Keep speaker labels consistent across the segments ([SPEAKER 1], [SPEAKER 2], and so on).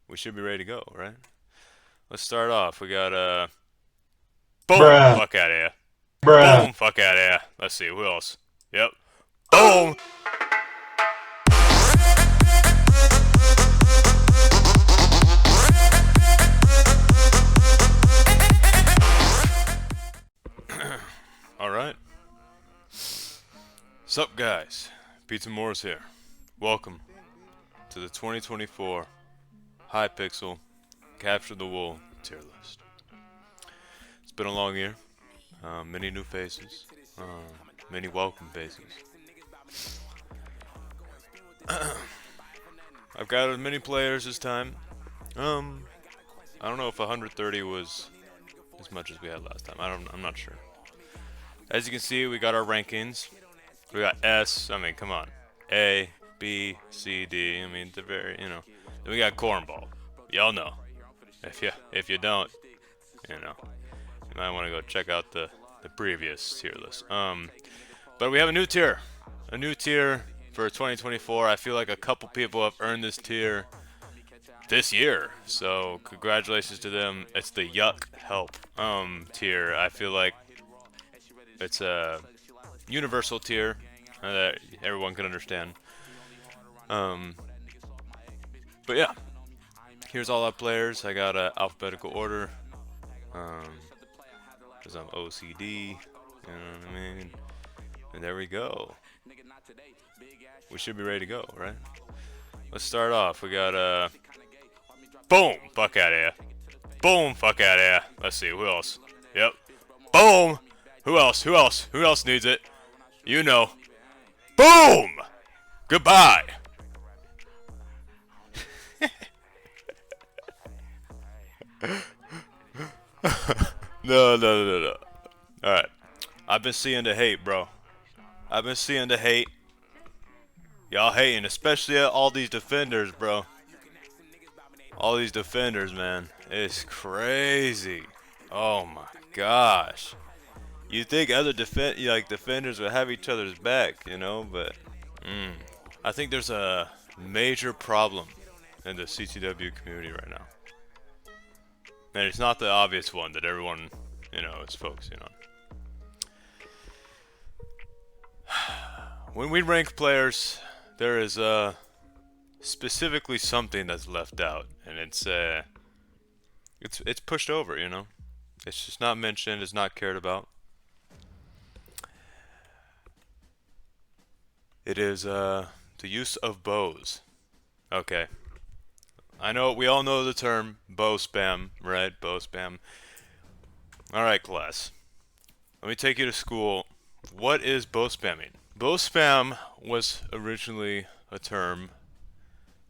[SPEAKER 1] We should be ready to go, right? Let's start off. We got boom,
[SPEAKER 2] Bruh,
[SPEAKER 1] fuck out of here.
[SPEAKER 2] bruh.
[SPEAKER 1] Boom, fuck out of here. Let's see who else. Yep. Boom. All right. Sup, guys? PizzaMorris here. Welcome to the 2024 Hypixel Capture the Wool tier list. It's been a long year. Many new faces. Many welcome faces. I've got as many players this time. I don't know if 130 was as much as we had last time. I'm not sure. As you can see, we got our rankings. We got S. I mean, come on. A, B, C, D. I mean, the very, Then we got cornball. Y'all know. If you don't, you might want to go check out the previous tier list. But we have a new tier. A new tier for 2024. I feel like a couple people have earned this tier this year, so congratulations to them. It's the Yuck Help tier. I feel like it's a universal tier that everyone can understand. But yeah, here's all our players. I got a alphabetical order. Cause I'm OCD. You know what I mean? And there we go. We should be ready to go, right? Let's start off. We got boom, fuck out of here. Boom, fuck out of here. Let's see who else. Yep. Boom. Who else? Who else? Who else needs it? You know. Boom. Goodbye. No. Alright. I've been seeing the hate, bro. I've been seeing the hate. Y'all hating, especially all these defenders, bro. All these defenders, man. It's crazy. Oh my gosh. You think other defenders would have each other's back, but I think there's a major problem in the CTW community right now. And it's not the obvious one that everyone, is focusing on. When we rank players, there is specifically something that's left out, and it's pushed over, It's just not mentioned, it's not cared about. It is the use of bows. Okay. I know, we all know the term bow spam, right? Bow spam. Alright, class. Let me take you to school. What is bow spamming? Bow spam was originally a term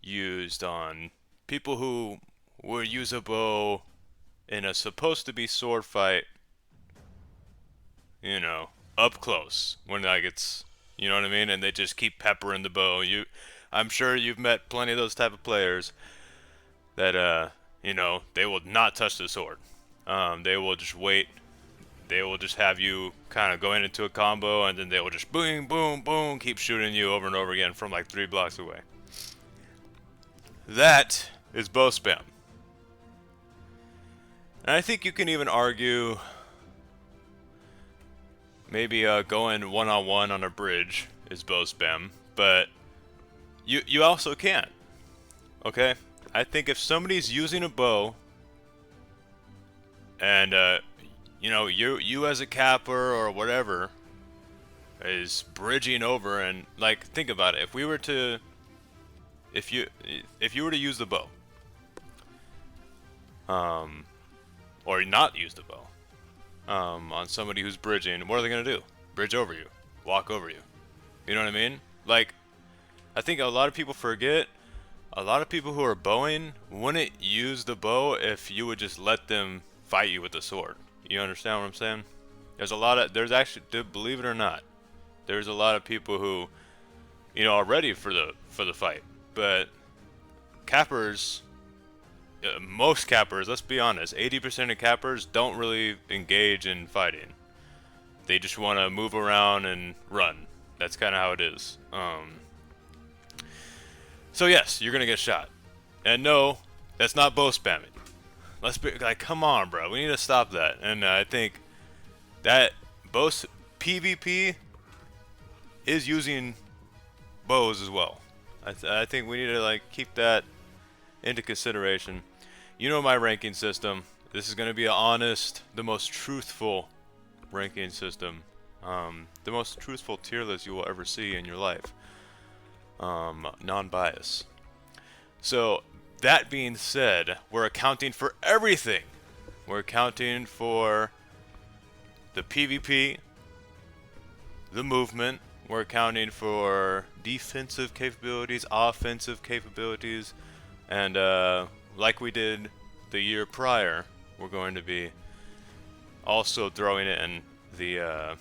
[SPEAKER 1] used on people who would use a bow in a supposed to be sword fight, up close. When it's, you know what I mean? And they just keep peppering the bow. I'm sure you've met plenty of those type of players that, they will not touch the sword. They will just wait. They will just have you kind of going into a combo, and then they will just boom, boom, boom, keep shooting you over and over again from like 3 blocks away. That is bow spam. And I think you can even argue maybe going one-on-one on a bridge is bow spam, but you also can't. Okay? I think if somebody's using a bow and you as a capper or whatever is bridging over, and like, think about it. If you were to use the bow, or not use the bow, on somebody who's bridging, what are they gonna do? Bridge over you, walk over you. You know what I mean? Like, I think a lot of people forget. A lot of people who are bowing wouldn't use the bow if you would just let them fight you with the sword. You understand what I'm saying? There's actually, believe it or not, there's a lot of people who, are ready for the fight. But cappers, most cappers, let's be honest, 80% of cappers don't really engage in fighting. They just want to move around and run. That's kind of how it is. So yes, you're gonna get shot. And no, That's not bow spamming. Let's be like, come on, bro. We need to stop that. And I think that both PvP is using bows as well. I think we need to like keep that into consideration. You know my ranking system. This is going to be an honest, the most truthful ranking system. The most truthful tier list you will ever see in your life. Non-bias. So, that being said, we're accounting for everything. We're accounting for the PvP, the movement. We're accounting for defensive capabilities, offensive capabilities, and like we did the year prior, we're going to be also throwing it in the,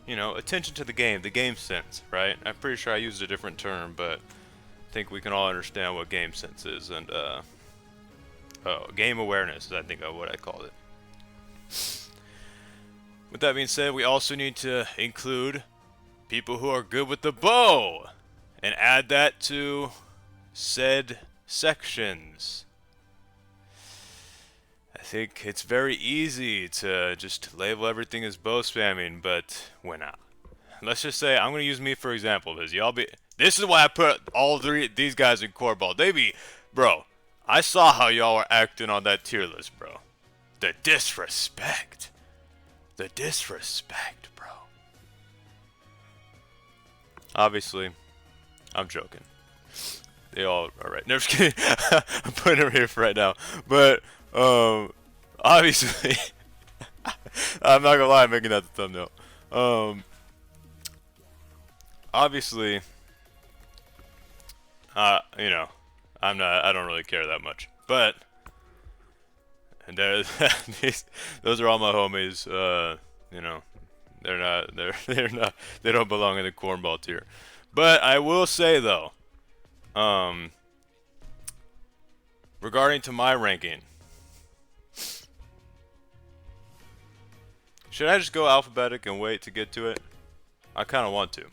[SPEAKER 1] you know, attention to the game sense, right? I'm pretty sure I used a different term, but I think we can all understand what game sense is, and game awareness is I think what I called it. With that being said, we also need to include people who are good with the bow and add that to said sections. I think it's very easy to just label everything as bow spamming, but we're not. Let's just say I'm gonna use me for example, because this is why I put all these guys in core ball. Bro, I saw how y'all were acting on that tier list, bro. The disrespect, bro. Obviously, I'm joking. They all are right. No, just kidding. I'm putting them here for right now, but obviously, I'm not gonna lie, I'm making that the thumbnail. Obviously, you know, I don't really care that much, but and those are all my homies. You know, they don't belong in the cornball tier. But I will say though, regarding to my ranking, should I just go alphabetic and wait to get to it? I kind of want to.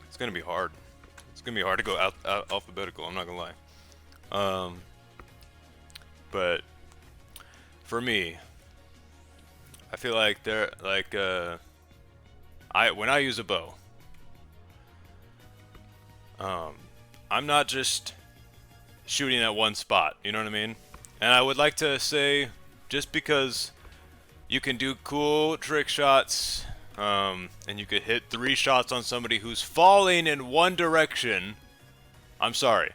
[SPEAKER 1] It's gonna be hard. It's gonna be hard to go alphabetical. I'm not gonna lie. But for me, I feel like when I use a bow, I'm not just shooting at one spot. You know what I mean? And I would like to say, just because you can do cool trick shots, and you could hit 3 shots on somebody who's falling in one direction, I'm sorry.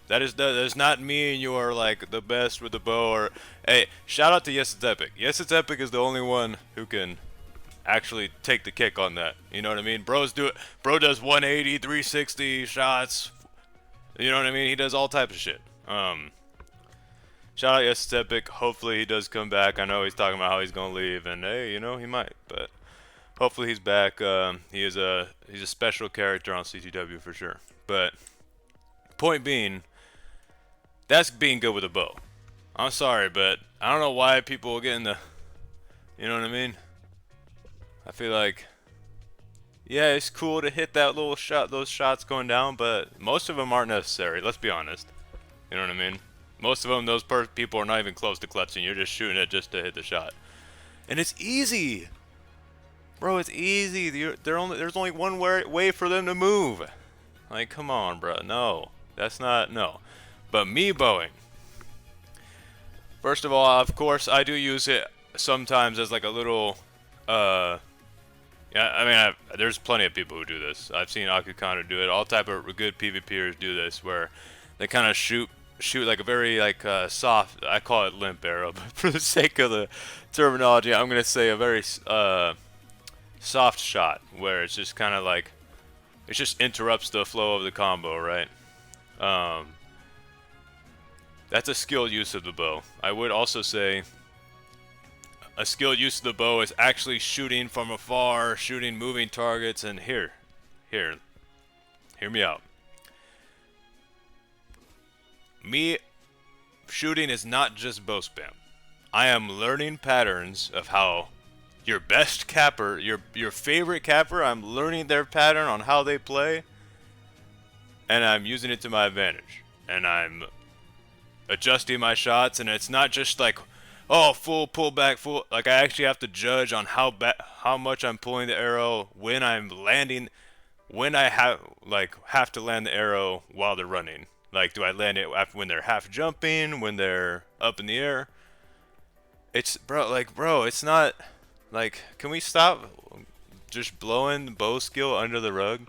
[SPEAKER 1] That is not mean you are like the best with the bow. Or hey, shout out to Yes It's Epic. Yes It's Epic is the only one who can actually take the kick on that. You know what I mean? Bro does 180, 360 shots. You know what I mean? He does all types of shit. Shout out Yes It's Epic. Hopefully he does come back. I know he's talking about how he's gonna leave, and hey, you know, he might, but hopefully he's back. He's a special character on CTW for sure. But point being, that's being good with a bow. I'm sorry, but I don't know why people get in the, you know what I mean? I feel like, yeah, it's cool to hit that little shot, those shots going down, but most of them aren't necessary. Let's be honest. You know what I mean? Most of them, those people are not even close to clutching. You're just shooting it just to hit the shot, and it's easy, bro. It's easy. There's only one way for them to move. Like, come on, bro. No, that's not no. But me bowing. First of all, of course, I do use it sometimes as like a little, yeah. I mean, there's plenty of people who do this. I've seen Acucanu do it. All type of good PvPers do this, where they kind of shoot like a very like soft. I call it limp arrow, but for the sake of the terminology, I'm gonna say a very soft shot, where it's just kind of like it just interrupts the flow of the combo, right? That's a skilled use of the bow. I would also say a skilled use of the bow is actually shooting from afar, shooting moving targets, and hear me out. Me shooting is not just bow spam. I am learning patterns of how your best capper, your favorite capper. I'm learning their pattern on how they play, and I'm using it to my advantage. And I'm adjusting my shots, and it's not just like, oh, full pullback, full. Like I actually have to judge on how much I'm pulling the arrow, when I'm landing, when I have to land the arrow while they're running. Like, do I land it after when they're half jumping, when they're up in the air? It's bro, it's not like, can we stop just blowing bow skill under the rug?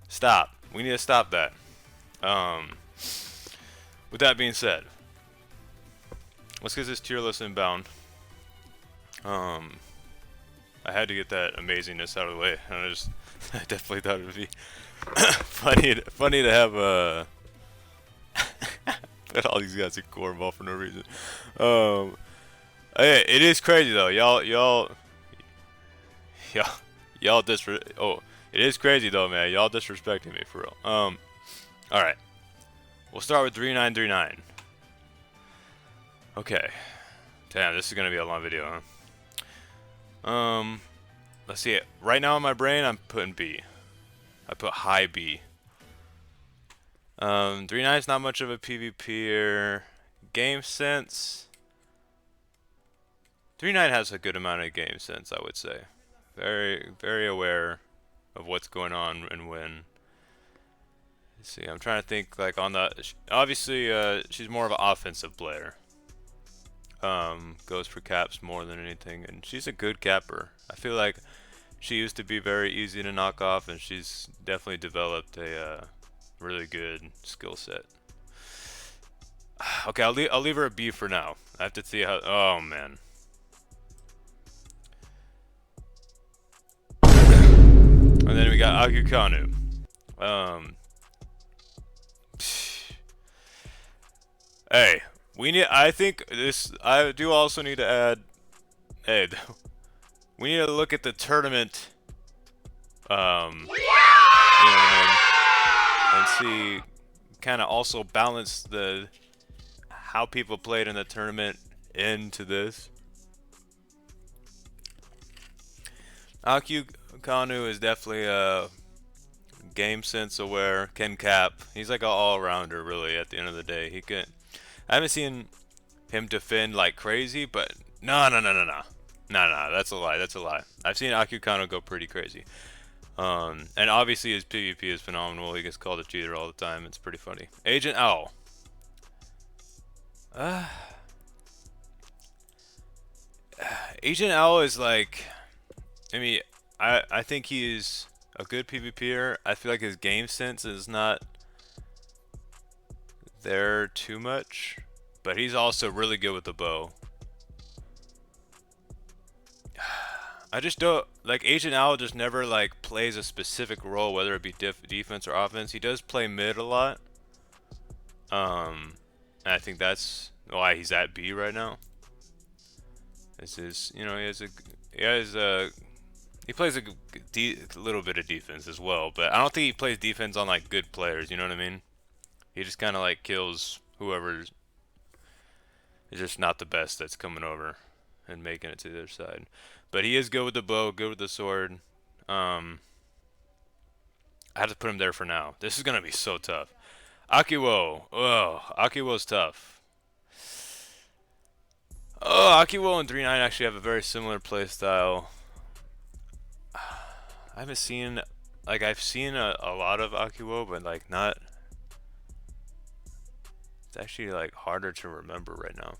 [SPEAKER 1] Stop. We need to stop that. With that being said, let's get this tier list inbound. I had to get that amazingness out of the way. I definitely thought it would be funny to have put all these guys in cornball for no reason. It is crazy though, y'all it is crazy though, man. Y'all disrespecting me for real. All right, we'll start with 3939. Okay, damn, this is gonna be a long video, huh? Let's see it. Right now in my brain, I'm putting B. I put high B. 39 is not much of a PvPer. Game sense. 39 has a good amount of game sense, I would say. Very, very aware of what's going on and when. Let's see, I'm trying to think like on the. Obviously, she's more of an offensive player. Goes for caps more than anything, and she's a good capper. I feel like she used to be very easy to knock off, and she's definitely developed a really good skill set. Okay, I'll leave her a B for now. I have to see how. Oh man. And then we got Acucanu. Hey, I think this. I do also need to add. Hey, we need to look at the tournament. You know what I mean? And see, kind of also balance how people played in the tournament into this. Acucanu is definitely a game sense aware, can cap. He's like an all-rounder, really. At the end of the day, he can. I haven't seen him defend like crazy, but no. That's a lie. That's a lie. I've seen Acucanu go pretty crazy. And obviously his PvP is phenomenal. He gets called a cheater all the time. It's pretty funny. Agent Owl. Agent Owl is like, I mean, I think he's a good PvPer. I feel like his game sense is not there too much, but he's also really good with the bow. I just don't like Agent Owl. Just never like plays a specific role, whether it be defense or offense. He does play mid a lot. And I think that's why he's at B right now. This is, you know, he plays a little bit of defense as well, but I don't think he plays defense on like good players. You know what I mean? He just kind of like kills whoever is just not the best that's coming over and making it to the other side. But he is good with the bow, good with the sword. I have to put him there for now. This is gonna be so tough. Akiwo. Oh, Akiwo's tough. Oh, Akiwo and 39 actually have a very similar play style. I haven't seen, like, I've seen a lot of Akiwo, but like not. It's actually like harder to remember right now.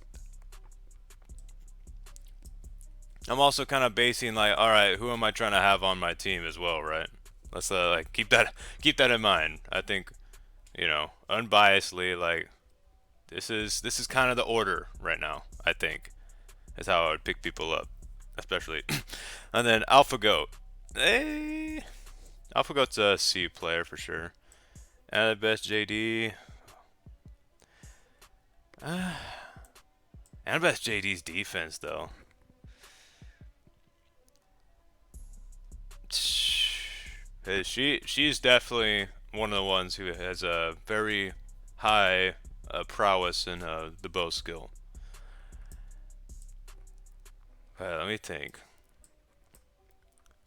[SPEAKER 1] I'm also kind of basing like, all right, who am I trying to have on my team as well, right? Let's like keep that in mind. I think, you know, unbiasedly, like this is kind of the order right now. I think is how I would pick people up, especially. And then AlphaGoat. AlphaGoat's a C player for sure. And the best JD. And best JD's defense though. She's definitely one of the ones who has a very high prowess in the bow skill. Let me think.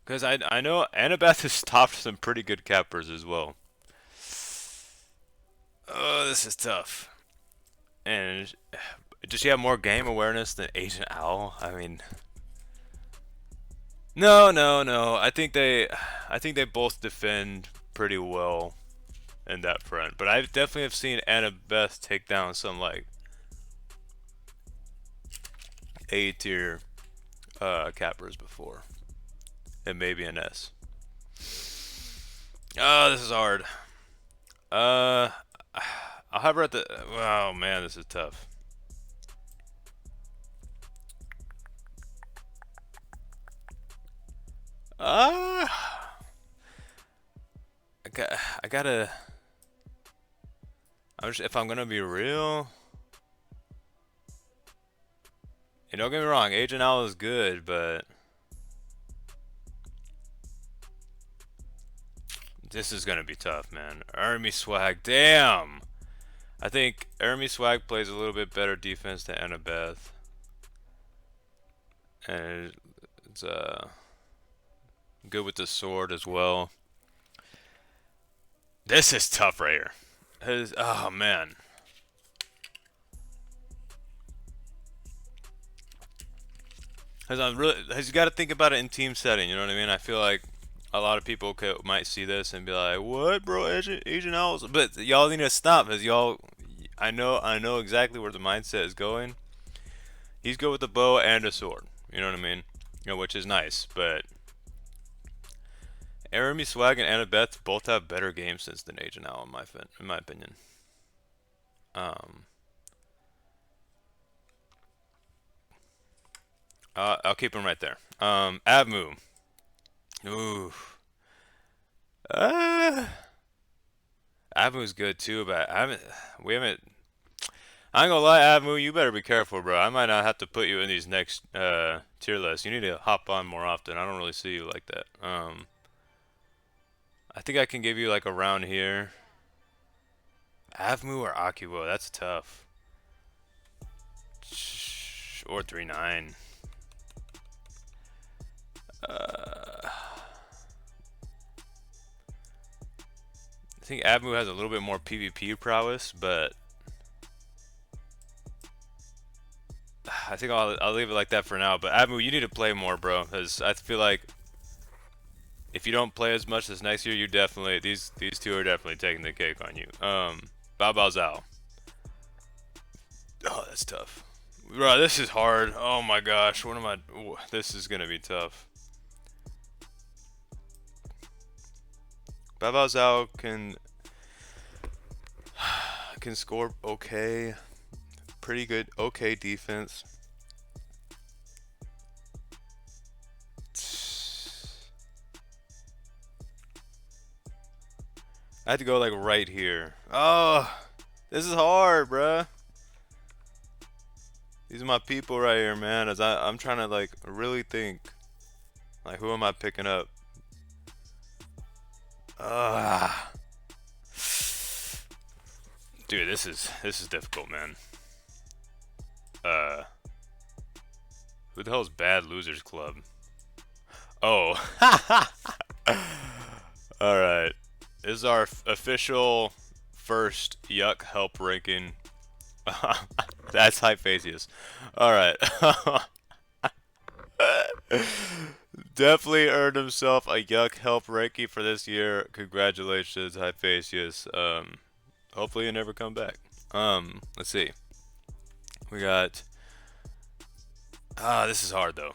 [SPEAKER 1] Because I know Annabeth has stopped some pretty good cappers as well. Oh, this is tough. And does she have more game awareness than Agent Owl? I mean, no, no, no. I think they both defend pretty well in that front. But I definitely have seen Annabeth take down some like A tier cappers before, and maybe an S. Oh, this is hard. I'll have her at the. Oh man, this is tough. I gotta. If I'm gonna be real, don't get me wrong, Agent Owl is good, but this is gonna be tough, man. Army Swag, damn. I think Army Swag plays a little bit better defense than Annabeth, and it's good with the sword as well. This is tough right here. Oh man. Cause you got to think about it in team setting. You know what I mean? I feel like a lot of people might see this and be like, "What, bro? Agent Owls?" But y'all need to stop, cause y'all. I know exactly where the mindset is going. He's good with the bow and a sword. You know what I mean? Which is nice. But Arami Swag and Annabeth both have better game sense than Agent Owl, in my opinion. I'll keep him right there. Avmu. Ooh. Avmu's good too, but we haven't. I ain't gonna lie, Avmu, you better be careful, bro. I might not have to put you in these next tier lists. You need to hop on more often. I don't really see you like that. I think I can give you like a round here. Avmu or Akuo, that's tough. Or 3-9. I think Avmu has a little bit more PvP prowess, but I think I'll leave it like that for now. But Avmu, you need to play more, bro, because I feel like if you don't play as much this next year, you definitely these two are definitely taking the cake on you. Bao Bao Zhao. Oh, that's tough. Bro, this is hard. Oh my gosh, what am I? This is gonna be tough. Bao Bao Zhao can score okay, pretty good, okay defense. I had to go like right here. Oh, this is hard, bruh. These are my people right here, man. As I'm trying to like really think, like who am I picking up? Dude, this is difficult, man. Who the hell's Bad Losers Club? Oh, all right. This is our official first Yuck Help ranking. That's Hypixel. All right. Definitely earned himself a Yuck Help ranking for this year. Congratulations, Hypixel. Hopefully you never come back. Let's see. We got. This is hard though.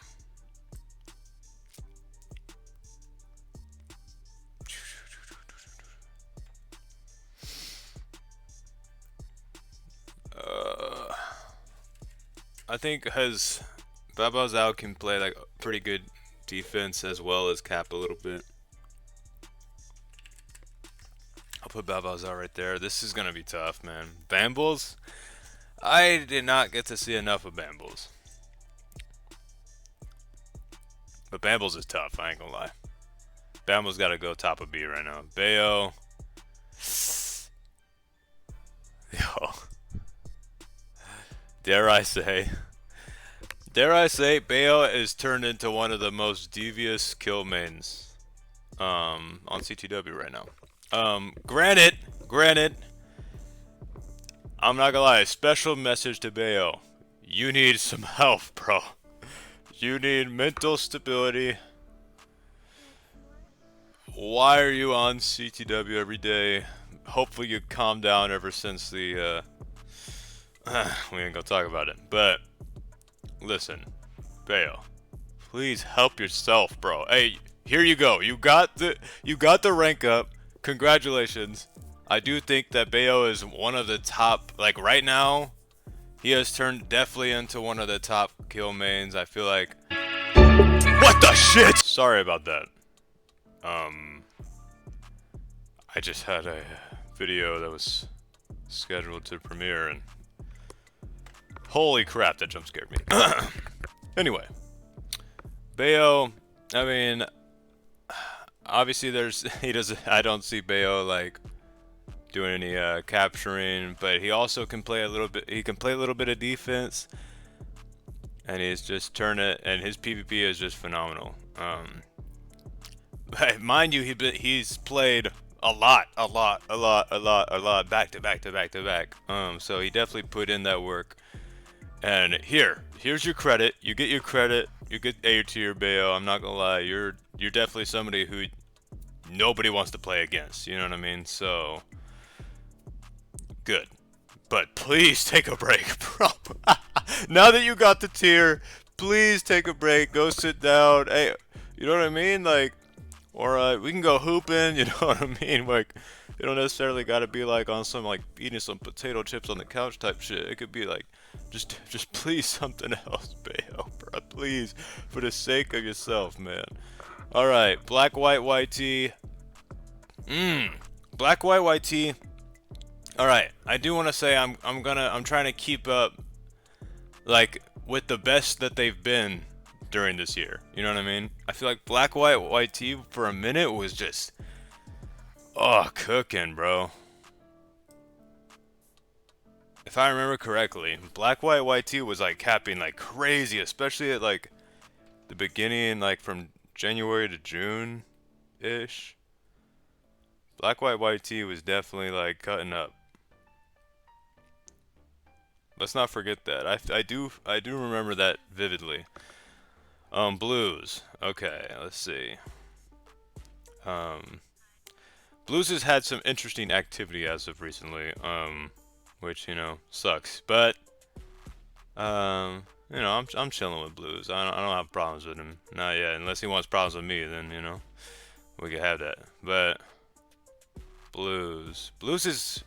[SPEAKER 1] I think Bao Bao Zhao can play like pretty good defense as well as cap a little bit. I'll put Bao Bao Zhao right there. This is gonna be tough, man. Bambles? I did not get to see enough of Bambles. But Bambles is tough, I ain't gonna lie. Bambles gotta go top of B right now. Bayo. Yo. Dare I say, Dare I say, Bayo is turned into one of the most devious kill mains on CTW right now. Granted, I'm not gonna lie, special message to Bayo. You need some help, bro. You need mental stability. Why are you on CTW every day? Hopefully you calm down ever since the, we ain't gonna talk about it. But, listen, Bayo, please help yourself, bro. Hey, here you go. You got the rank up. Congratulations. I do think that Bayo is one of the top, like right now, he has turned definitely into one of the top kill mains. I feel like, what the shit? Sorry about that. I just had a video that was scheduled to premiere and holy crap, that jump scared me. Anyway, Bayo, I mean, obviously I don't see Bayo like doing any capturing, but he also can play a little bit, he can play a little bit of defense, and he's just turned it, and his PvP is just phenomenal. But mind you, he's played a lot, back to back. So he definitely put in that work. And here's your credit. You get your credit. You get A tier, Bayo. I'm not gonna lie. You're definitely somebody who nobody wants to play against. You know what I mean? So good. But please take a break, bro. Now that you got the tier, please take a break. Go sit down. Hey, you know what I mean? Like, or we can go hooping, you know what I mean? Like, you don't necessarily gotta be like on some like eating some potato chips on the couch type shit. It could be like, just please something else, Bayo, bro. Please, for the sake of yourself, man. All right, black, white, YT. Black, white, YT. All right, I do want to say I'm trying to keep up, like, with the best that they've been during this year. You know what I mean? I feel like black, white, YT for a minute was just, oh, cooking, bro. If I remember correctly, black, white, YT was like capping like crazy, especially at like the beginning, like from January to June-ish. Black, white, YT was definitely like cutting up. Let's not forget that. I do remember that vividly. Blues. Okay, let's see. Blues has had some interesting activity as of recently, which, you know, sucks. But, you know, I'm chilling with Blues. I don't have problems with him. Not yet. Unless he wants problems with me, then, you know, we could have that. But, Blues is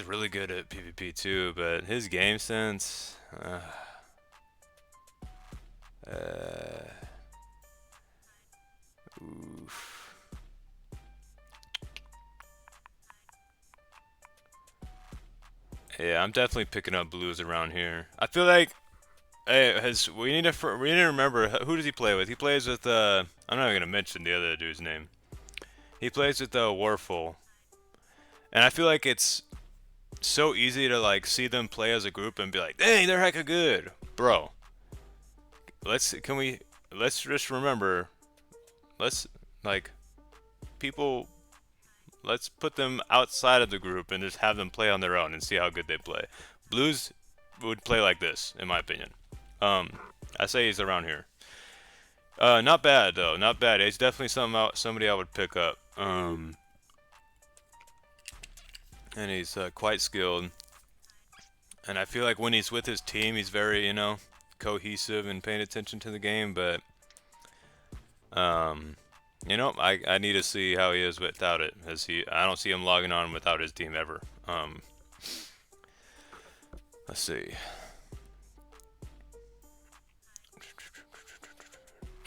[SPEAKER 1] really good at PvP too, but his game sense, oof. Yeah, I'm definitely picking up Blues around here. I feel like, hey, we need to remember, who does he play with? He plays with I'm not even gonna mention the other dude's name. He plays with Warful, and I feel like it's so easy to like see them play as a group and be like, dang, they're hecka good, bro. Let's just remember, let's like people, let's put them outside of the group and just have them play on their own and see how good they play. Blues would play like this, in my opinion. I say he's around here. Not bad though, not bad. He's definitely somebody I would pick up. And he's quite skilled. And I feel like when he's with his team, he's very, you know, cohesive and paying attention to the game. But, you know, I need to see how he is without it. I don't see him logging on without his team ever. Let's see.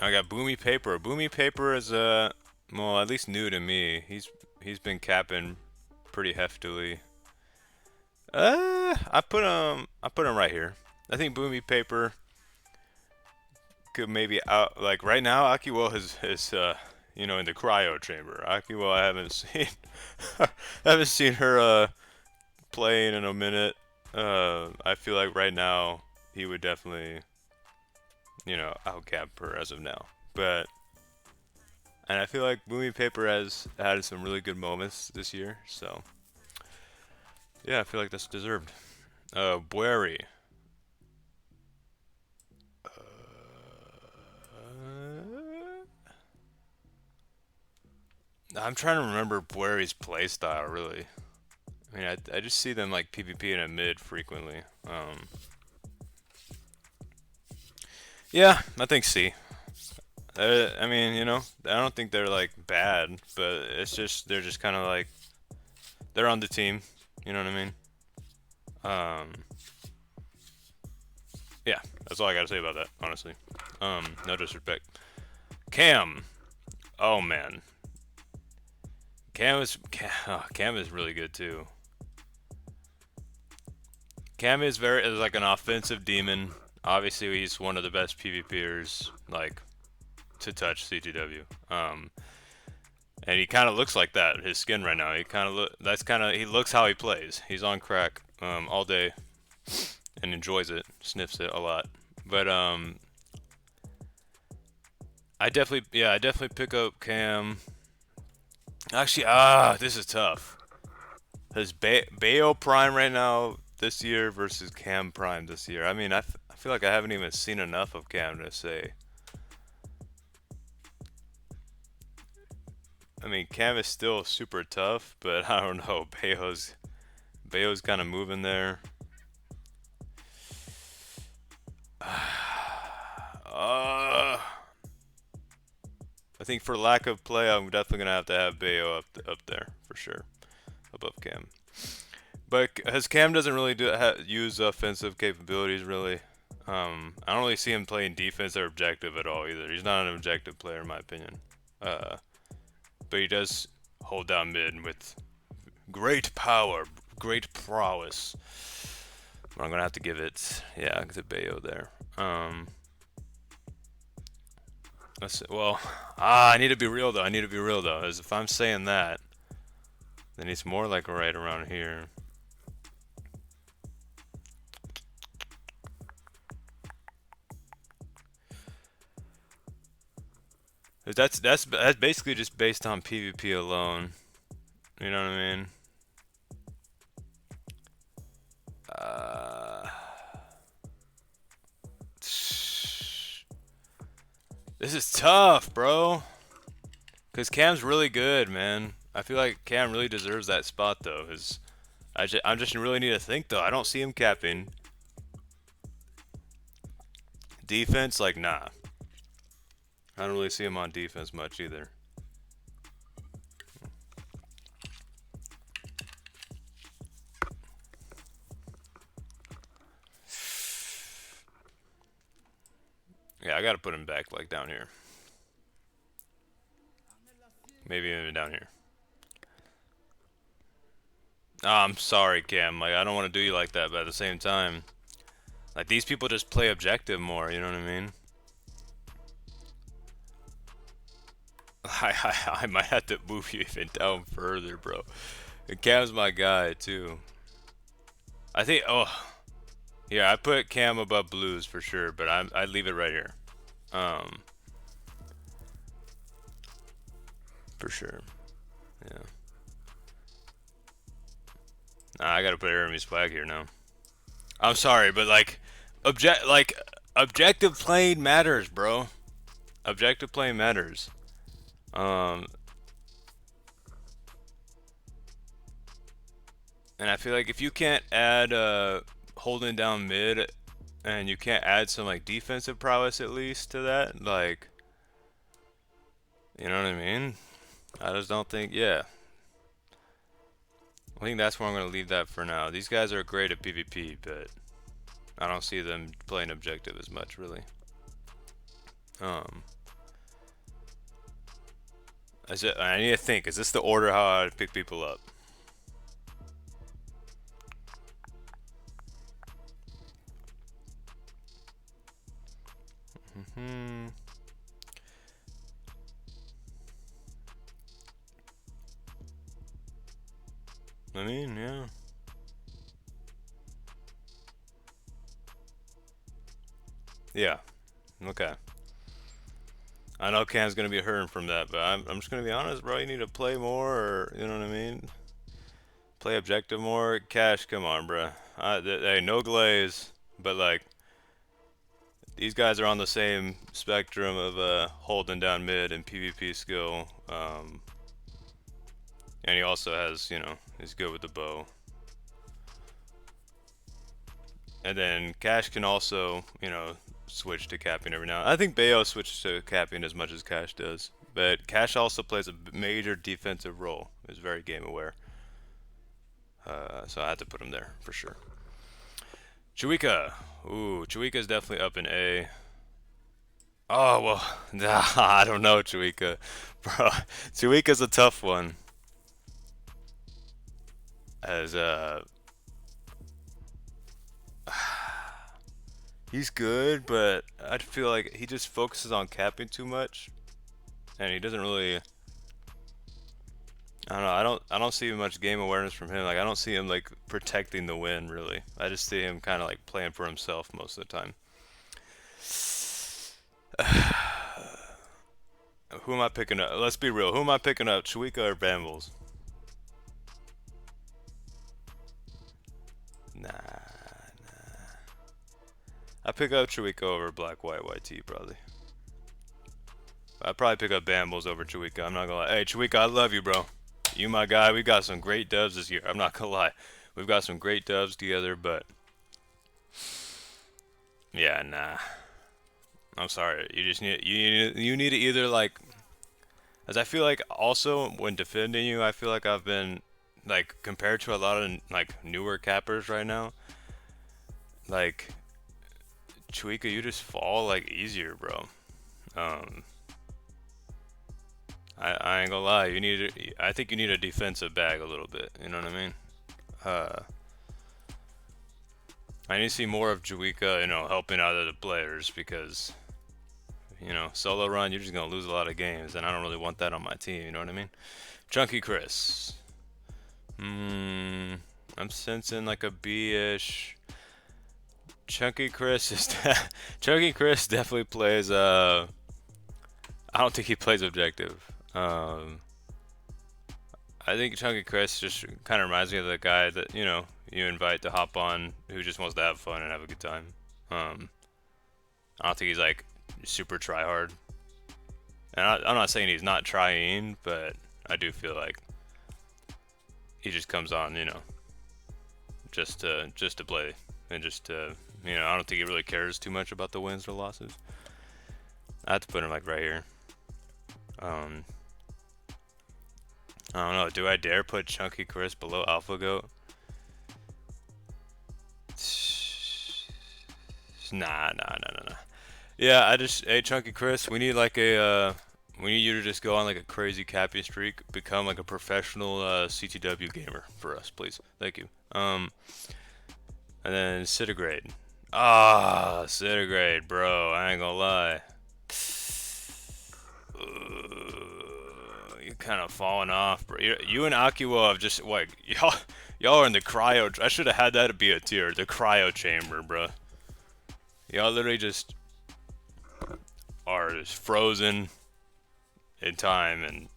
[SPEAKER 1] I got Boomy Paper. Boomy Paper is well, at least new to me. He's been capping pretty heftily. I put him right here. I think Boomy Paper could maybe out, like right now Akiwo is you know, in the cryo chamber. Akiwo, I haven't seen haven't seen her playing in a minute. I feel like right now he would definitely, you know, outcap her as of now. But and I feel like Movie Paper has had some really good moments this year, so yeah, I feel like that's deserved. Bueri. I'm trying to remember Bueri's playstyle really. I mean, I just see them like PvP in a mid frequently. Yeah, I think C. I mean, you know, I don't think they're like bad, but it's just they're just kind of like they're on the team. You know what I mean? Um, yeah, that's all I gotta say about that, honestly. No disrespect. Cam. Oh man, Cam is really good too. Cam is like an offensive demon. Obviously, he's one of the best PvPers like to touch CTW. And he kind of looks like that. His skin right now. He kind of he looks how he plays. He's on crack all day and enjoys it, sniffs it a lot. But I definitely pick up Cam. Actually, this is tough. His Bayo Prime right now this year versus Cam Prime this year. I mean, I feel like I haven't even seen enough of Cam to say. I mean, Cam is still super tough, but I don't know. Bayo's kind of moving there. I think for lack of play, I'm definitely gonna have Bayo up there for sure, above Cam. But as Cam doesn't really use offensive capabilities really, I don't really see him playing defense or objective at all either. He's not an objective player in my opinion. But he does hold down mid with great power, great prowess. But I'm gonna have to give it, yeah, to Bayo there. Let's see, well, I need to be real though. As if I'm saying that, then it's more like right around here. That's basically just based on PvP alone. You know what I mean? This is tough, bro. Cause Cam's really good, man. I feel like Cam really deserves that spot though. I just really need to think though. I don't see him capping. Defense, like nah. I don't really see him on defense much either. Yeah, I gotta put him back like down here. Maybe even down here. Oh, I'm sorry, Cam. Like I don't want to do you like that, but at the same time, like these people just play objective more. You know what I mean? I might have to move you even down further, bro. And Cam's my guy too. I think. Oh, yeah. I put Cam above Blues for sure, but I leave it right here. For sure. Yeah. Nah, I gotta put Aramis flag here now. I'm sorry, but like, objective playing matters, bro. Objective playing matters. Um, and I feel like if you can't add holding down mid, and you can't add some like defensive prowess at least to that, like, you know what I mean? I just don't think, yeah. I think that's where I'm gonna leave that for now. These guys are great at PvP, but I don't see them playing objective as much, really. I need to think. Is this the order how I pick people up? I mean, yeah. Yeah. Okay. I know Cam's gonna be hurting from that, but I'm just gonna be honest, bro. You need to play more, or you know what I mean? Play objective more. Cash, come on, bro. Hey, no glaze, but like these guys are on the same spectrum of holding down mid and PvP skill. And he also has, you know, he's good with the bow. And then Cash can also, you know, switch to capping every now. I think Bayo switches to capping as much as Cash does, but Cash also plays a major defensive role. He's very game aware, so I had to put him there for sure. Chuika, ooh, Chuika's definitely up in A. Oh well, nah, I don't know Chuika, bro. Chuika's a tough one, as he's good, but I feel like he just focuses on capping too much, and he doesn't really. I don't know. I don't see much game awareness from him. Like I don't see him like protecting the win really. I just see him kind of like playing for himself most of the time. Who am I picking up? Let's be real. Who am I picking up? Chuika or Bambles? Nah. I pick up Chuika over Black White YT probably. I'd probably pick up Bambles over Chuika. I'm not gonna lie. Hey Chuika, I love you, bro. You my guy. We got some great dubs this year. I'm not gonna lie. We've got some great dubs together, but yeah, nah. I'm sorry. You just need you need to either like, as I feel like also when defending you, I feel like I've been like compared to a lot of like newer cappers right now. Like Chuika, you just fall like easier, bro. Um, I ain't gonna lie. You need I think you need a defensive bag a little bit. You know what I mean? Uh, I need to see more of Chuika, you know, helping out of the players because you know, solo run, you're just gonna lose a lot of games, and I don't really want that on my team. You know what I mean? Chunky Chris. I'm sensing like a B-ish. Chunky Chris is Chunky Chris definitely plays. I don't think he plays objective. I think Chunky Chris just kind of reminds me of the guy that you know you invite to hop on who just wants to have fun and have a good time. I don't think he's like super try hard. And I'm not saying he's not trying, but I do feel like he just comes on, you know, just to play and just to, you know, I don't think he really cares too much about the wins or losses. I have to put him like right here. I don't know. Do I dare put Chunky Chris below Alpha Goat? Nah. Yeah, hey Chunky Chris, we need like we need you to just go on like a crazy cappy streak, become like a professional CTW gamer for us, please. Thank you. And then Citigrade. Ah, Citigrade, bro. I ain't gonna lie. You kind of falling off, bro. You and Aqua have just like y'all are in the cryo. I should have had that to be a tier, the cryo chamber, bro. Y'all literally just are just frozen in time, and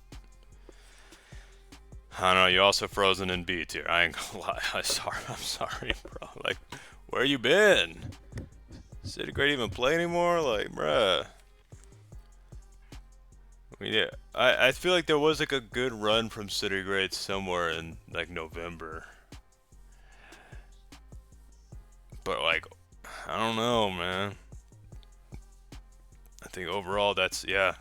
[SPEAKER 1] I don't know. You're also frozen in B tier. I ain't gonna lie. I'm sorry, bro. Like, where you been? Citigrade even play anymore? Like, bruh. I mean, yeah, I feel like there was like a good run from Citigrade somewhere in like November, but like, I don't know, man. I think overall that's yeah.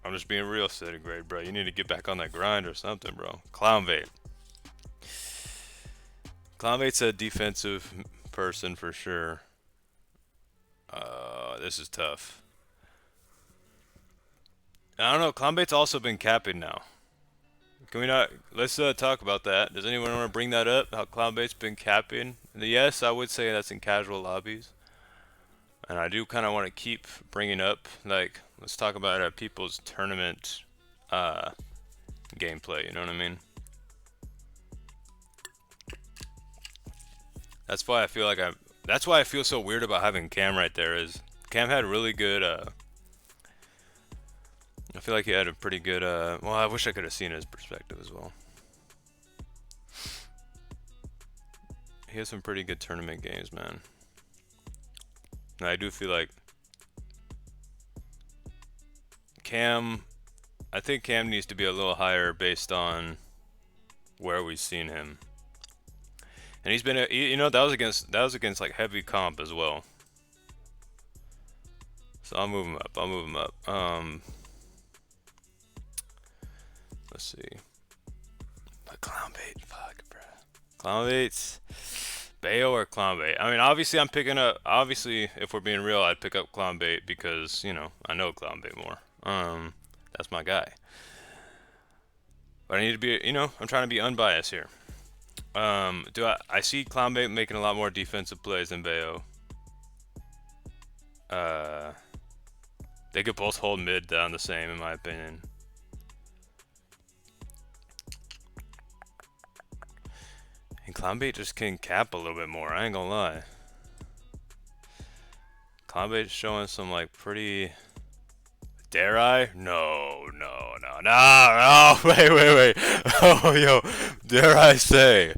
[SPEAKER 1] I'm just being real, Citigrade, bro. You need to get back on that grind or something, bro. Clownbait. Clownbait's a defensive person for sure. This is tough. I don't know. Clownbait's also been capping now. Can we not? Let's talk about that. Does anyone want to bring that up? How Clownbait's been capping? Yes, I would say that's in casual lobbies. And I do kind of want to keep bringing up, like, let's talk about people's tournament gameplay. You know what I mean? That's why I feel like That's why I feel so weird about having Cam right there. Is Cam had really good. I feel like he had a pretty good. Well, I wish I could have seen his perspective as well. He has some pretty good tournament games, man. And I do feel like Cam. I think Cam needs to be a little higher based on where we've seen him. And he's been, you know, that was against like heavy comp as well. So I'll move him up. I'll move him up. Let's see. But clown bait, fuck, bro. Clown baits, Bayo or clown bait. I mean, obviously I'm picking up. Obviously, if we're being real, I'd pick up clown bait because you know I know clown bait more. That's my guy. But I need to be, you know, I'm trying to be unbiased here. I see clown bait making a lot more defensive plays than Bayo. They could both hold mid down the same, in my opinion. And Clownbait just can cap a little bit more, I ain't gonna lie. Clownbait's showing some like pretty... Dare I? No, wait. Oh, yo, dare I say?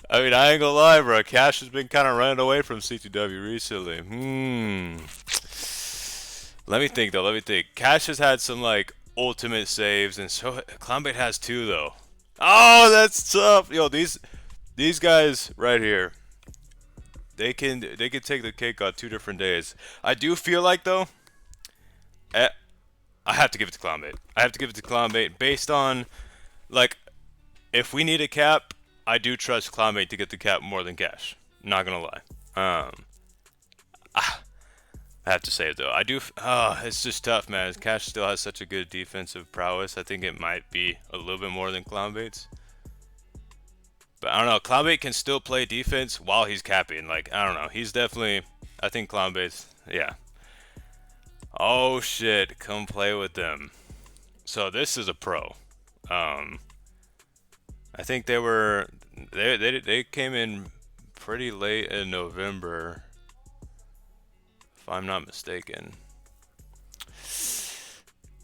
[SPEAKER 1] I mean, I ain't gonna lie, bro. Cash has been kind of running away from CTW recently. Let me think, though. Let me think. Cash has had some, like, ultimate saves, and so Clownbait has two, though. Oh, that's tough. Yo, these guys right here, they can take the cake on 2 different days. I do feel like, though, I have to give it to Clownbait. I have to give it to Clownbait based on, like, if we need a cap, I do trust Clownbait to get the cap more than Cash. Not gonna lie. I have to say it though. I do. It's just tough, man. Cash still has such a good defensive prowess. I think it might be a little bit more than Clownbait's. But I don't know. Clownbait can still play defense while he's capping. Like, I don't know. He's definitely. I think Clownbait's. Yeah. Oh shit! Come play with them. So this is a pro. I think they were. They came in pretty late in November. If I'm not mistaken.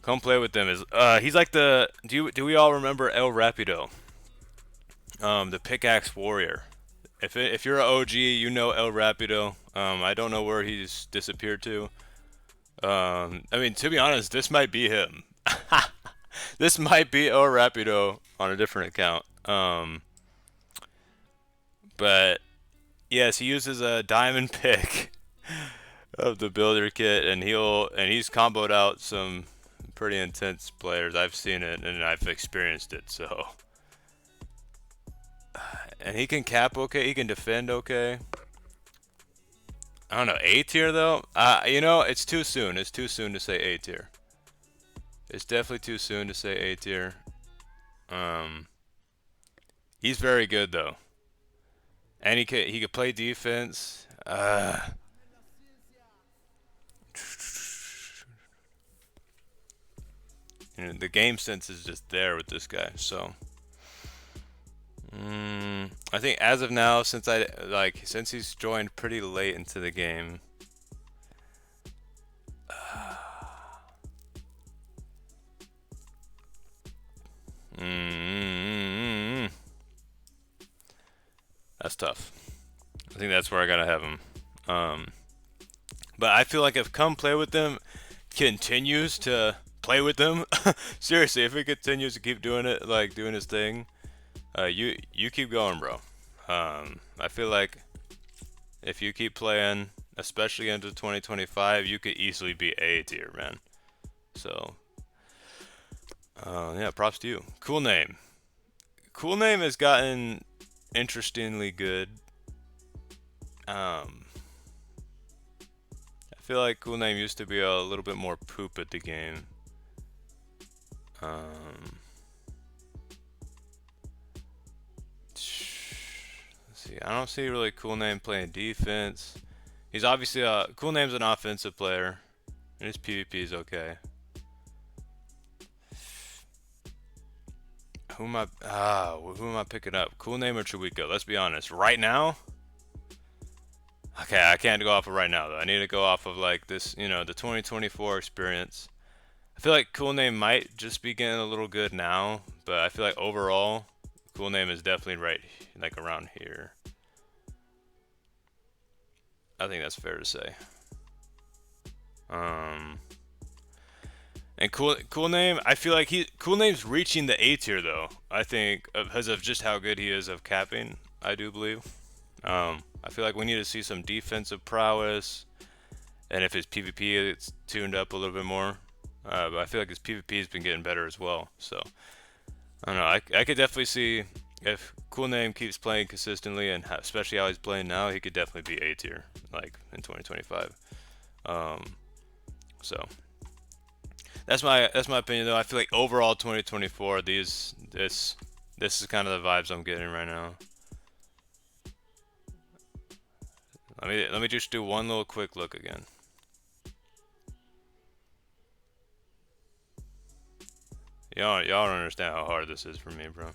[SPEAKER 1] Come play with them is he's like the do we all remember El Rapido? The pickaxe warrior. If you're an OG, you know El Rapido. I don't know where he's disappeared to. I mean, to be honest, this might be him. This might be El Rapido on a different account. But yes, he uses a diamond pick of the builder kit, and he's comboed out some pretty intense players. I've seen it and I've experienced it. So, and he can cap okay, he can defend okay. I don't know, A tier though. You know, it's too soon. It's too soon to say A tier. It's definitely too soon to say A tier. He's very good though, and he could play defense. You know, the game sense is just there with this guy. So, I think as of now, since he's joined pretty late into the game. That's tough. I think that's where I gotta have him. But I feel like if Come Play With Them continues to play with them, seriously, if he continues to keep doing it, like doing his thing, you keep going, bro. I feel like if you keep playing, especially into 2025, you could easily be A tier, man. So, yeah, props to you. Coo1Name. Coo1Name has gotten interestingly good. I feel like Coo1Name used to be a little bit more poop at the game. Let's see. I don't see really Coo1Name playing defense. He's obviously Coo1Name's an offensive player, and his PvP is okay. Who am I picking up? Coo1Name or Chiwiko? Let's be honest. Right now, Okay, I can't go off of right now though. I need to go off of like this, you know, the 2024 experience. I feel like Coo1Name might just be getting a little good now, but I feel like overall, Coo1Name is definitely right, like around here. I think that's fair to say. Um, and Coo1Name, I feel like Coo1Name's reaching the A tier though. I think because of just how good he is of capping. I do believe. I feel like we need to see some defensive prowess, and if his PvP is tuned up a little bit more. But I feel like his PvP has been getting better as well. So I don't know. I could definitely see if Coo1Name keeps playing consistently, and especially how he's playing now, he could definitely be A tier, like in 2025. So that's my opinion though. I feel like overall 2024, this is kind of the vibes I'm getting right now. Let me just do one little quick look again. Y'all don't understand how hard this is for me, bro.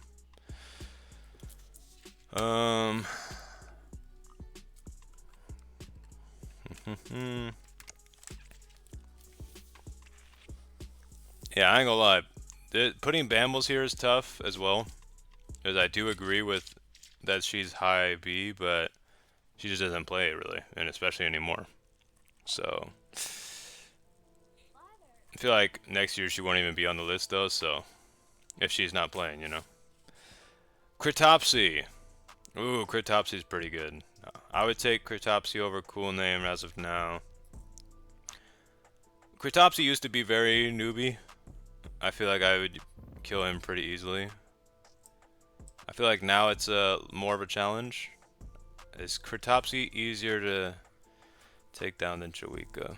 [SPEAKER 1] Yeah, I ain't gonna lie. Putting Bambles here is tough as well, because I do agree with that she's high B, but she just doesn't play it really, and especially anymore. So I feel like next year she won't even be on the list though. So if she's not playing, you know. Critopsy. Ooh, Critopsy's pretty good. I would take Critopsy over Coo1Name as of now. Critopsy used to be very newbie. I feel like I would kill him pretty easily. I feel like now it's more of a challenge. Is Critopsy easier to take down than Chiwika?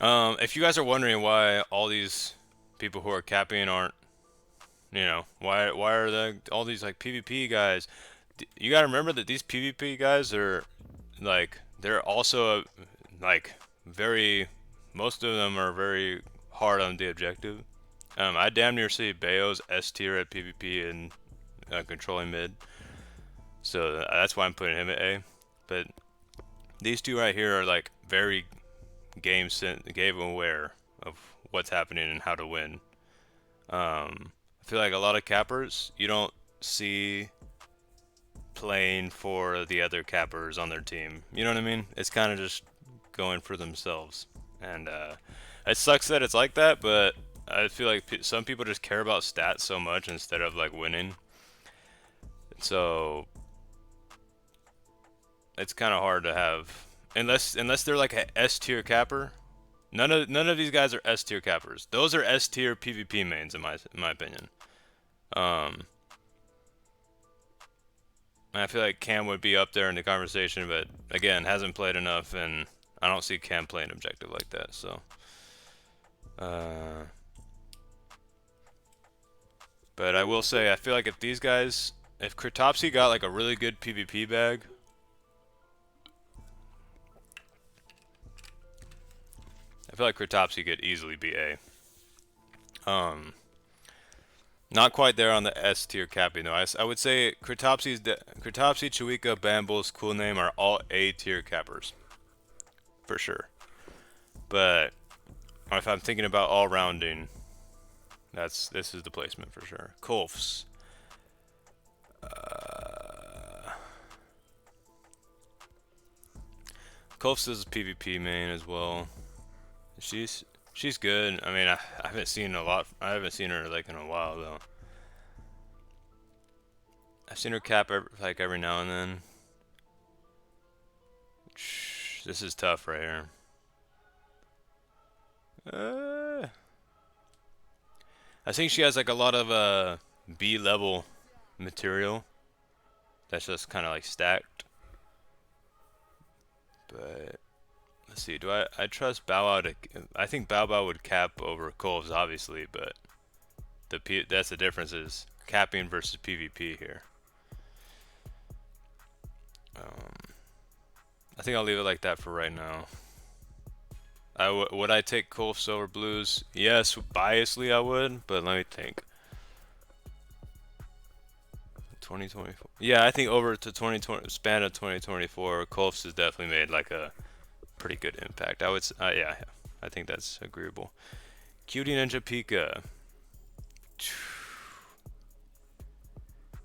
[SPEAKER 1] If you guys are wondering why all these people who are capping aren't, you know, why are all these like PvP guys? You gotta remember that these PvP guys are like they're also like most of them are very hard on the objective. I damn near see Bayo's S tier at PvP and controlling mid, so that's why I'm putting him at A. But these two right here are like very game aware of what's happening and how to win. I feel like a lot of cappers you don't see playing for the other cappers on their team. You know what I mean? It's kind of just going for themselves, and it sucks that it's like that. But I feel like some people just care about stats so much instead of like winning. So it's kind of hard to have unless they're like a S tier capper. None of these guys are S tier cappers. Those are S tier PvP mains in my opinion. I feel like Cam would be up there in the conversation, but again, hasn't played enough, and I don't see Cam playing objective like that. So, but I will say, I feel like if Critopsy got like a really good PvP bag, I feel like Critopsy could easily be A. Not quite there on the S tier capping though. I would say Critopsy, Chiwika, Bambles, Coo1Name are all A tier cappers, for sure. But if I'm thinking about all rounding, this is the placement for sure. Kolfs. Kolfs is a PvP main as well. She's good. I mean, I haven't seen a lot. I haven't seen her like in a while though. I've seen her cap every now and then. This is tough right here. I think she has like a lot of B level material that's just kind of like stacked. But let's see. Do I trust Bow Wow to? I think Bow Wow would cap over Kolfs obviously, but that's the difference is capping versus PvP here. I think I'll leave it like that for right now. Would I take Kolfs over Blues? Yes, biasly I would, but let me think. 2024. Yeah, I think over to 2020 span of 2024, Colfs has definitely made like a pretty good impact. I would, yeah, I think that's agreeable. Cutie Ninja Pika.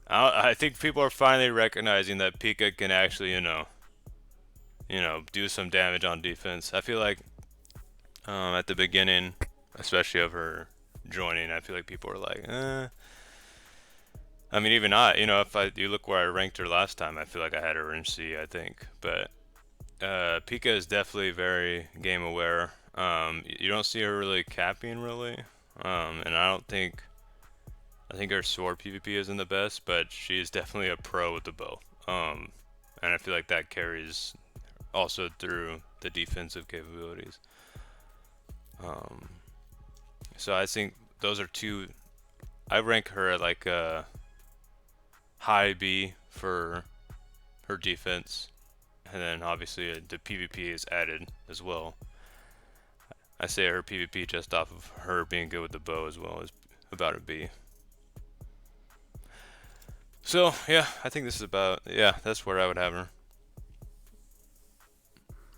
[SPEAKER 1] I think people are finally recognizing that Pika can actually, do some damage on defense. I feel like at the beginning, especially of her joining, I feel like people were like, I mean, even if you look where I ranked her last time, I feel like I had her in C, I think. But Pika is definitely very game aware. You don't see her really capping really, and I think her sword PvP isn't the best, but she is definitely a pro with the bow. And I feel like that carries also through the defensive capabilities. So I think those are two. I rank her at like a high B for her defense, and then obviously the PvP is added as well. I say her PvP just off of her being good with the bow as well is about a B. So yeah, I think this is about, yeah, that's where I would have her.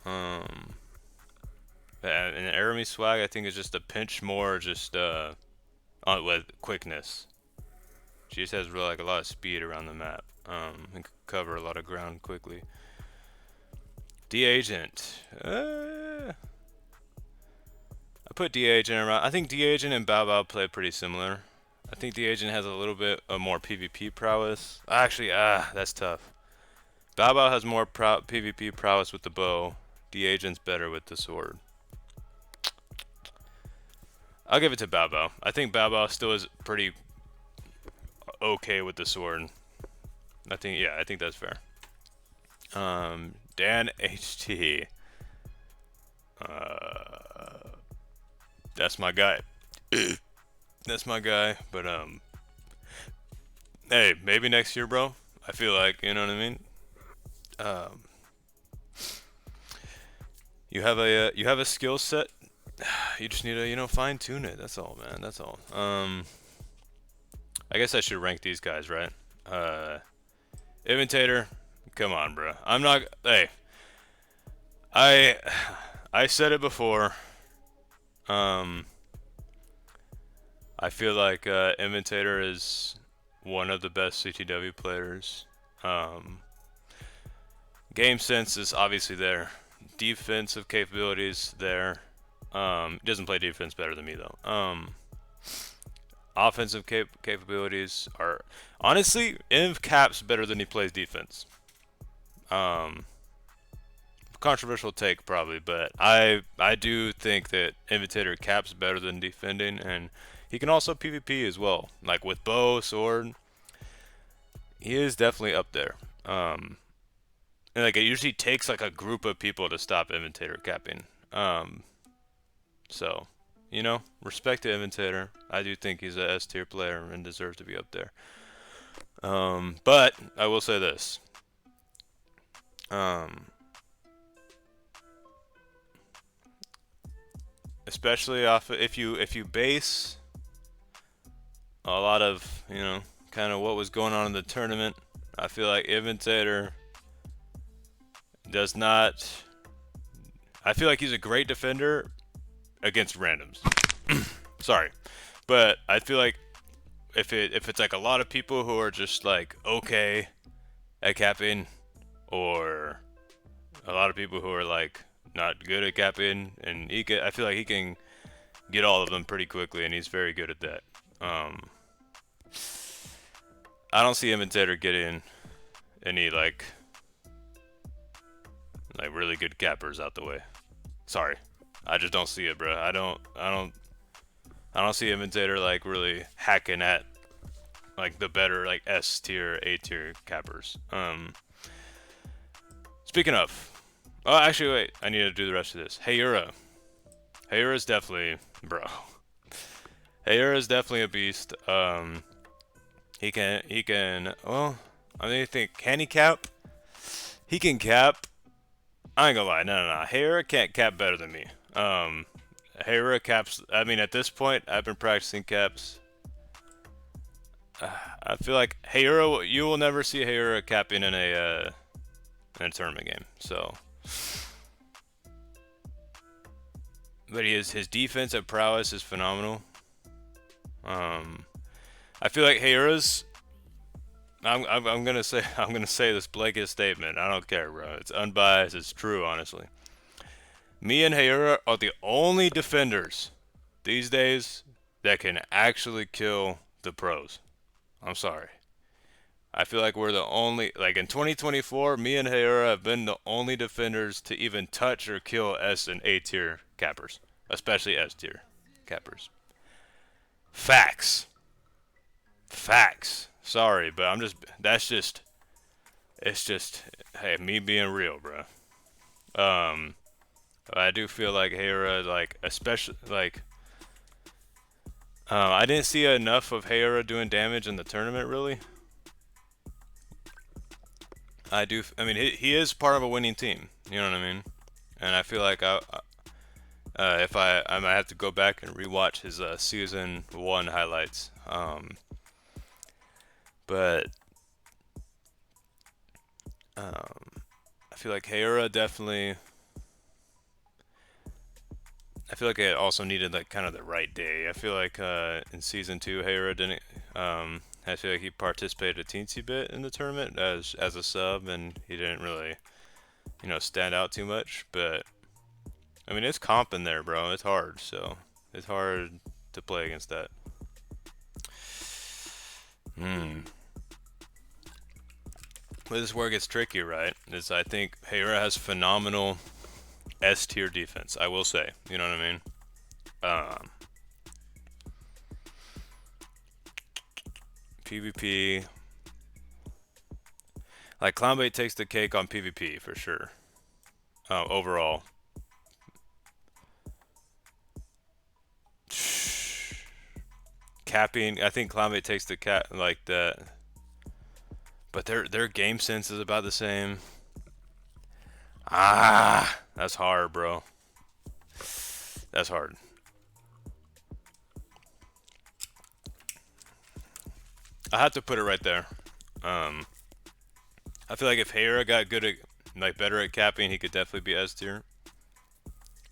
[SPEAKER 1] And Arami swag I think is just a pinch more just with quickness. She just has really like a lot of speed around the map. And can cover a lot of ground quickly. D Agent. I put D Agent around. I think D Agent and Bao Bao play pretty similar. I think D Agent has a little bit of more PvP prowess. Actually, that's tough. Bao Bao has more PvP prowess with the bow. D Agent's better with the sword. I'll give it to Bao Bao. I think Bao Bao still is pretty okay with the sword. I think that's fair. danqt. That's my guy. That's my guy. But hey, maybe next year, bro. I feel like, you know what I mean. You have a skill set. You just need to fine tune it. That's all, man. That's all. I guess I should rank these guys, right? Imitator. Come on, bro. I'm not. Hey. I said it before. I feel like Imitator is one of the best CTW players. Game sense is obviously there. Defensive capabilities there. Doesn't play defense better than me though. Offensive capabilities are honestly Inv caps better than he plays defense. Controversial take probably, but I do think that Imitator caps better than defending, and he can also PvP as well. Like with bow, sword, he is definitely up there. And like it usually takes like a group of people to stop Imitator capping. So, respect to Imitator. I do think he's a S tier player and deserves to be up there. But I will say this. Especially if you base a lot of kind of what was going on in the tournament, I feel like Imitator does not. I feel like he's a great defender against randoms. Sorry, but I feel like if it's like a lot of people who are just like okay at capping, or a lot of people who are like not good at capping, and I feel like he can get all of them pretty quickly, and he's very good at that. I don't see Imitator getting any like really good cappers out the way. Sorry, I just don't see it, bro. I don't see Imitator like really hacking at like the better like S tier, A tier cappers. Speaking of, oh actually wait, I need to do the rest of this. Hayura is definitely, bro. Hayura is definitely a beast. He can. Well, I think can he cap? He can cap. I ain't gonna lie, no. Hayura can't cap better than me. Hayura caps. I mean, at this point, I've been practicing caps. I feel like Hayura, you will never see Hayura capping in a tournament game. So, but his defense at prowess is phenomenal. I feel like Hayura's. I'm gonna say this blanket statement. I don't care, bro. It's unbiased. It's true, honestly. Me and Hayura are the only defenders these days that can actually kill the pros. I'm sorry. I feel like we're the only, like in 2024, me and Hayura have been the only defenders to even touch or kill S and A tier cappers, especially S tier cappers. Facts. Facts. Sorry, but it's just, hey, me being real, bro. I do feel like Hayura, like, especially, like, I didn't see enough of Hayura doing damage in the tournament, really. I mean, he is part of a winning team. You know what I mean? And I feel like I might have to go back and rewatch his season 1 highlights. But I feel like Hayura definitely. I feel like it also needed like kind of the right day. I feel like in season 2, Hayura didn't. I feel like he participated a teensy bit in the tournament as a sub, and he didn't really, stand out too much. But I mean, it's comp in there, bro. It's hard, so it's hard to play against that. But this is where it gets tricky, right? Is I think Hayura has phenomenal S tier defense. I will say, you know what I mean? PvP, like Clownbait takes the cake on PvP for sure. Overall, capping, I think Clownbait takes the cap like that. But their game sense is about the same. That's hard, bro. That's hard. I have to put it right there. I feel like if Hayura got good at, like, better at capping, he could definitely be S tier.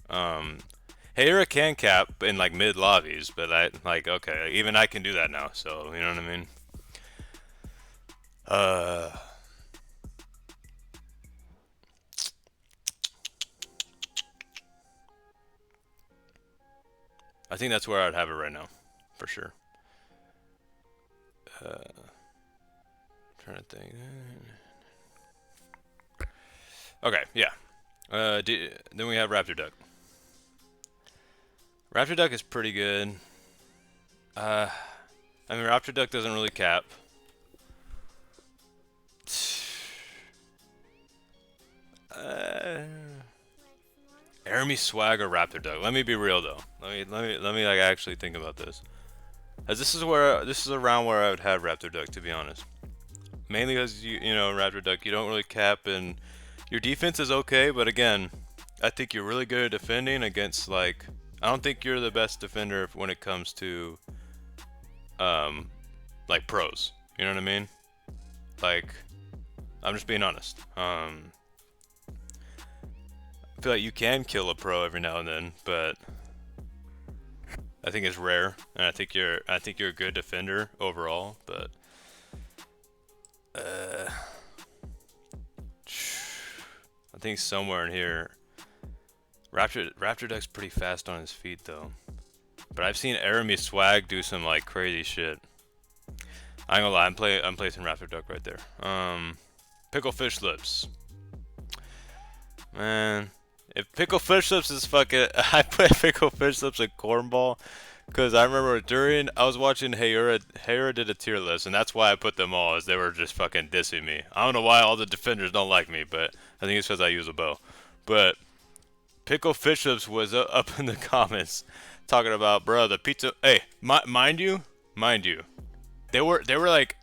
[SPEAKER 1] Hayura can cap in like mid lobbies, but okay, even I can do that now. So you know what I mean. I think that's where I'd have it right now, for sure. Trying to think. Okay, yeah. Then we have Raptor Duck. Raptor Duck is pretty good. I mean, Raptor Duck doesn't really cap. Army Swag or Raptor Duck? Let me be real though. Let me like actually think about this. As this is a round where I would have Raptor Duck, to be honest. Mainly because you know Raptor Duck, you don't really cap, and your defense is okay, but again, I think you're really good at defending against, like, I don't think you're the best defender when it comes to like pros. You know what I mean? Like, I'm just being honest. I feel like you can kill a pro every now and then, but I think it's rare, and I think you're a good defender overall, but I think somewhere in here, Raptor Duck's pretty fast on his feet though. But I've seen Arami Swag do some like crazy shit. I ain't gonna lie, I'm placing Raptor Duck right there. Pickle Fish Lips. Man, if Pickle Fish Lips is fucking, I put Pickle Fish Lips in Cornball, because I remember I was watching Hayura did a tier list, and that's why I put them all, as they were just fucking dissing me. I don't know why all the defenders don't like me, but I think it's because I use a bow. But Pickle Fish Lips was up in the comments talking about, bro, the pizza. Hey, mind you, they were like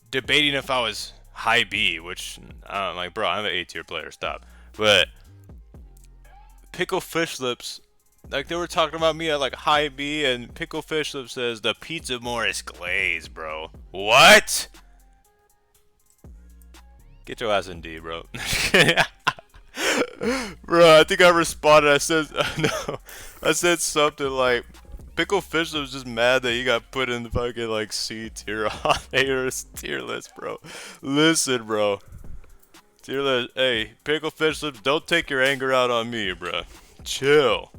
[SPEAKER 1] debating if I was high B, which I'm like, bro, I'm an A tier player. Stop. But Pickle Fish Lips Like they were talking about me at like high B, and Pickle Fish Lip says the PizzaMorris glaze, bro. What? Get your ass in D, bro. Bro, I think I responded. I said no. I said something like Pickle Fish was just mad that he got put in the fucking like C tier on haters tier list, bro. Listen, bro. Tier list. Hey, Pickle Fish Lips, don't take your anger out on me, bro. Chill.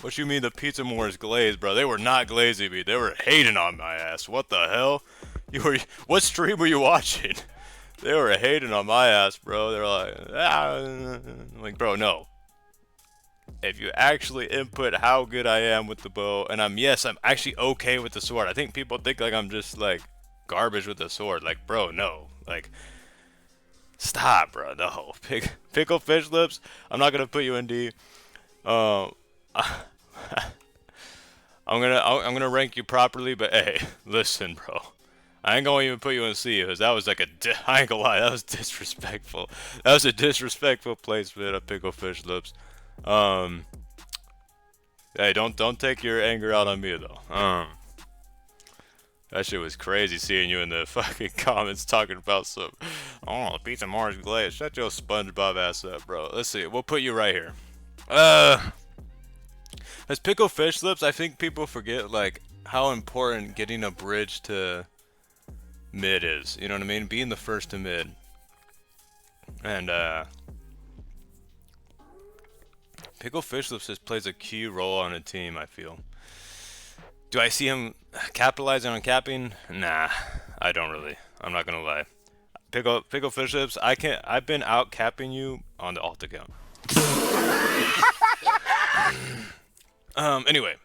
[SPEAKER 1] What you mean the PizzaMorris glazed, bro? They were not glazing me. They were hating on my ass. What the hell? What stream were you watching? They were hating on my ass, bro. They're like, ah. I'm like, bro, no. If you actually input how good I am with the bow, and I'm actually okay with the sword. I think people think like I'm just like garbage with the sword. Like, bro, no. Like, stop, bro. No. Pickle Fish Lips, I'm not gonna put you in D. I'm gonna rank you properly, but hey, listen, bro. I ain't gonna even put you in C, because that was like I ain't gonna lie, that was disrespectful. That was a disrespectful placement of Pickle Fish Lips. Hey, don't take your anger out on me though. That shit was crazy seeing you in the fucking comments talking about some, oh, PizzaMorris glaze. Shut your SpongeBob ass up, bro. Let's see, we'll put you right here. As Pickle Fish Lips, I think people forget like how important getting a bridge to mid is. You know what I mean? Being the first to mid. And Pickle Fish Lips just plays a key role on a team, I feel. Do I see him capitalizing on capping? Nah, I don't really. I'm not gonna lie. Pickle Fish Lips, I've been out capping you on the alt account. Anyway,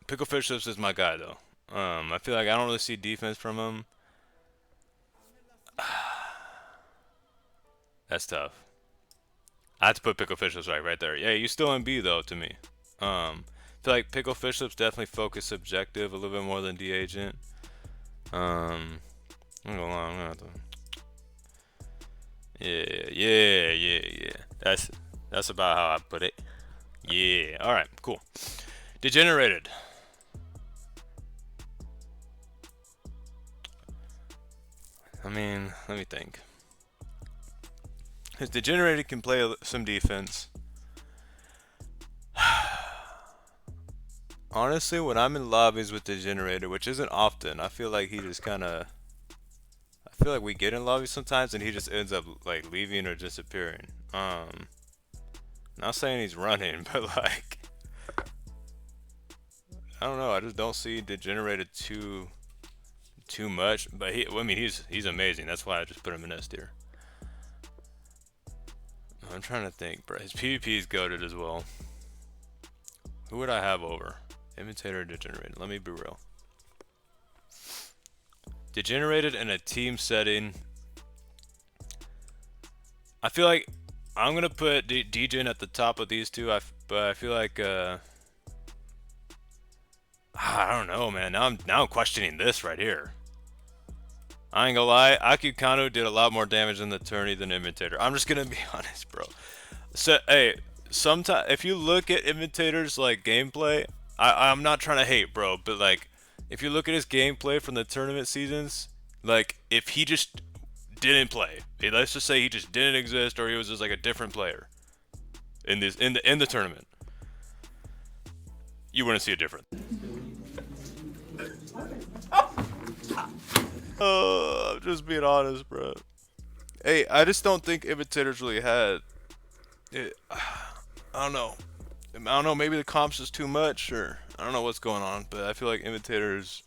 [SPEAKER 1] Pickle Fish Lips is my guy though. I feel like I don't really see defense from him. That's tough. I had to put Pickle Fish Lips right there. Yeah, you still in B though to me. I feel like Pickle Fish Lips definitely focus subjective a little bit more than D Agent. I'm gonna have to. Yeah. That's about how I put it. Yeah. All right. Cool. Degenerated. I mean, let me think. His Degenerated can play some defense. Honestly, when I'm in lobbies with Degenerated, which isn't often, I feel like he just kind of... I feel like we get in lobbies sometimes and he just ends up like leaving or disappearing. Not saying he's running, but like... I don't know, I just don't see Degenerated too much. But I mean, he's amazing. That's why I just put him in S tier. I'm trying to think, bro. His PvP is goated as well. Who would I have over? Imitator or Degenerated? Let me be real. Degenerated in a team setting. I feel like I'm gonna put Degen at the top of these two. But I feel like I don't know, man. Now I'm questioning this right here. I ain't gonna lie, Acucanu did a lot more damage in the tourney than Imitator. I'm just gonna be honest, bro. So, hey, sometimes if you look at Imitator's like gameplay, I'm not trying to hate, bro, but like if you look at his gameplay from the tournament seasons, like if he just didn't play, let's just say he just didn't exist, or he was just like a different player in the tournament, you wouldn't see a difference. I'm just being honest, bro. Hey, I just don't think Imitators really had it. I don't know. Maybe the comps is too much, or I don't know what's going on. But I feel like Imitators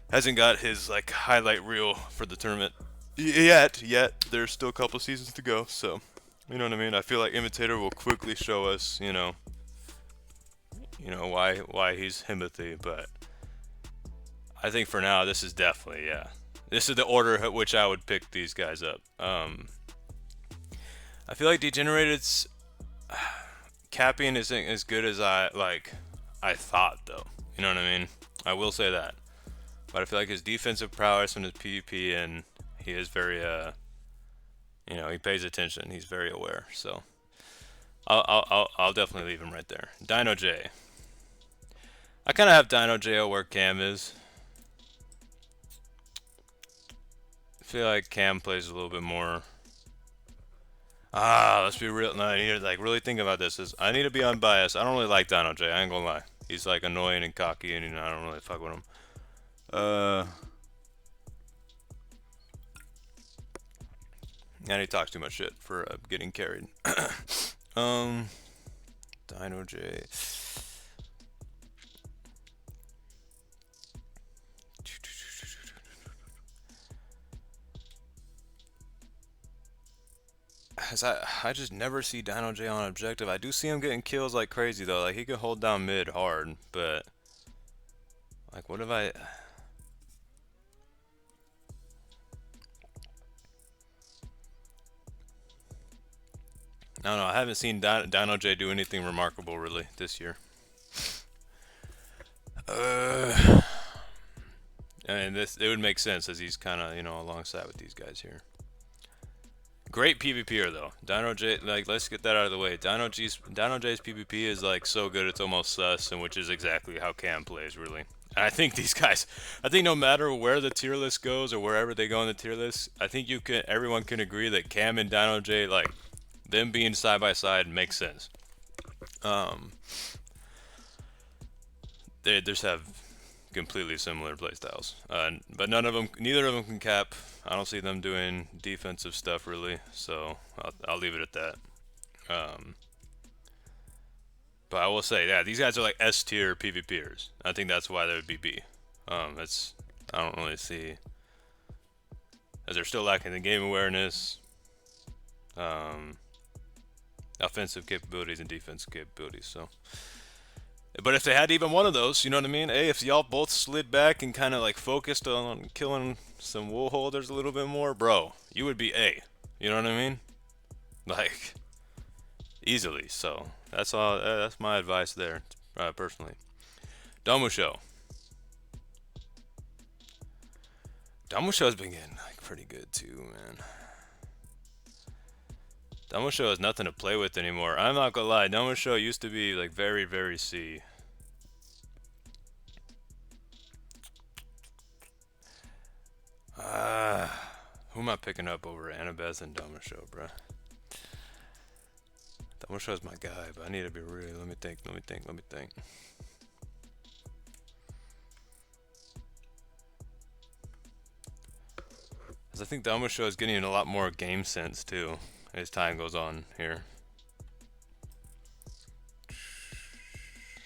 [SPEAKER 1] hasn't got his like highlight reel for the tournament yet. There's still a couple seasons to go, so you know what I mean. I feel like Imitator will quickly show us, you know why he's Himothy, but. I think for now, this is definitely, yeah. This is the order at which I would pick these guys up. I feel like Degenerated's capping isn't as good as I thought, though. You know what I mean? I will say that. But I feel like his defensive prowess and his PvP, and he is very, he pays attention. He's very aware. So I'll definitely leave him right there. Dino J. I kind of have Dino J where Cam is. I feel like Cam plays a little bit more. Let's be real. No, I need to like really think about this. I need to be unbiased. I don't really like Dino J. I ain't gonna lie. He's like annoying and cocky, and I don't really fuck with him. And he talks too much shit for getting carried. Dino J. I just never see Dino J on objective. I do see him getting kills like crazy though. Like he can hold down mid hard, but like what if I? I don't know. I haven't seen Dino J do anything remarkable really this year. And it would make sense as he's kind of alongside with these guys here. Great PvPer though. Dino J, like let's get that out of the way. Dino J's PvP is like so good it's almost sus, and which is exactly how Cam plays really. And I think these guys, I think no matter where the tier list goes or wherever they go in the tier list, I think everyone can agree that Cam and Dino J, like them being side by side makes sense. They just have completely similar playstyles, but neither of them can cap. I don't see them doing defensive stuff really, so I'll leave it at that. But I will say, yeah, these guys are like S tier PvPers. I think that's why they would be B. I don't really see, as they're still lacking the game awareness, offensive capabilities and defensive capabilities. So. But if they had even one of those, you know what I mean? Hey, if y'all both slid back and kind of like focused on killing some wool holders a little bit more, bro, you would be A. You know what I mean? Like, easily. So, that's all. That's my advice there, personally. Domusho. Domusho's been getting like pretty good too, man. Domusho has nothing to play with anymore. I'm not gonna lie, Domusho used to be like very, very C. Who am I picking up over Annabeth and Domusho, bruh? Domusho's my guy, but I need to be real. Let me think. Cause I think Domusho is getting a lot more game sense too as time goes on here.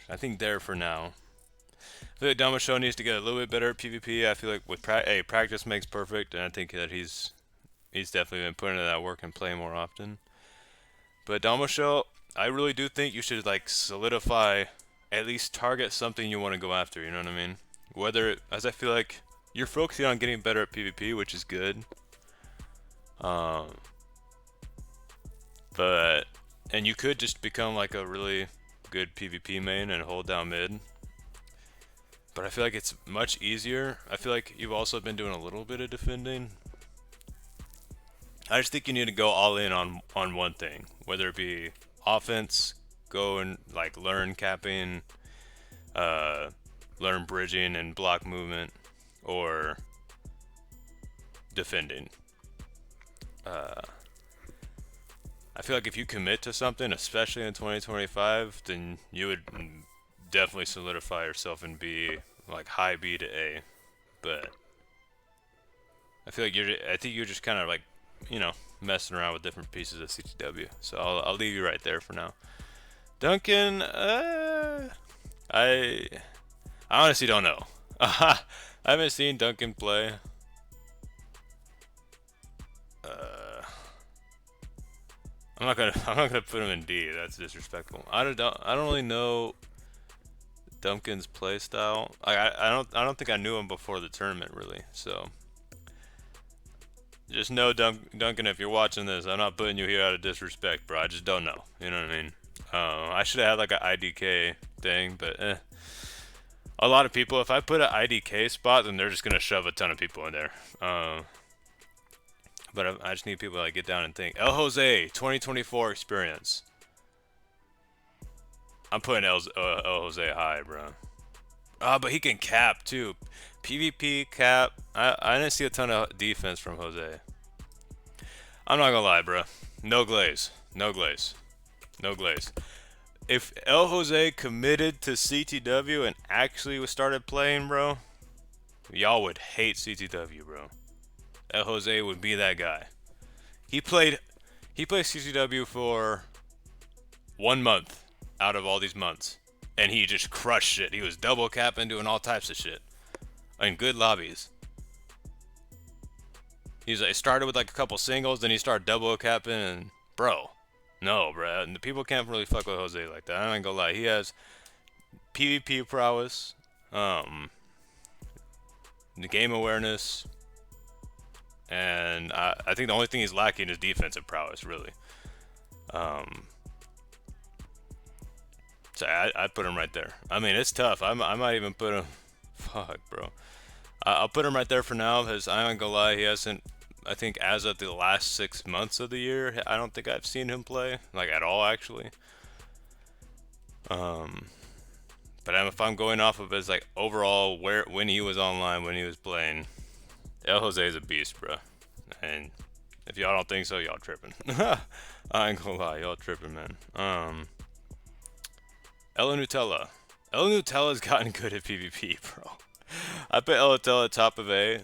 [SPEAKER 1] I think there for now. I feel like Domusho needs to get a little bit better at PvP. I feel like with practice makes perfect, and I think that he's definitely been putting in that work and playing more often. But Domusho, I really do think you should like solidify, at least target something you want to go after. You know what I mean? As I feel like you're focusing on getting better at PvP, which is good. And you could just become like a really good PvP main and hold down mid. But I feel like it's much easier. I feel like you've also been doing a little bit of defending. I just think you need to go all in on one thing, whether it be offense, go and like learn capping, learn bridging and block movement, or defending. I feel like if you commit to something, especially in 2025, then you would definitely solidify yourself and be like high B to A. But I feel like I think you're just kind of like, messing around with different pieces of CTW. So I'll leave you right there for now. Duncan, I honestly don't know. I haven't seen Duncan play. I'm not gonna put him in D. That's disrespectful. I don't really know Duncan's play style. I don't think I knew him before the tournament really. So just know Duncan, if you're watching this, I'm not putting you here out of disrespect, bro. I just don't know. You know what I mean? I should have had like an IDK thing, but a lot of people, if I put an IDK spot, then they're just gonna shove a ton of people in there. But I just need people to like get down and think. El Jose 2024 experience. I'm putting El Jose high, bro. But he can cap too. PvP cap. I didn't see a ton of defense from Jose. I'm not gonna lie, bro. No glaze. No glaze. No glaze. If El Jose committed to CTW and actually started playing, bro, y'all would hate CTW, bro. El Jose would be that guy. He played CTW for 1 month out of all these months, and he just crushed shit. He was double capping, doing all types of shit in good lobbies. He's like started with like a couple singles, then he started double capping, and bro, no, bro, and the people can't really fuck with Jose like that. I ain't gonna lie. He has PvP prowess, the game awareness, and I think the only thing he's lacking is defensive prowess, really. So I'd put him right there. I mean, it's tough. I might even put him. Fuck, bro. I'll put him right there for now because I ain't gonna lie. He hasn't. I think as of the last 6 months of the year, I don't think I've seen him play like at all, actually. But if I'm going off of his like overall when he was online, when he was playing, El Jose is a beast, bro. And if y'all don't think so, y'all tripping. I ain't gonna lie, y'all tripping, man. Ella Nutella. Ella Nutella's gotten good at PvP, bro. I put Ella Nutella top of A.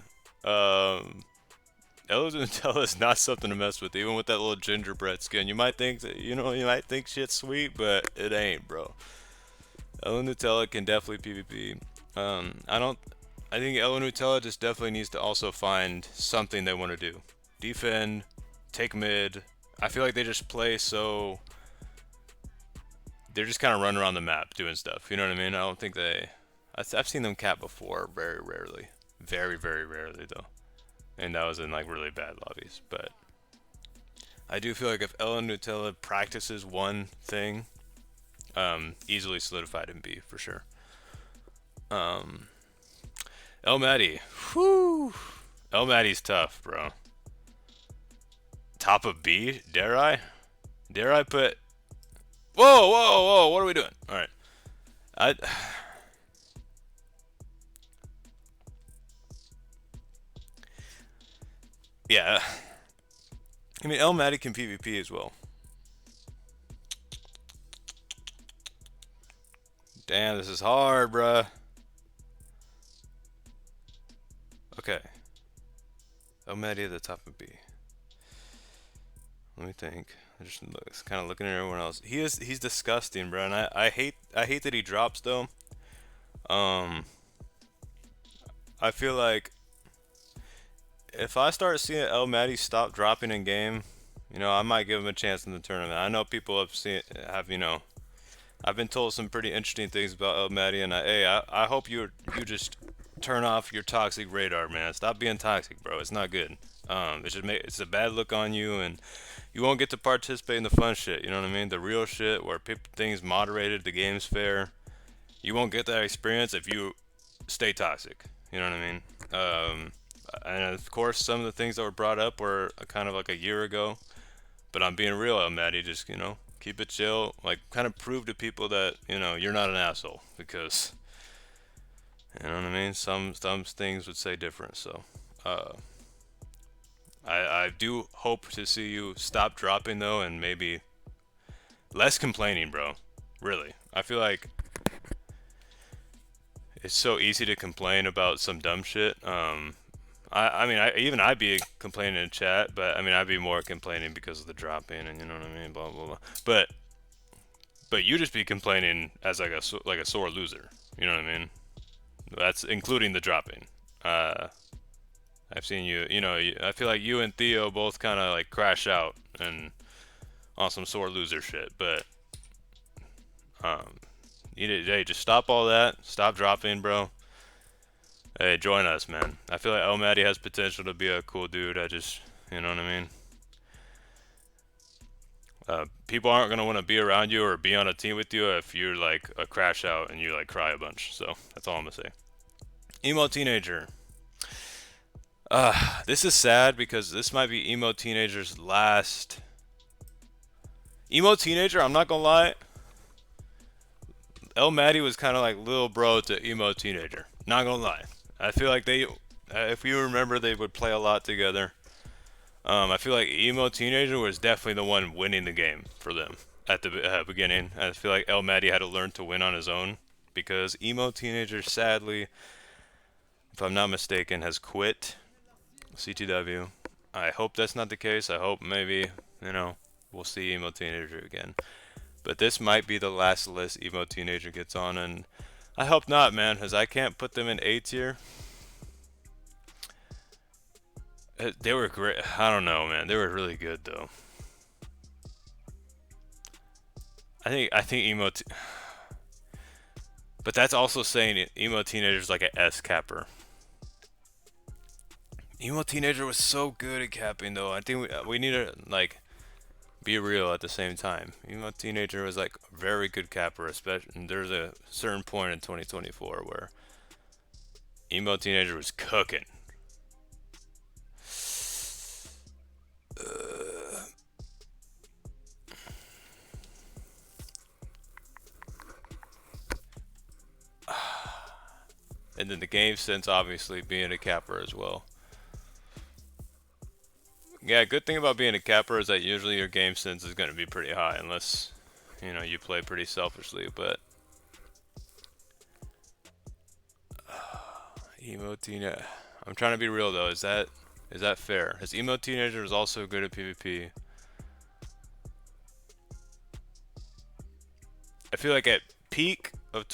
[SPEAKER 1] Ella Nutella is not something to mess with, even with that little gingerbread skin. You might think that, you might think shit's sweet, but it ain't, bro. Ella Nutella can definitely PvP. I think Ella Nutella just definitely needs to also find something they want to do. Defend, take mid. I feel like they just play so. They're just kind of running around the map doing stuff. You know what I mean? I don't think they. I've seen them cap before, very rarely. Very, very rarely, though. And that was in like really bad lobbies. But I do feel like if Ella Nutella practices one thing, easily solidified in B for sure. El Matty. Whew. El Matty's tough, bro. Top of B? Dare I? Dare I put. Whoa, whoa, whoa, what are we doing? Alright. Yeah. I mean, El Matty can PvP as well. Damn, this is hard, bruh. Okay. El Matty at the top of B. Let me think. I just kind of looking at everyone else. He's disgusting, bro. And I hate that he drops though. I feel like if I start seeing El Matty stop dropping in game, I might give him a chance in the tournament. I know people I've been told some pretty interesting things about El Matty, and I hope you just turn off your toxic radar, man. Stop being toxic, bro. It's not good. It's a bad look on you, and you won't get to participate in the fun shit. You know what I mean? The real shit where things moderated, the game's fair. You won't get that experience if you stay toxic. You know what I mean? And of course, some of the things that were brought up were kind of like a year ago. But I'm being real, El Matty. Just keep it chill. Like, kind of prove to people that you're not an asshole, because you know what I mean. Some things would say different. So, I do hope to see you stop dropping though, and maybe less complaining, bro. Really, I feel like it's so easy to complain about some dumb shit. I'd be complaining in chat, but I'd be more complaining because of the dropping, and you know what I mean, blah blah blah. But you just be complaining as like a sore loser. You know what I mean? That's including the dropping. I've seen you. I feel like you and Theo both kind of like crash out and on some sore loser shit. But hey, just stop all that. Stop dropping, bro. Hey, join us, man. I feel like El Matty has potential to be a cool dude. You know what I mean? People aren't gonna want to be around you or be on a team with you if you're like a crash out and you like cry a bunch. So that's all I'm gonna say. Emo teenager. This is sad because this might be Emo Teenager's last. Emo Teenager, I'm not gonna lie. El Matty was kind of like little bro to emo teenager. Not gonna lie. I feel like they, if you remember, they would play a lot together. I feel like emo teenager was definitely the one winning the game for them at the beginning. I feel like El Matty had to learn to win on his own because emo teenager, sadly, if I'm not mistaken, has quit CTW. I hope that's not the case. I hope maybe, we'll see emo teenager again. But this might be the last list emo teenager gets on, and I hope not, man, because I can't put them in A tier. They were great. I don't know, man. They were really good though. I think but that's also saying emo teenager's like a S capper. Emo teenager was so good at capping though. I think we need to like be real at the same time. Emo teenager was like a very good capper, especially. And there's a certain point in 2024 where emo teenager was cooking. And then the game sense obviously being a capper as well. Yeah, good thing about being a capper is that usually your game sense is going to be pretty high unless, you play pretty selfishly, but emo teenager. I'm trying to be real though. Is that fair? His emo teenager is also good at PvP. I feel like at peak of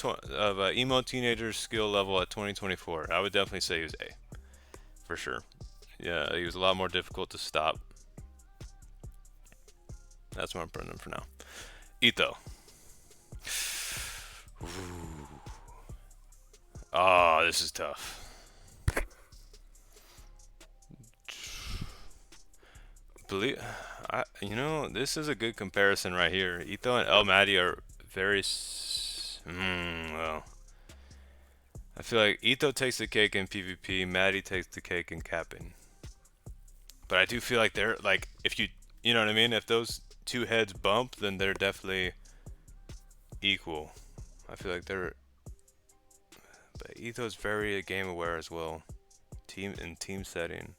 [SPEAKER 1] emo teenager's skill level at 2024, I would definitely say he was A for sure. Yeah, he was a lot more difficult to stop. That's what I'm putting him for now. Ito. Oh, this is tough. This is a good comparison right here. Ito and El Matty are very. Well, I feel like Ito takes the cake in PvP, Matty takes the cake in capping. But I do feel like they're like, if you know what I mean? If those two heads bump, then they're definitely equal. I feel like they're. But Ito's very game aware as well. Team setting.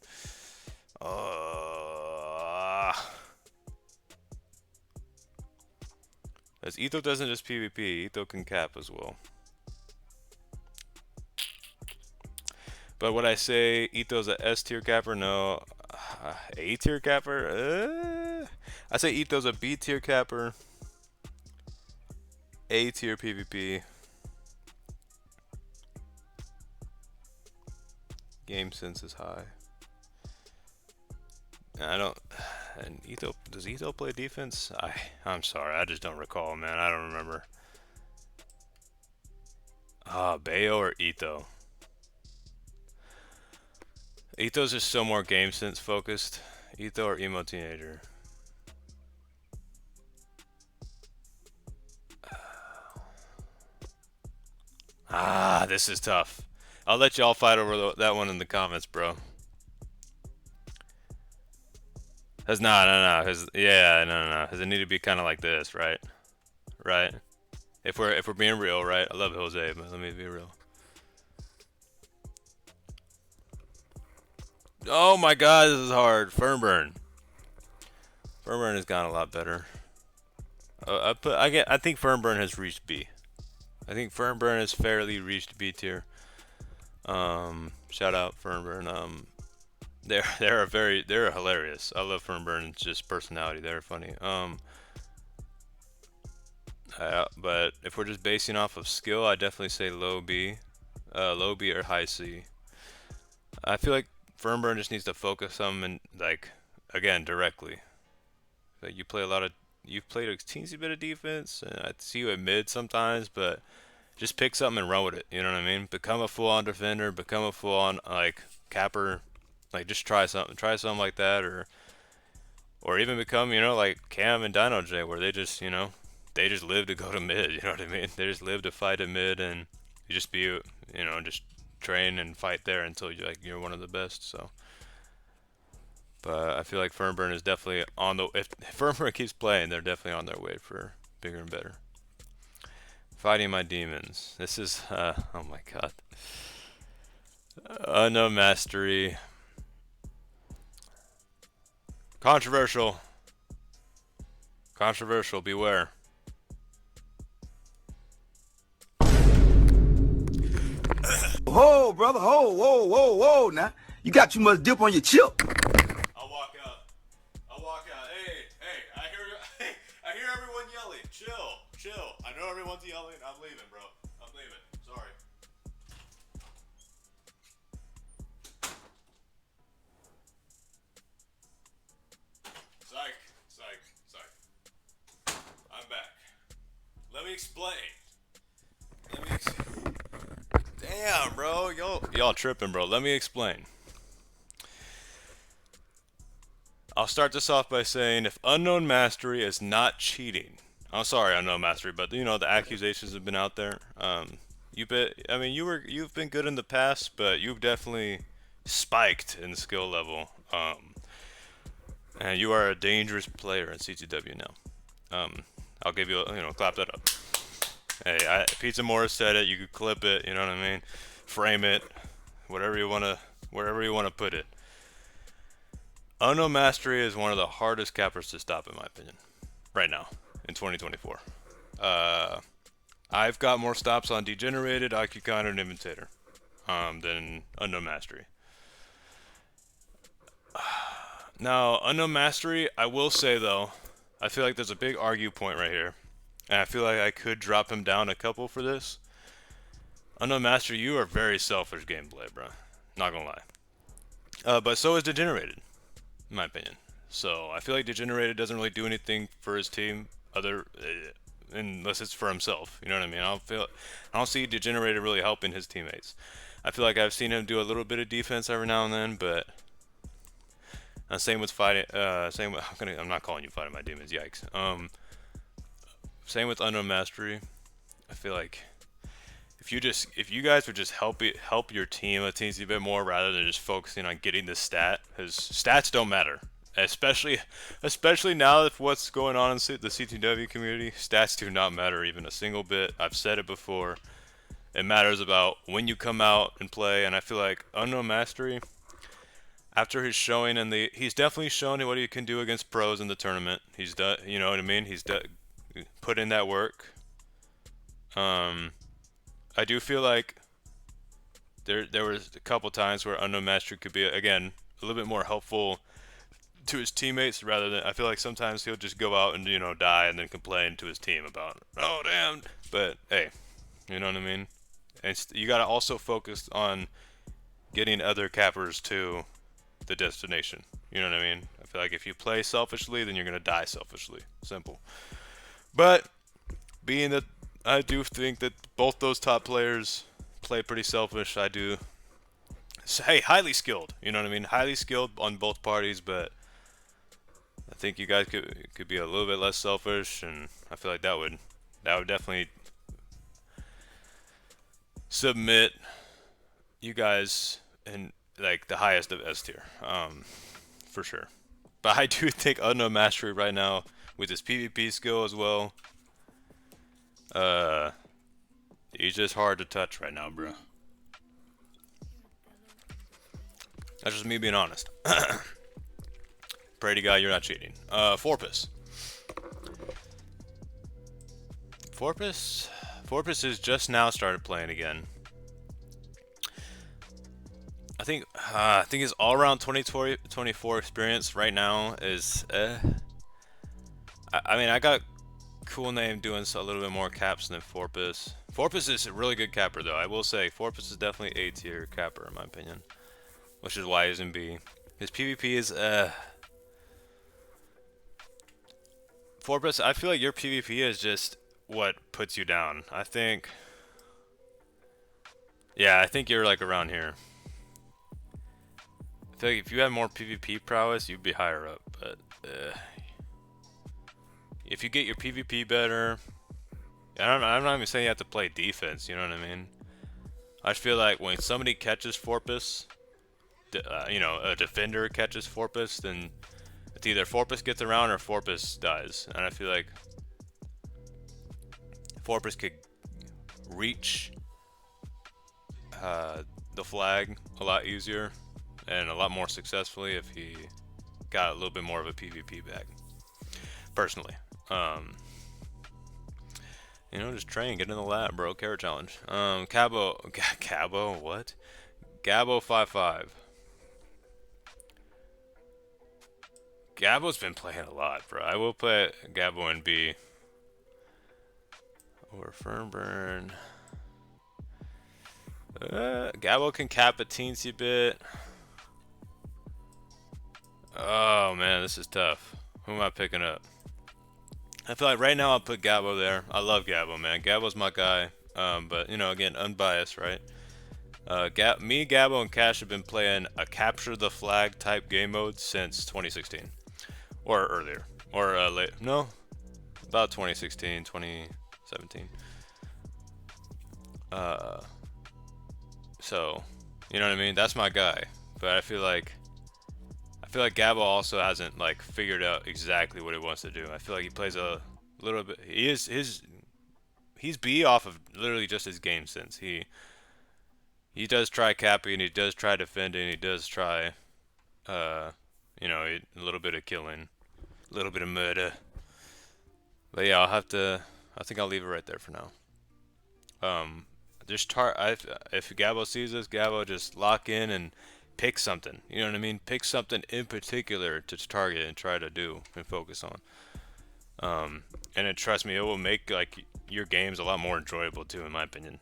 [SPEAKER 1] As Ito doesn't just PvP, Ito can cap as well. But would I say Ito's a S tier capper? No. A tier capper? I say Ito's a B tier capper. A tier PvP. Game sense is high. I don't. And does Ito play defense? I'm sorry, I just don't recall, man. I don't remember. Bayo or Ito? Ito's just so more game sense focused. Ito or emo teenager? This is tough. I'll let y'all fight over that one in the comments, bro. No. No. Does it need to be kind of like this, right? Right. If we're being real, right? I love Jose, but let me be real. Oh my God, this is hard. Fernburn. Fernburn has gone a lot better. I think Fernburn has reached B. I think Fernburn has fairly reached B tier. Shout out Fernburn. They're hilarious. I love Fernburn's just personality. They're funny. But if we're just basing off of skill, I definitely say low B or high C. I feel like Fernburn just needs to focus some and like again directly. Like you've played a teensy bit of defense, and I see you at mid sometimes, but just pick something and run with it. You know what I mean? Become a full-on defender. Become a full-on like capper. Like just try something like that, or even become like Cam and Dino J, where they just they just live to go to mid. You know what I mean? They just live to fight at mid, and you just be just train and fight there until you're one of the best. So, but I feel like Fernburn is definitely on the. If Fernburn keeps playing, they're definitely on their way for bigger and better. Fighting my demons. This is, oh my god. Unknown mastery. Controversial. Controversial, beware.
[SPEAKER 2] Whoa, brother, whoa, now. You got too much dip on your chip.
[SPEAKER 1] I'll walk out. Hey, I hear everyone yelling. Chill. I know everyone's yelling. I'm leaving, bro. I'm leaving. Sorry. Psych. I'm back. Let me explain. Damn, bro. Y'all tripping, bro. Let me explain. I'll start this off by saying if unknown mastery is not cheating. I'm sorry, unknown mastery, but you know the accusations have been out there. You've been good in the past, but you've definitely spiked in skill level. And you are a dangerous player in CTW now. I'll give you clap that up. Hey, PizzaMorris said it. You could clip it. You know what I mean? Frame it, wherever you wanna put it. Unknown mastery is one of the hardest cappers to stop, in my opinion, right now in 2024. I've got more stops on degenerated, Acucanu, and imitator than unknown mastery. Now, unknown mastery, I will say though, I feel like there's a big argue point right here. And I feel like I could drop him down a couple for this. Unknown Master, you are very selfish gameplay, bro. Not gonna lie. But so is Degenerated, in my opinion. So I feel like Degenerated doesn't really do anything for his team, unless it's for himself. You know what I mean? I don't see Degenerated really helping his teammates. I feel like I've seen him do a little bit of defense every now and then, but same with fighting. I'm not calling you fighting my demons. Yikes. Same with Unknown Mastery. I feel like if you guys would just help your team a teensy bit more rather than just focusing on getting the stat, because stats don't matter, especially now with what's going on in the CTW community. Stats do not matter even a single bit. I've said it before. It matters about when you come out and play, and I feel like Unknown Mastery, after his showing he's definitely shown what he can do against pros in the tournament. He's done, you know what I mean? He's put in that work. I do feel like there was a couple times where Unknown Mastery could be, again, a little bit more helpful to his teammates rather than, I feel like sometimes he'll just go out and, die and then complain to his team about, oh, damn. But, hey, you know what I mean? And you got to also focus on getting other cappers to the destination. You know what I mean? I feel like if you play selfishly, then you're going to die selfishly. Simple. But being that I do think that both those top players play pretty selfish, I do say highly skilled. You know what I mean? Highly skilled on both parties, but I think you guys could be a little bit less selfish, and I feel like that would definitely submit you guys in like the highest of S tier, for sure. But I do think Unknown Mastery right now with his PvP skill as well. He's just hard to touch right now, bro. That's just me being honest. Pray to God you're not cheating. Forpus. Forpus has just now started playing again. I think his all-around 2024 experience right now is I mean, I got Coo1Name doing a little bit more caps than Forpus. Forpus is a really good capper, though. I will say Forpus is definitely A tier capper in my opinion, which is why he's in B. His PvP is Forpus. I feel like your PvP is just what puts you down. I think you're like around here. I feel like if you had more PvP prowess, you'd be higher up. But if you get your PvP better, I'm not even saying you have to play defense. You know what I mean? I just feel like when somebody catches Forpus, a defender catches Forpus, then it's either Forpus gets around or Forpus dies. And I feel like Forpus could reach the flag a lot easier and a lot more successfully if he got a little bit more of a PvP bag. Personally, you know, just train, get in the lab, bro. Carrot challenge. Cabo, what? Gabo 55. Gabo's been playing a lot, bro. I will play Gabo and B. Or Fernburn. Gabo can cap a teensy bit. Oh man, this is tough. Who am I picking up? I feel like right now I'll put Gabo there. I love Gabo, man. Gabo's my guy. But you know, again, unbiased, right? Me, Gabo, and Cash have been playing a capture the flag type game mode since 2016, or earlier, or late. No, about 2016, 2017. So, you know what I mean? That's my guy. But I feel like Gabo also hasn't like figured out exactly what he wants to do. I feel like he plays a little bit. He's B off of literally just his game sense. He does try capping, he does try defending, he does try, you know, a little bit of killing, a little bit of murder. But yeah, I think I'll leave it right there for now. If Gabo sees this, Gabo just lock in and pick something. You know what I mean? Pick something in particular to target and try to do and focus on. And then trust me, it will make like your games a lot more enjoyable too, in my opinion.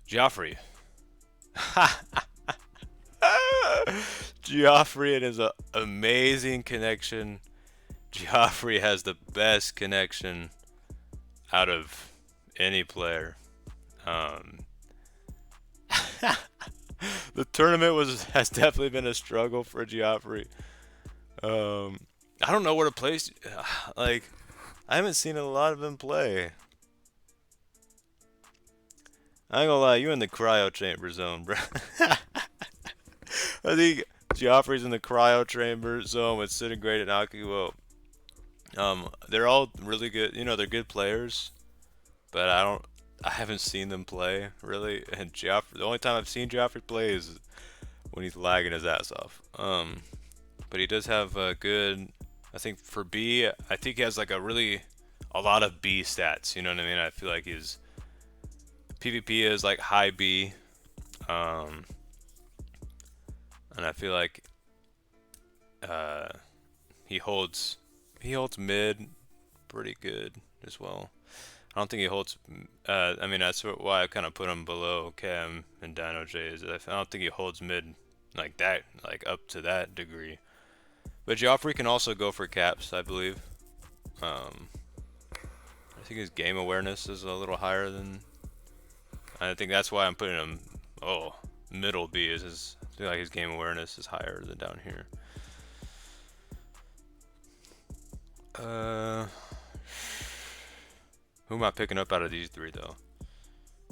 [SPEAKER 1] Joffrey. Joffrey and his amazing connection. Joffrey has the best connection out of any player. The tournament has definitely been a struggle for Joffrey. I don't know where to place. Like, I haven't seen a lot of him play. I ain't gonna lie, you in the cryo chamber zone, bro. I think Joffrey's in the cryo chamber zone with Centigrade and Akuo. They're all really good. You know, they're good players, but I haven't seen them play really. And Joffrey, the only time I've seen Joffrey play is when he's lagging his ass off. But he does have a good. I think for B, I think he has like a lot of B stats. You know what I mean? I feel like his PvP is like high B, and I feel like he holds mid pretty good as well. I don't think he holds. I mean, that's why I kind of put him below Cam and Dino J. Is I don't think he holds mid like that, like up to that degree. But Joffrey can also go for caps, I believe. I think his game awareness is a little higher than. I think that's why I'm putting him. Oh, middle B is his. I feel like his game awareness is higher than down here. Who am I picking up out of these three though?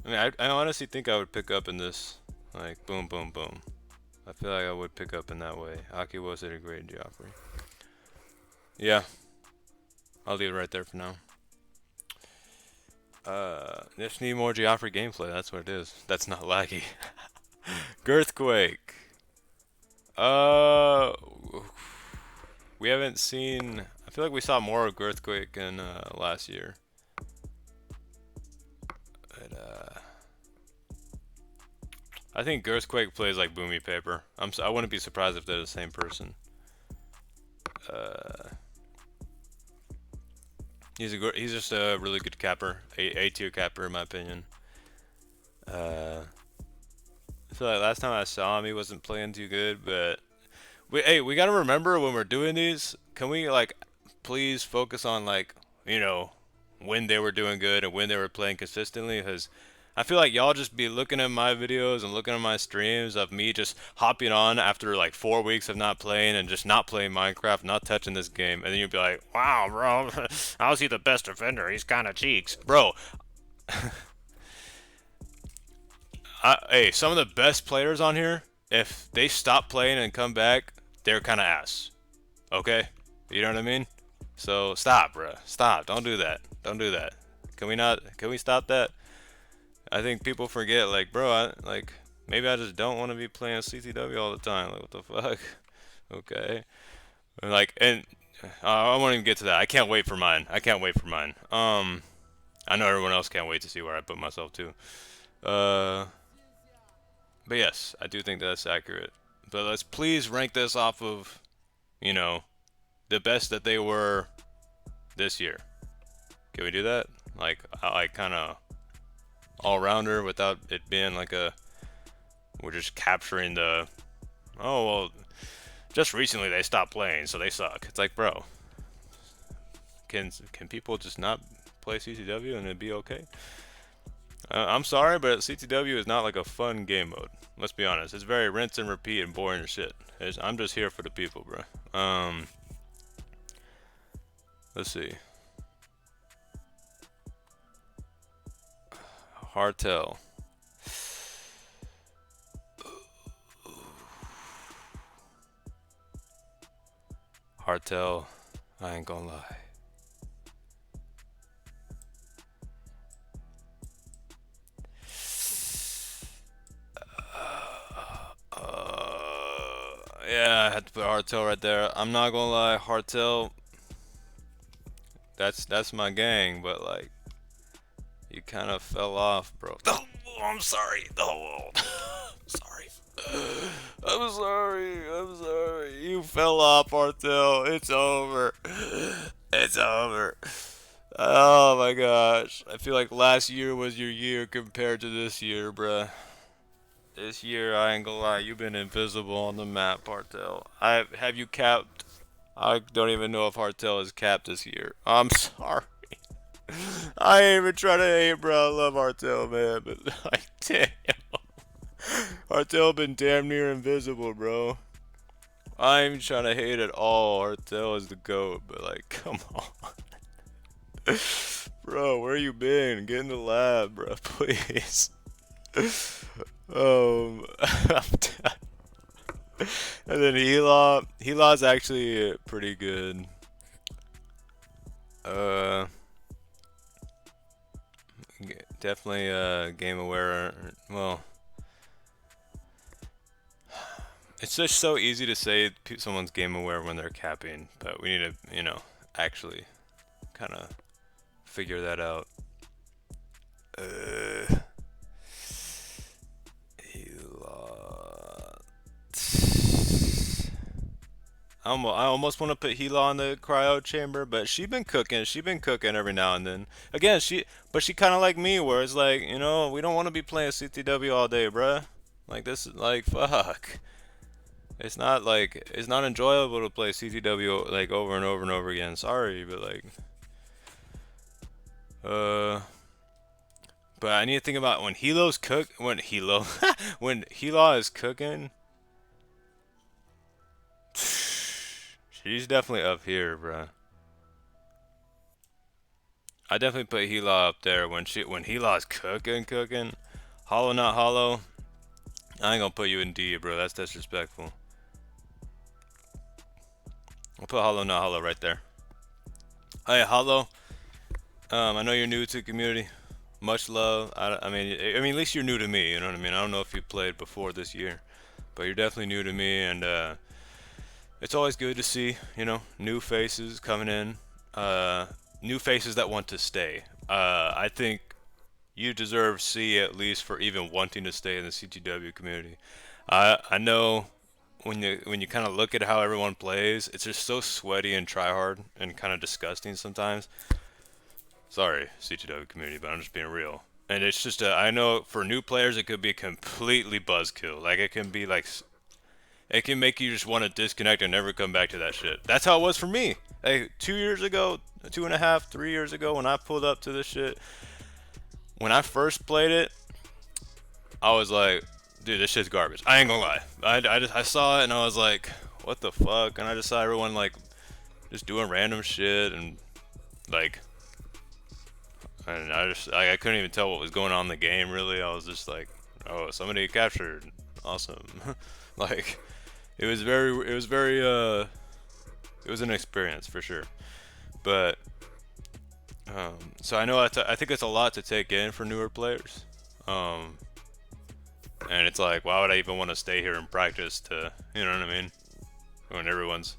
[SPEAKER 1] I mean, I honestly think I would pick up in this, like boom, boom, boom. I feel like I would pick up in that way. Aki was at a great Joffrey. Yeah, I'll leave it right there for now. Just need more Joffrey gameplay. That's what it is. That's not laggy. Girthquake. We haven't seen. I feel like we saw more of Girthquake in last year. But I think Girthquake plays like Boomy Paper. I wouldn't be surprised if they're the same person. He's just a really good capper, A tier capper in my opinion. I feel like last time I saw him, he wasn't playing too good, but we gotta remember when we're doing these, can we like please focus on like, you know, when they were doing good and when they were playing consistently, because I feel like y'all just be looking at my videos and looking at my streams of me just hopping on after like 4 weeks of not playing and just not playing Minecraft, not touching this game, and then you'd be like, wow, bro, how's he the best defender? He's kind of cheeks, bro. Hey, some of the best players on here, if they stop playing and come back, they're kind of ass. Okay? You know what I mean? So stop, bro. Stop. Don't do that. Don't do that. Can we not? Can we stop that? I think people forget, like, bro, like, maybe I just don't want to be playing CTW all the time. Like, what the fuck? Okay. Like, and I won't even get to that. I can't wait for mine. I can't wait for mine. I know everyone else can't wait to see where I put myself too. Uh, but yes, I do think that's accurate. But let's please rank this off of, you know, the best that they were this year. Can we do that? Like kind of all-rounder without it being like we're just capturing the, oh, well, just recently they stopped playing, so they suck. It's like, bro, can people just not play CTW and it'd be okay? I'm sorry, but CTW is not like a fun game mode. Let's be honest. It's very rinse and repeat and boring as shit. I'm just here for the people, bro. Let's see. Hartel. Hartel, I ain't gonna lie. Yeah, I had to put Hartel right there. I'm not gonna lie, Hartel. That's my gang, but like, you kind of fell off, bro. Oh, I'm sorry. Oh, sorry. I'm sorry. I'm sorry. You fell off, Hartel. It's over. It's over. Oh my gosh. I feel like last year was your year compared to this year, bruh. This year, I ain't gonna lie, you've been invisible on the map, Hartel. Have you capped? I don't even know if Hartel is capped this year. I'm sorry. I ain't even trying to hate, bro. I love Hartel, man, but like, damn. Hartel been damn near invisible, bro. I ain't even trying to hate at all. Hartel is the GOAT, but like, come on. Bro, where you been? Get in the lab, bro, please. I'm done. And then Hela's actually pretty good. Definitely game aware. Well, it's just so easy to say someone's game aware when they're capping, but we need to, actually kind of figure that out. I almost want to put Hela in the cryo chamber, but she been cooking. She been cooking every now and then. Again, she kind of like me, where it's like, we don't want to be playing CTW all day, bruh. Like, this is like, fuck. It's not enjoyable to play CTW like over and over and over again. Sorry, but like, but I need to think about when when Hela is cooking. She's definitely up here, bruh. I definitely put Hela up there when Hela's cooking. Hollow not hollow. I ain't gonna put you in D, bro. That's disrespectful. I'll put hollow not hollow right there. Hey, hollow. I know you're new to the community. Much love. I mean, at least you're new to me. You know what I mean? I don't know if you played before this year, but you're definitely new to me, and it's always good to see, new faces coming in, new faces that want to stay. I think you deserve C at least for even wanting to stay in the CTW community. I know when you kind of look at how everyone plays, it's just so sweaty and try hard and kind of disgusting sometimes. Sorry, CTW community, but I'm just being real. And it's just I know for new players it could be completely buzzkill. Like it can be like. It can make you just want to disconnect and never come back to that shit. That's how it was for me. Like 2 years ago, 2.5, 3 years ago, when I pulled up to this shit, when I first played it, I was like, dude, this shit's garbage. I ain't gonna lie. I saw it and I was like, what the fuck? And I just saw everyone like just doing random shit and like, and I couldn't even tell what was going on in the game really. I was just like, oh, somebody captured. Awesome. Like. It was an experience for sure. But So I know I think it's a lot to take in for newer players. And it's like, why would I even want to stay here and practice to, you know what I mean? When everyone's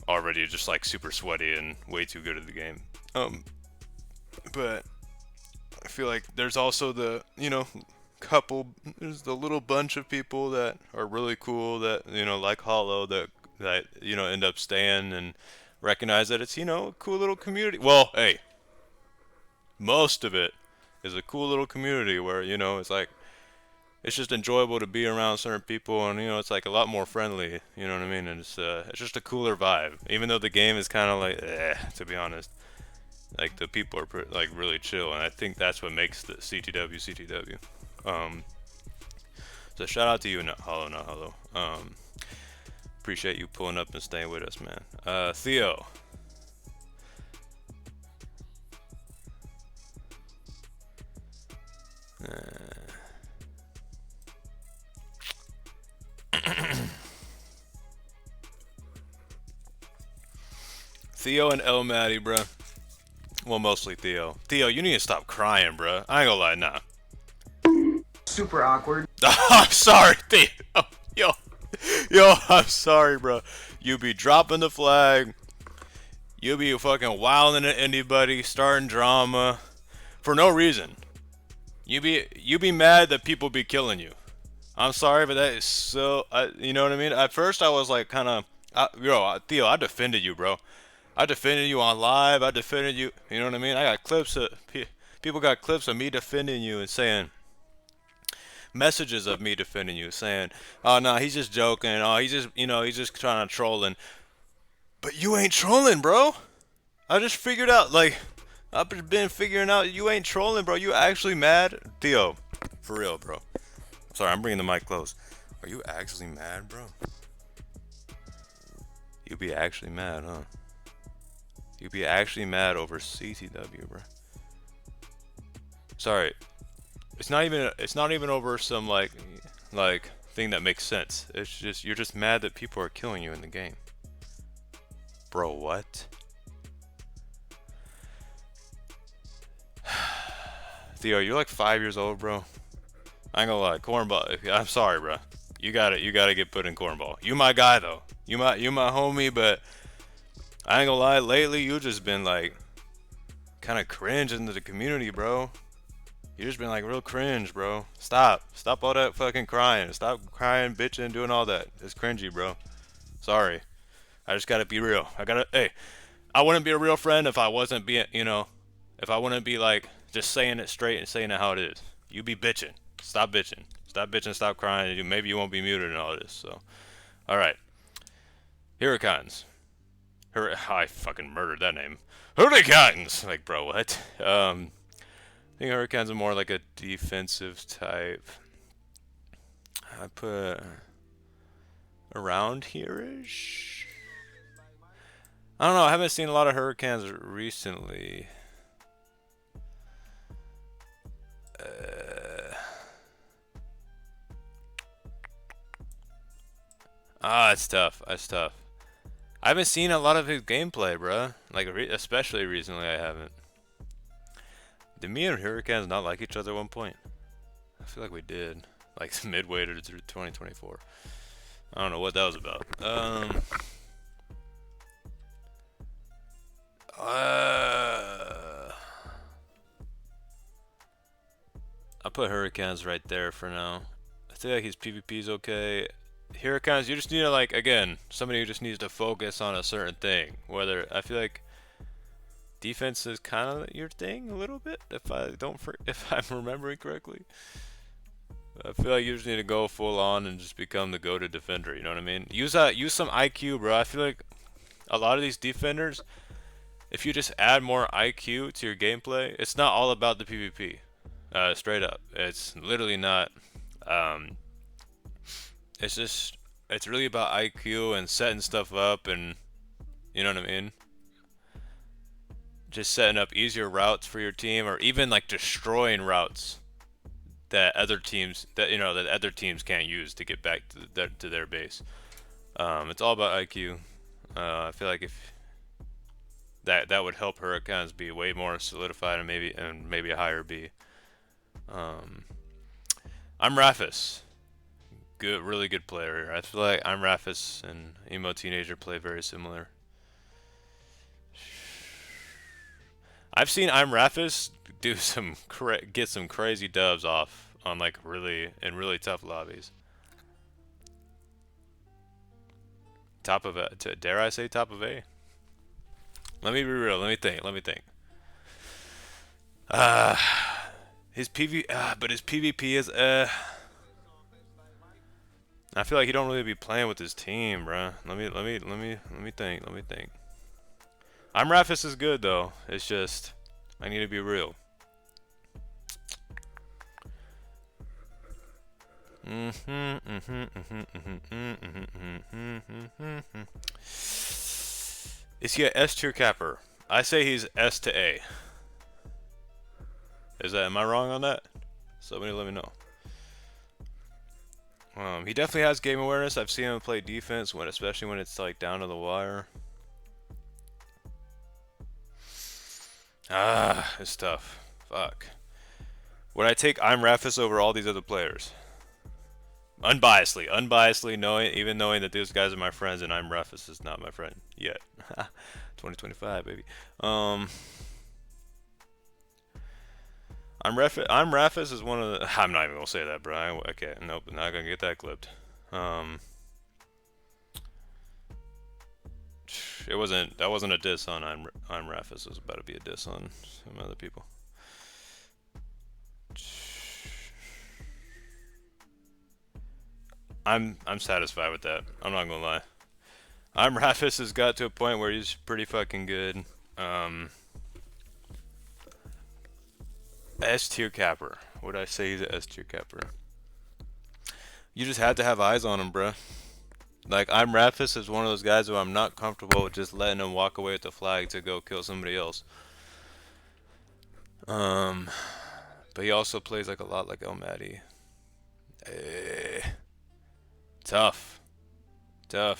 [SPEAKER 1] already just like super sweaty and way too good at the game. But I feel like there's also the, there's the little bunch of people that are really cool that, like Hollow that end up staying and recognize that it's, a cool little community. Well, hey, most of it is a cool little community where, it's like, it's just enjoyable to be around certain people, and it's like a lot more friendly, you know what I mean? And it's just a cooler vibe, even though the game is kind of like, to be honest. Like the people are like really chill, and I think that's what makes the CTW. So shout out to you, not Hollow. Appreciate you pulling up and staying with us, man. Theo. Theo and El Matty, bruh. Well, mostly Theo. Theo, you need to stop crying, bruh. I ain't gonna lie, nah.
[SPEAKER 3] Super awkward.
[SPEAKER 1] I'm sorry, Theo. Yo, I'm sorry, bro. You be dropping the flag. You be fucking wilding at anybody, starting drama for no reason. You be mad that people be killing you. I'm sorry, but that is so. You know what I mean? At first, I was like, kind of, Theo, I defended you, bro. I defended you on live. I defended you. You know what I mean? I got clips of people got clips of me defending you and saying messages of me defending you, saying, "Oh no, he's just joking. Oh, he's just trying to trolling." But you ain't trolling, bro. I just figured out, like, I've been figuring out you ain't trolling, bro. You actually mad, Theo? For real, bro. Sorry, I'm bringing the mic close. Are you actually mad, bro? You be actually mad, huh? You be actually mad over CTW, bro. Sorry, it's not even over some like thing that makes sense. It's just you're just mad that people are killing you in the game, bro. What? Theo, you're like 5 years old, bro. I ain't gonna lie, cornball. I'm sorry, bro. You gotta get put in cornball. You my guy though. You my homie, but I ain't gonna lie. Lately, you just been like kind of cringe into the community, bro. You just been like real cringe, bro. Stop all that fucking crying. Stop crying, bitching, doing all that. It's cringy, bro. Sorry. I just gotta be real. Hey, I wouldn't be a real friend if I wasn't being, if I wouldn't be like just saying it straight and saying it how it is. You be bitching. Stop bitching. Stop bitching, stop crying. Maybe you won't be muted and all this, so. Alright. Hurricanes. I fucking murdered that name. Hurricanes! Like, bro, what? I think Hurricanes are more like a defensive type. I put around here-ish? I don't know, I haven't seen a lot of Hurricanes recently. It's tough. That's tough. I haven't seen a lot of his gameplay, bruh. Like, especially recently, I haven't. Did me and Hurricanes not like each other at one point? I feel like we did. Like, midway through 2024. I don't know what that was about. I'll put Hurricanes right there for now. I feel like his PvP's okay. Hurricanes, you just need to, like, again, somebody who just needs to focus on a certain thing. Whether, I feel like defense is kind of your thing a little bit, if I'm remembering correctly. I feel like you just need to go full on and just become the go-to defender, you know what I mean? Use some IQ, bro. I feel like a lot of these defenders, if you just add more IQ to your gameplay, it's not all about the PvP. Straight up. It's literally not. It's really about IQ and setting stuff up, and you know what I mean? Just setting up easier routes for your team, or even like destroying routes that other teams can't use to get back to their base. It's all about IQ. I feel like if that would help her accounts be way more solidified and maybe a higher B. I'm Rafis. Good, really good player here. I feel like I'm Rafis and Emo Teenager play very similar. I've seen I'm Rafis do get some crazy dubs off on like really tough lobbies. Top of A, dare I say top of A? Let me be real. Let me think. His but his PvP is I feel like he don't really be playing with his team, bruh. Let me think. I'm Rafis is good though. It's just I need to be real. Is he a S tier capper? I say he's S to A. Am I wrong on that? Somebody let me know. He definitely has game awareness. I've seen him play defense especially when it's like down to the wire. It's tough. Fuck. Would I take I'm Rafis over all these other players? Unbiasedly, knowing that these guys are my friends and I'm Rafis is not my friend yet. 2025, baby. I'm Rafis is one of the. I'm not even gonna say that, bro. Okay, nope, not gonna get that clipped. That wasn't a diss on I'm Rafis. It was about to be a diss on some other people. I'm satisfied with that. I'm not gonna lie. I'm Rafis has got to a point where he's pretty fucking good. S tier capper. Would I say he's a S tier capper? You just had to have eyes on him, bruh. Like, I'm Rafis is one of those guys who I'm not comfortable with just letting him walk away with the flag to go kill somebody else. But he also plays like a lot like El Matty. Tough. Well,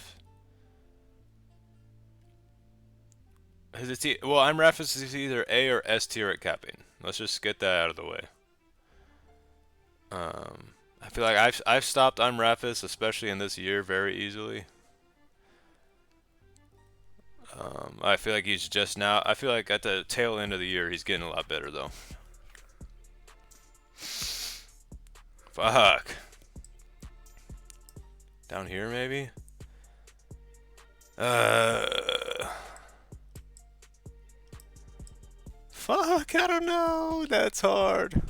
[SPEAKER 1] I'm Rafis is either A or S tier at capping. Let's just get that out of the way. I feel like I've stopped I'm Rafis, especially in this year, very easily. I feel like he's just now. I feel like at the tail end of the year, he's getting a lot better though. Fuck. Down here, maybe. Fuck, I don't know. That's hard.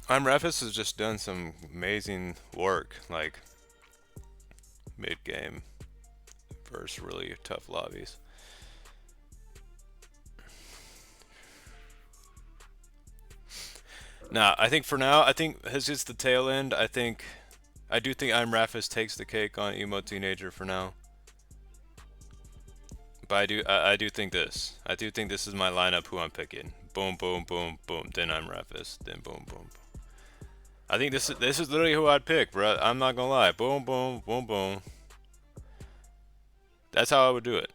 [SPEAKER 1] I'm Rafis has just done some amazing work, like mid-game versus really tough lobbies. Nah, I think for now, I think his is the tail end. I do think I'm Rafis takes the cake on Emo Teenager for now. But I do think this. I do think this is my lineup who I'm picking. Boom, boom, boom, boom. Then I'm Rafis. Then boom, boom, boom. I think this is literally who I'd pick, bro. I'm not gonna lie. Boom, boom, boom, boom. That's how I would do it.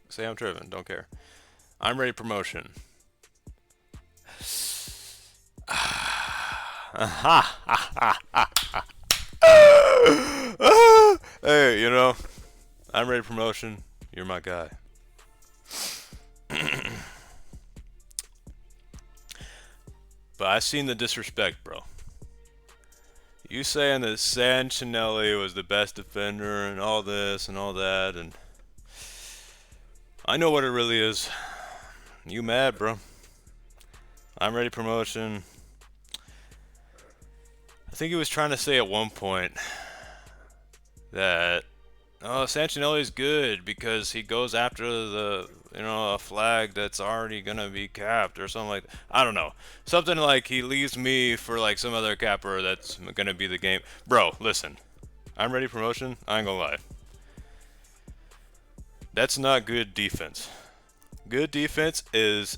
[SPEAKER 1] Say I'm driven. Don't care. I'm ready promotion. Hey, you know, I'm ready promotion. You're my guy. But I seen the disrespect, bro. You saying that Sanchinelli was the best defender and all this and all that, and I know what it really is. You mad, bro? I'm ready promotion. I think he was trying to say at one point that Sanchinelli's good because he goes after a flag that's already gonna be capped or something like that. I don't know. Something like he leaves me for like some other capper that's gonna be the game. Bro, listen. I'm ready promotion. I ain't gonna lie. That's not good defense. Good defense is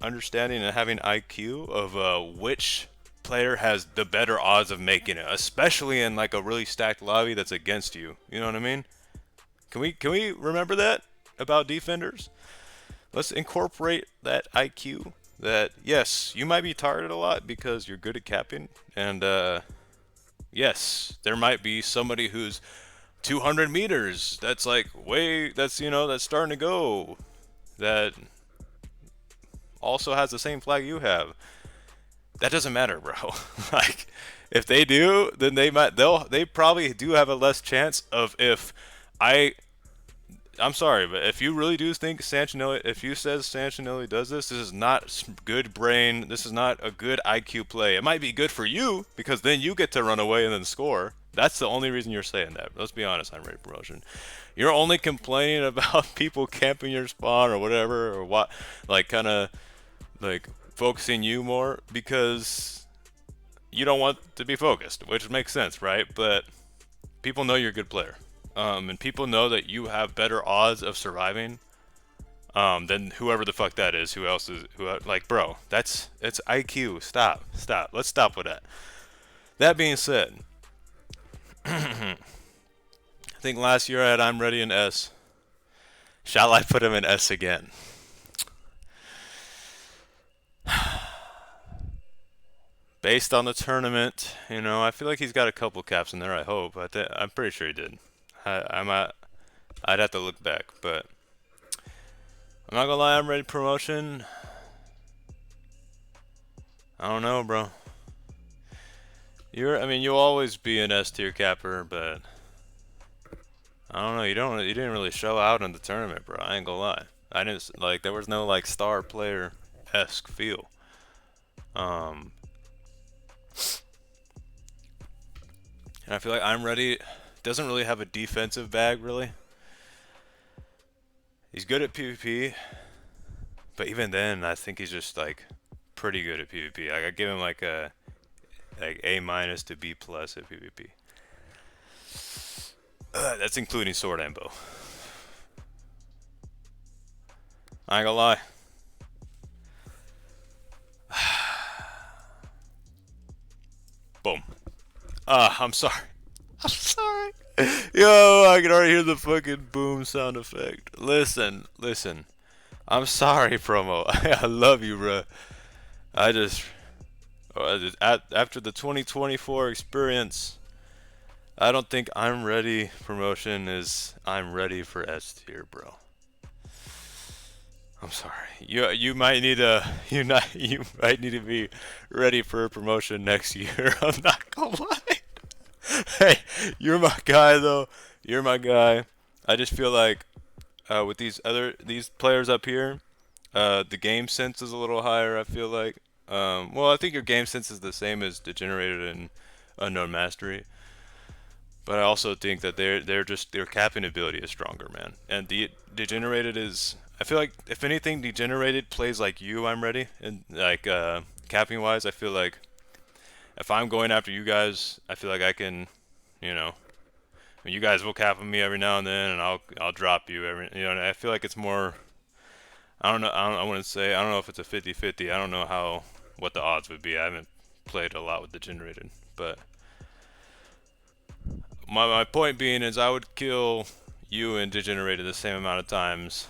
[SPEAKER 1] understanding and having IQ of which player has the better odds of making it, especially in like a really stacked lobby that's against you. You know what I mean? Can we remember that about defenders? Let's incorporate that IQ. That yes, you might be targeted a lot because you're good at capping, and yes, there might be somebody who's 200 meters. That's like that's that's starting to go. That also has the same flag you have. That doesn't matter, bro. Like, if they do, then they probably do have a less chance of I'm sorry, but if you really do think Sanchinelli, if you says Sanchinelli does this is not good brain, this is not a good IQ play. It might be good for you, because then you get to run away and then score. That's the only reason you're saying that. Let's be honest, I'm ready promotion. You're only complaining about people camping your spawn or whatever, or what, like, kind of, like, focusing you more because you don't want to be focused, which makes sense, right? But people know you're a good player. And people know that you have better odds of surviving than whoever the fuck that is. Who else is like, bro? It's IQ. Stop. Let's stop with that. That being said, I think last year I had I'm ready in S. Shall I put him in S again? Based on the tournament, I feel like he's got a couple caps in there. I hope. I'm pretty sure he did. I'd have to look back, but I'm not gonna lie, I'm ready promotion. I don't know, bro. You'll always be an S tier capper, but I don't know. You didn't really show out in the tournament, bro. I ain't gonna lie. I didn't like. There was no like star player esque feel. And I feel like I'm ready. Doesn't really have a defensive bag, really. He's good at PvP, but even then, I think he's just like pretty good at PvP. Like, I give him like A- to B+ at PvP. That's including sword and bow. I ain't gonna lie. Boom. I'm sorry. I'm sorry. Yo, I can already hear the fucking boom sound effect. Listen. I'm sorry, promo. I love you, bro. After the 2024 experience, I don't think I'm ready promotion is I'm ready for S tier, bro. I'm sorry. You might need to be ready for a promotion next year. I'm not gonna lie. Hey, you're my guy though. You're my guy. I just feel like with these players up here, the game sense is a little higher. I feel like. Well, I think your game sense is the same as Degenerated and Unknown Mastery, but I also think that their capping ability is stronger, man. And the Degenerated is. I feel like if anything, Degenerated plays like you. I'm ready, and like capping wise, I feel like if I'm going after you guys, I feel like I can, you guys will cap on me every now and then, and I'll drop you every. I feel like it's more. I don't know. I wouldn't say. I don't know if it's a 50-50. I don't know what the odds would be. I haven't played a lot with Degenerated, but my point being is I would kill you and Degenerated the same amount of times,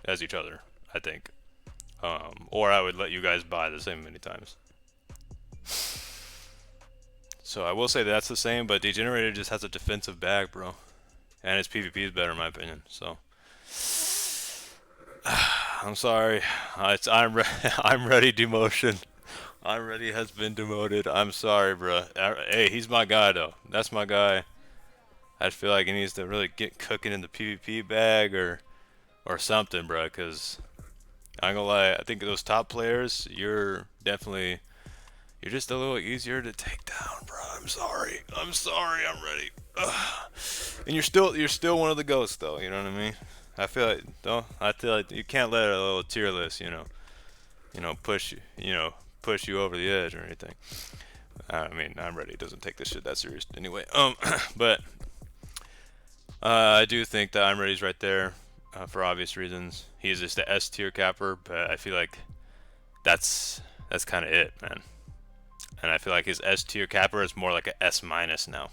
[SPEAKER 1] as each other, I think. Or I would let you guys buy the same many times. So I will say that's the same, but Degenerated just has a defensive bag, bro. And his PvP is better in my opinion, so. I'm sorry. I'm ready demotion. I'm ready has been demoted. I'm sorry, bro. Hey, he's my guy though. That's my guy. I feel like he needs to really get cooking in the PvP bag or something, bro, cuz I ain't gonna lie, I think those top players, you're just a little easier to take down, bro. I'm sorry, I'm ready. Ugh. And you're still one of the ghosts, though. You know what I mean? I feel like you can't let a little tier list, push you over the edge or anything. I mean, I'm ready. Doesn't take this shit that serious anyway. But I do think that I'm ready's right there for obvious reasons. He's just the S tier capper, but I feel like that's kind of it, man. And I feel like his S tier capper is more like a S minus now.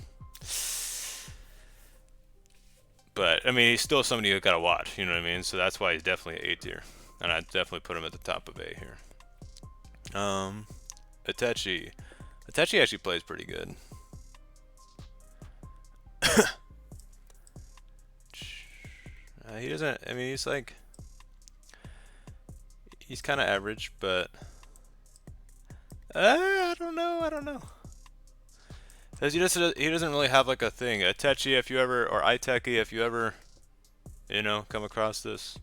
[SPEAKER 1] But I mean, he's still somebody you gotta watch. You know what I mean? So that's why he's definitely A tier, and I definitely put him at the top of A here. Itachi. Itachi actually plays pretty good. He doesn't. I mean, he's like. He's kind of average, but. I don't know. I don't know. Because he doesn't really have like a thing. Itachi, if you ever, or Iteki, if you ever, you know, come across this.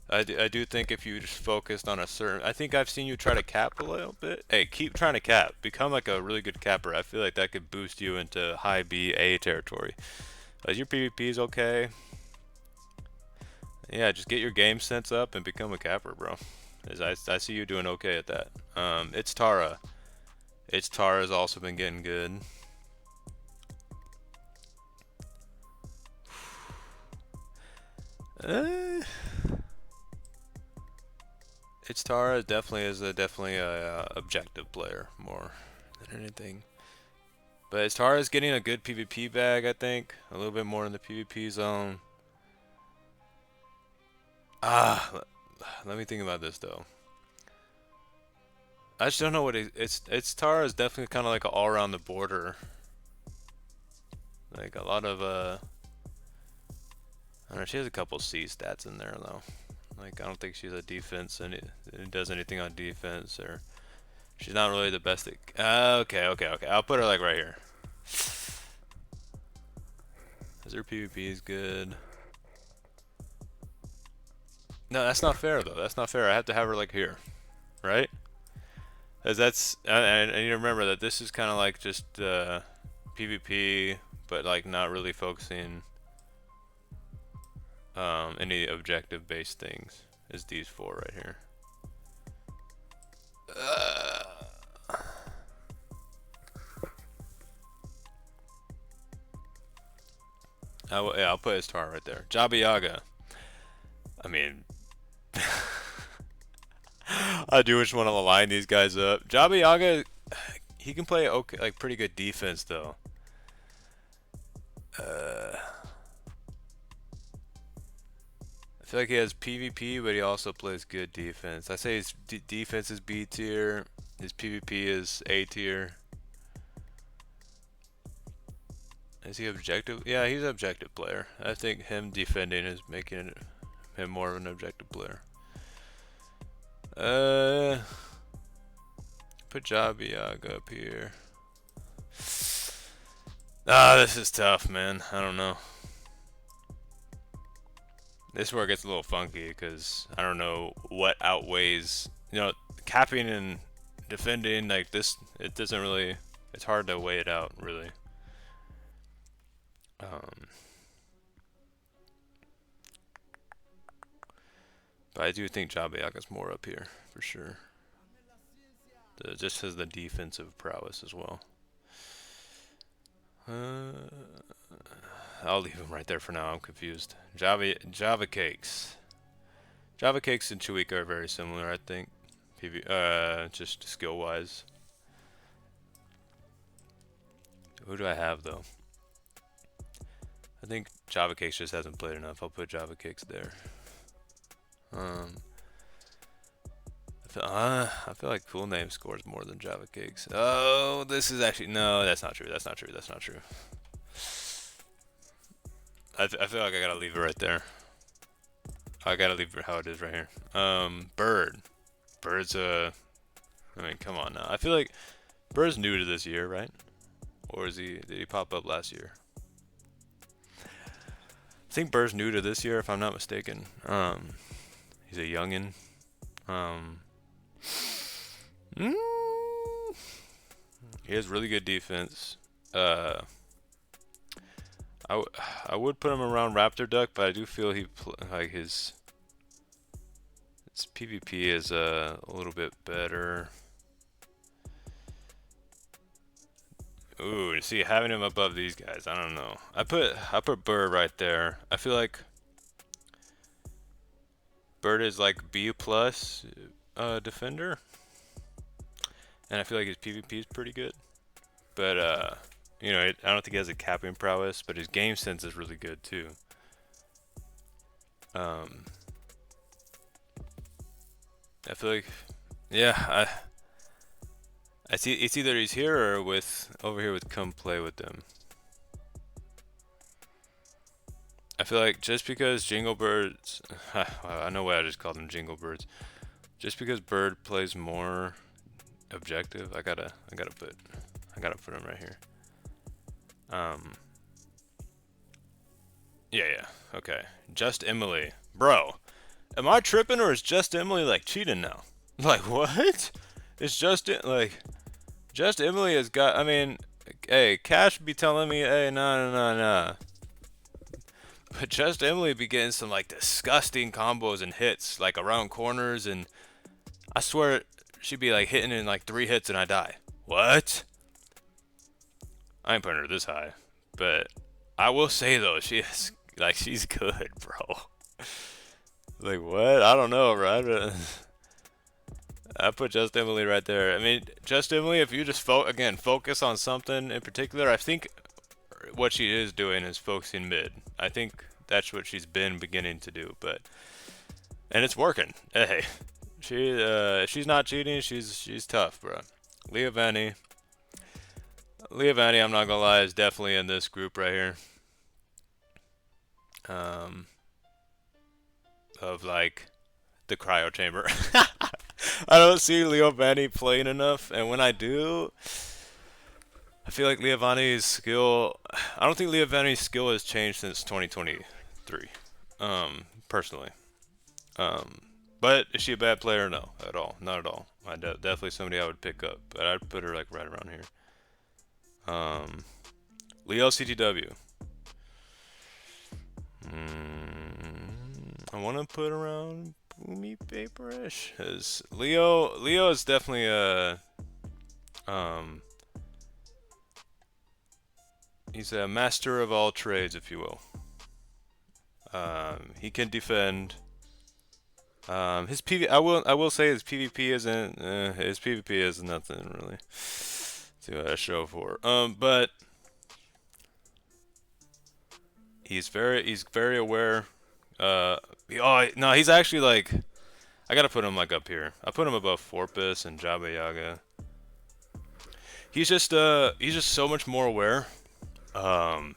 [SPEAKER 1] I do think if you just focused on a certain, I think I've seen you try to cap a little bit. Hey, keep trying to cap. Become like a really good capper. I feel like that could boost you into high B, A territory. As your PvP is okay. Yeah, just get your game sense up and become a capper, bro. As I see you doing okay at that. It's Tara. It's Tara's also been getting good. It's Tara definitely is definitely a objective player more than anything. But it's Tara's getting a good PvP bag, I think. A little bit more in the PvP zone. Let me think about this though. I just don't know what it's Tara's definitely kind of like an all around the border. Like a lot of I don't know, she has a couple C stats in there though. Like I don't think she's a defense and it does anything on defense, or she's not really the best at okay. I'll put her like right here. Cause her PvP is good. No, that's not fair though. That's not fair. I have to have her like here, right? Cause that's I need to remember that this is kind of like just PvP, but like not really focusing any objective based things. Is these four right here. Yeah, I'll put his tar right there. Jabba Yaga. I mean, I do just want to line these guys up. Jabba Yaga, he can play okay, like pretty good defense though. I feel like he has PvP, but he also plays good defense. I say his defense is B tier, his PvP is A tier. Is he objective? Yeah, he's an objective player. I think him defending is making him more of an objective player. Put Jabba Yaga up here. This is tough, man. I don't know. This is where it gets a little funky because I don't know what outweighs, you know, capping and defending like this. It doesn't really. It's hard to weigh it out, really. But I do think Jabba Yaga's more up here for sure. Just has the defensive prowess as well. I'll leave him right there for now. I'm confused. Java Cakes. Java Cakes and Chuika are very similar, I think. Just skill wise. Who do I have though? I think Java Cakes just hasn't played enough. I'll put Java Cakes there. I feel like Coo1Name scores more than Java Cakes. Oh, this is actually no. That's not true. That's not true. That's not true. I feel like I gotta leave it right there. I gotta leave it how it is right here. Bird. Bird's I mean, come on now. I feel like Bird's new to this year, right? Or did he pop up last year? I think Bird's new to this year, if I'm not mistaken. He's a youngin. He has really good defense. I would put him around Raptor Duck, but I do feel like his PvP is a little bit better. Ooh, see, having him above these guys, I don't know. I put Bird right there. I feel like Bird is like B plus, defender, and I feel like his PvP is pretty good. But you know, I don't think he has a capping prowess, but his game sense is really good too. I feel like, yeah, I see it's either he's here or with over here with come play with them. I feel like just because Jingle Birds, I know why I just called them Jingle Birds. Just because Bird plays more objective, I gotta put him right here. Yeah, okay. Just Emily, bro. Am I tripping or is Just Emily like cheating now? Like what? It's just Emily has got. I mean, hey, Cash be telling me, hey, nah. But Just Emily be getting some like disgusting combos and hits like around corners, and I swear she'd be like hitting in like 3 hits and I die. What? I ain't putting her this high, but I will say though, she's good, bro. Like what? I don't know, right? I put Just Emily right there. I mean, Just Emily, if you just focus on something in particular, I think what she is doing is focusing mid. I think that's what she's been beginning to do, and it's working. Hey, she's not cheating. She's tough, bro. Leah Vanny, I'm not gonna lie, is definitely in this group right here. Of like the cryo chamber. I don't see Leo Vanny playing enough, and when I do, I feel like Leo Vanny's skill. I don't think Leo Vanny's skill has changed since 2023. Personally. But is she a bad player? No, at all. Not at all. Definitely somebody I would pick up, but I'd put her like right around here. Leo CTW. I want to put around Boomy Paperish. Cause Leo is definitely he's a master of all trades, if you will. He can defend. His PV, I will say his PvP isn't. His PvP is nothing really to show for. But he's very aware. Oh no, he's actually like. I gotta put him like up here. I put him above Forpus and Jabba Yaga. He's just so much more aware of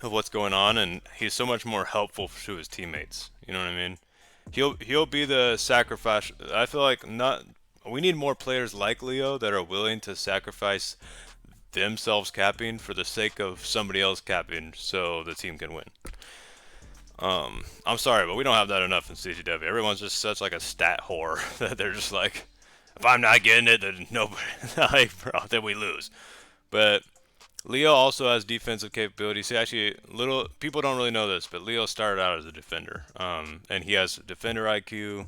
[SPEAKER 1] what's going on, and he's so much more helpful to his teammates. You know what I mean? He'll be the sacrifice. I feel like we need more players like Leo that are willing to sacrifice themselves capping for the sake of somebody else capping so the team can win. I'm sorry, but we don't have that enough in CTW. Everyone's just such like a stat whore that they're just like, if I'm not getting it, then nobody, like, bro, then we lose. But Leo also has defensive capabilities. See, actually, people don't really know this, but Leo started out as a defender. And he has defender IQ.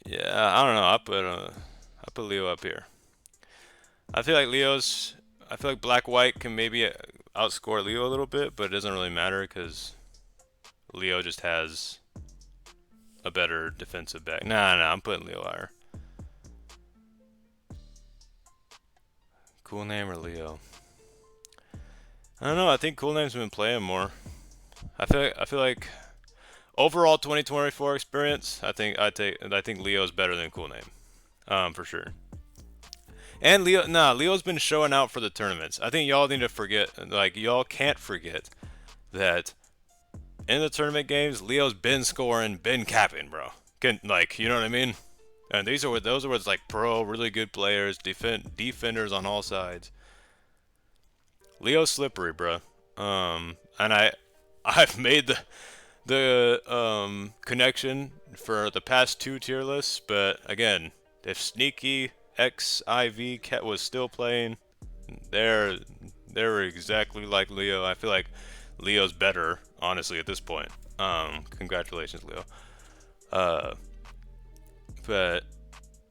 [SPEAKER 1] Yeah, I don't know. I put Leo up here. I feel like Black White can maybe outscore Leo a little bit, but it doesn't really matter because Leo just has a better defensive back. Nah, I'm putting Leo higher. Coo1Name or Leo? I don't know. I think Coo1Name's been playing more. I feel like overall 2024 experience, I think Leo's better than Coo1Name. For sure. And Leo's been showing out for the tournaments. I think y'all need to forget, like, y'all can't forget that in the tournament games, Leo's been scoring, been capping, bro. Like, you know what I mean? And those are what's like really good players, defenders on all sides. Leo's slippery, bro. And I've made the connection for the past 2 tier lists, but again, if Sneaky XIV was still playing, they're exactly like Leo. I feel like Leo's better, honestly, at this point. Congratulations, Leo. But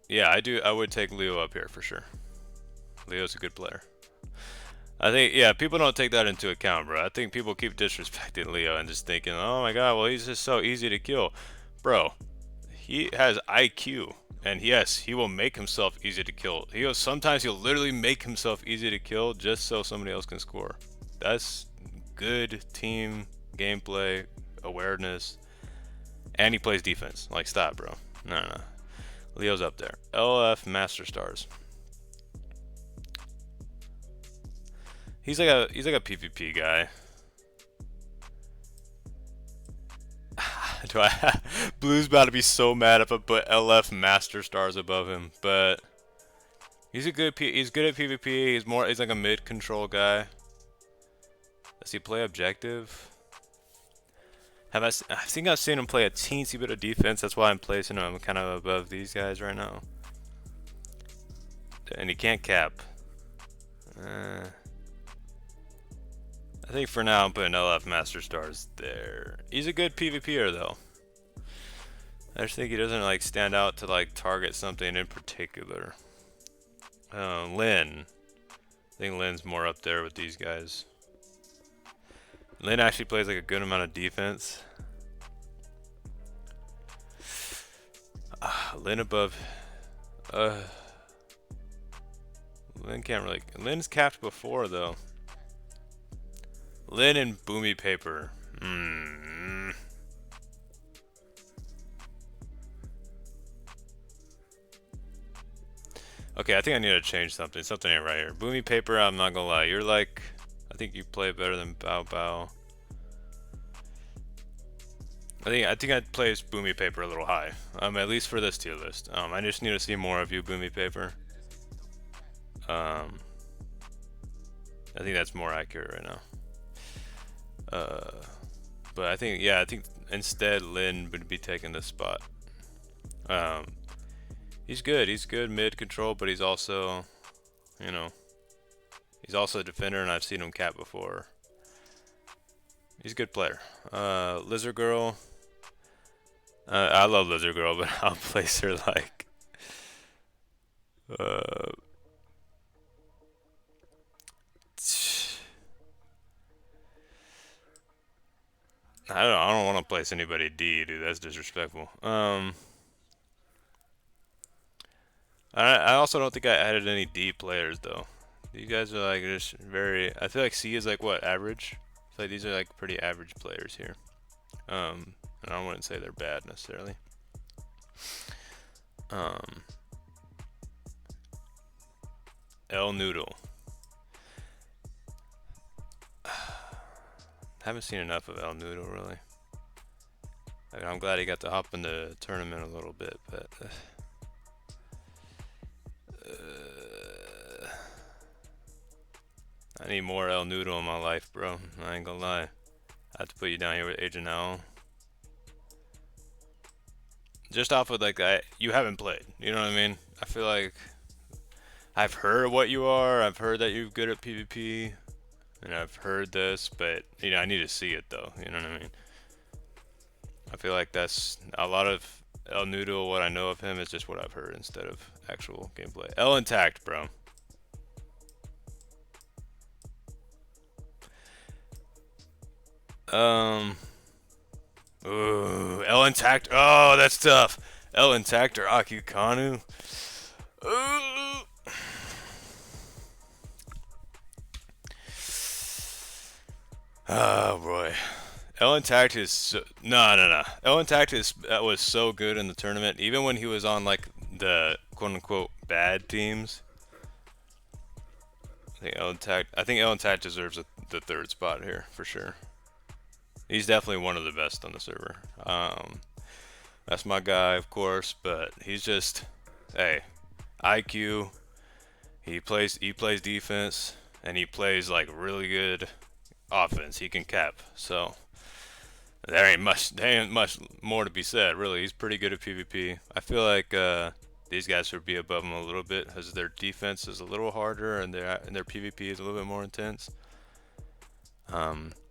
[SPEAKER 1] yeah, I would take Leo up here for sure. Leo's a good player. I think, yeah, people don't take that into account, bro. I think people keep disrespecting Leo and just thinking, oh my god, well, he's just so easy to kill. Bro, He has IQ, and yes, he will make himself easy to kill. Sometimes he'll literally make himself easy to kill just so somebody else can score. That's good team gameplay awareness, and he plays defense. Like, stop, bro. No. Leo's up there. LF Master Stars. He's like a PvP guy. Blue's about to be so mad if I put LF Master Stars above him, but he's good at PvP. He's like a mid control guy. Does he play objective? I think I've seen him play a teensy bit of defense. That's why I'm placing him kind of above these guys right now. And he can't cap. I think for now I'm putting LF Master Stars there. He's a good PvPer though. I just think he doesn't like stand out to like target something in particular. Lin. I think Lin's more up there with these guys. Lin actually plays like a good amount of defense. Lin above. Lin can't really. Lin's capped before though. Lin and Boomy Paper. Okay, I think I need to change something. Something ain't right here. Boomy Paper, I'm not gonna lie. You're like, I think you play better than Bao Bao. I think I'd place Boomy Paper a little high. At least for this tier list. I just need to see more of you, Boomy Paper. I think that's more accurate right now. But I think instead Lin would be taking this spot. He's good. He's good mid control, but he's also, he's also a defender, and I've seen him cap before. He's a good player. Lizard Girl. I love Lizard Girl, but I'll place her like. I don't want to place anybody D, dude. That's disrespectful. I also don't think I added any D players though. These guys are like just very. I feel like C is like what, average. So these are like pretty average players here. And I wouldn't say they're bad necessarily. El Noodle. Haven't seen enough of El Noodle really. I'm glad he got to hop in the tournament a little bit, but. I need more El Noodle in my life, bro. I ain't gonna lie. I have to put you down here with Agent Owl. Just off of like you haven't played. You know what I mean? I feel like I've heard what you are. I've heard that you're good at PvP, and I've heard this, but I need to see it though. You know what I mean? I feel like that's a lot of El Noodle. What I know of him is just what I've heard instead of actual gameplay. El Intact, bro. Ooh, El Intact. Oh, that's tough. El Intact or Acucanu. Ooh. Oh boy. El Intact is so, no. El Intact was so good in the tournament, even when he was on like the quote unquote bad teams. I think El Intact deserves the third spot here for sure. He's definitely one of the best on the server. That's my guy, of course, but he's just, hey, IQ. He plays defense, and he plays like really good offense. He can cap, so there ain't much more to be said, really. He's pretty good at PvP. I feel like these guys should be above him a little bit because their defense is a little harder and their PvP is a little bit more intense.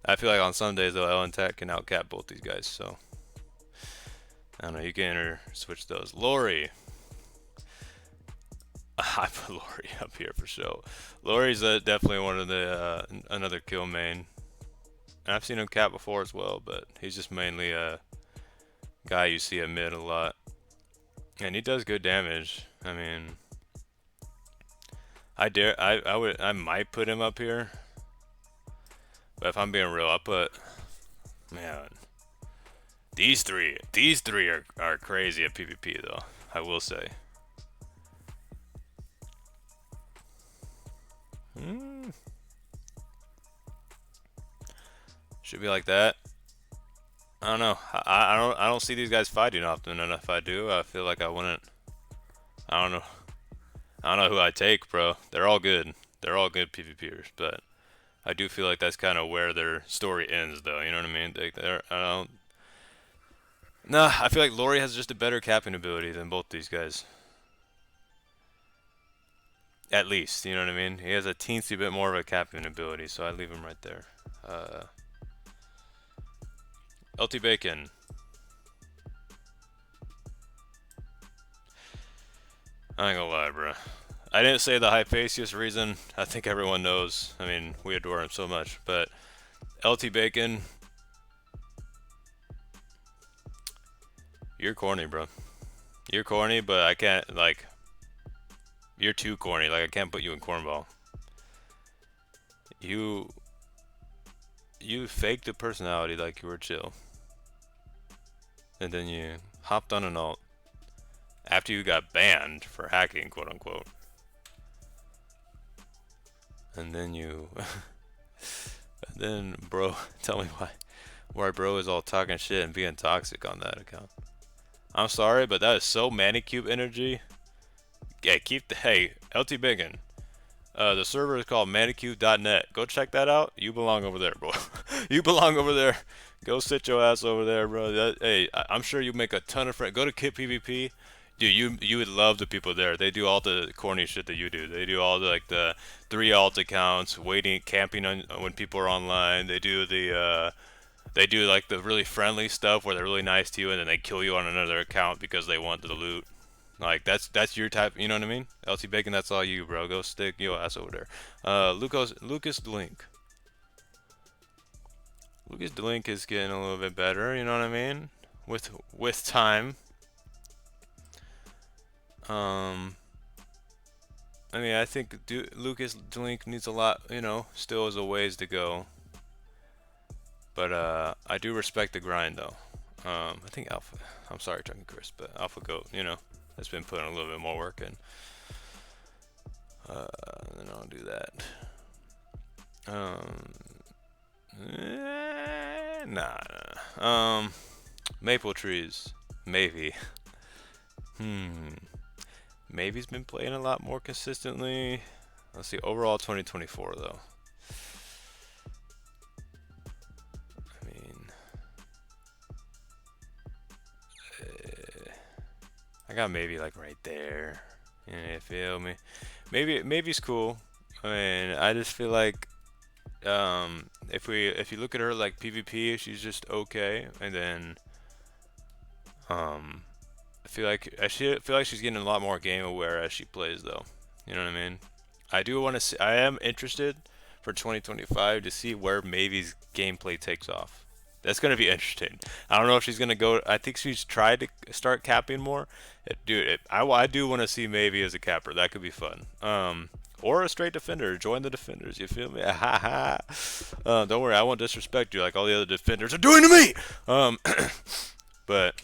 [SPEAKER 1] I feel like on some days though, El Intact can outcap both these guys, so I don't know. You can switch those. Lori. I put Lori up here for sure. Lori's definitely one of the another kill main. And I've seen him cap before as well, but he's just mainly a guy you see at mid a lot. And he does good damage. I mean, I might put him up here. But if I'm being real, I'll put, man, these three are crazy at PvP though, I will say. Should be like that. I don't know. I don't see these guys fighting often, and if I do, I feel like I wouldn't. I don't know. I don't know who I take, bro. They're all good. They're all good PvPers, but I do feel like that's kind of where their story ends, though. You know what I mean? I don't. Nah, I feel like Lori has just a better capping ability than both these guys. At least, you know what I mean? He has a teensy bit more of a capping ability, so I leave him right there. LT Bacon. I ain't gonna lie, bro. I didn't say the Hypixel reason. I think everyone knows. I mean, we adore him so much. But LT Bacon, you're corny, bro. You're corny, but I can't, like, you're too corny. Like, I can't put you in cornball. You faked the personality like you were chill. And then you hopped on an alt after you got banned for hacking, quote unquote. And then you and then bro, tell me why bro is all talking shit and being toxic on that account. I'm sorry, but that is so Manicube energy. Yeah, hey, LT Biggin. The server is called manicube.net. Go check that out. You belong over there, bro. You belong over there. Go sit your ass over there, bro. Hey, I'm sure you make a ton of friends. Go to Kit PvP. Dude, you would love the people there. They do all the corny shit that you do. They do all the, like, the 3 alt accounts, camping on when people are online. They do like the really friendly stuff where they're really nice to you, and then they kill you on another account because they want the loot. Like, that's your type, you know what I mean? LT Bacon, that's all you, bro. Go stick your ass over there. Lucas Delink. Lucas Delink is getting a little bit better, you know what I mean? With time. I mean, I think Lucas Delink needs a lot, you know, still has a ways to go. But I do respect the grind, though. I think Alpha, I'm sorry, Chucky Chris, but Alpha Goat, you know, has been putting a little bit more work in. Then I'll do that. Nah. Maple Trees, maybe. Maybe's been playing a lot more consistently. Let's see, overall 2024 though. I mean, I got maybe like right there. Yeah, feel me? Maybe's cool. I mean, I just feel like if you look at her like PvP, she's just okay, and then I feel like she's getting a lot more game aware as she plays, though. You know what I mean? I do want to see. I am interested for 2025 to see where Mavy's gameplay takes off. That's gonna be interesting. I don't know if she's gonna go. I think she's tried to start capping more. I do want to see Mavy as a capper. That could be fun. Or a straight defender. Join the defenders. You feel me? Don't worry. I won't disrespect you like all the other defenders are doing to me. But.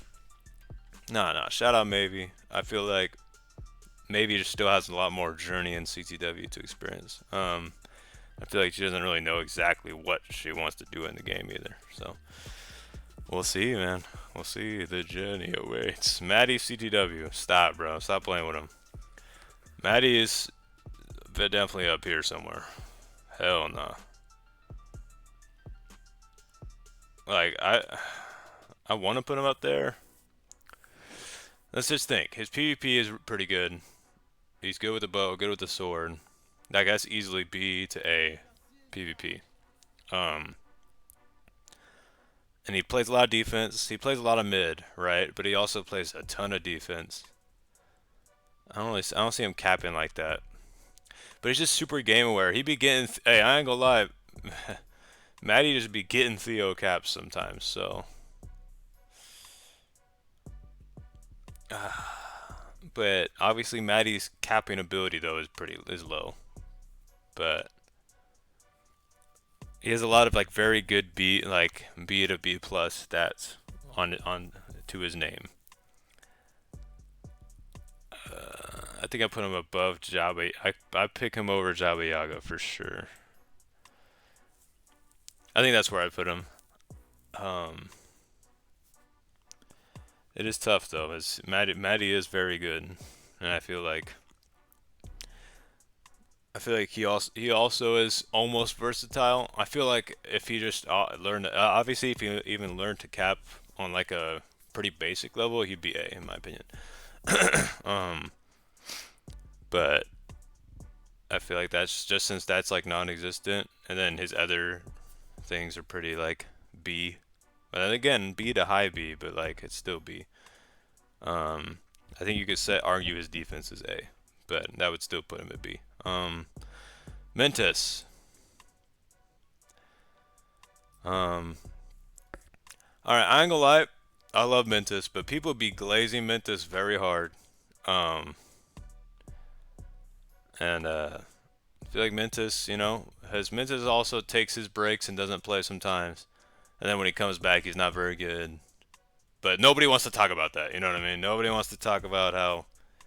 [SPEAKER 1] Nah. Shout out Maybe. I feel like Maybe still has a lot more journey in CTW to experience. I feel like she doesn't really know exactly what she wants to do in the game either. So we'll see, man. We'll see. The journey awaits. Maddie CTW. Stop, bro. Stop playing with him. Maddie is definitely up here somewhere. Hell nah. Like I want to put him up there. Let's just think. His PvP is pretty good. He's good with the bow, good with the sword. That guy's easily B to A PvP. And he plays a lot of defense. He plays a lot of mid, right? But he also plays a ton of defense. I don't see him capping like that. But he's just super game aware. He be getting. Hey, I ain't gonna lie. Maddie just be getting Theo caps sometimes. So. But obviously Maddie's capping ability though is low. But he has a lot of like very good B to B plus stats on to his name. I think I put him above Jabba. I pick him over Jabba Yaga for sure. I think that's where I put him. It is tough though, as Maddie is very good, and I feel like he also is almost versatile. I feel like if he just learned, obviously if he even learned to cap on like a pretty basic level, he'd be A in my opinion. But I feel like that's just since that's like non-existent, and then his other things are pretty like B. But then again, B to high B, but like it's still B. I think you could argue his defense is A, but that would still put him at B. Mintas. Alright, I ain't gonna lie, I love Mintas, but people be glazing Mintas very hard. And I feel like Mintas, Mintas also takes his breaks and doesn't play sometimes. And then when he comes back, he's not very good. But nobody wants to talk about that, you know what I mean? Nobody wants to talk about how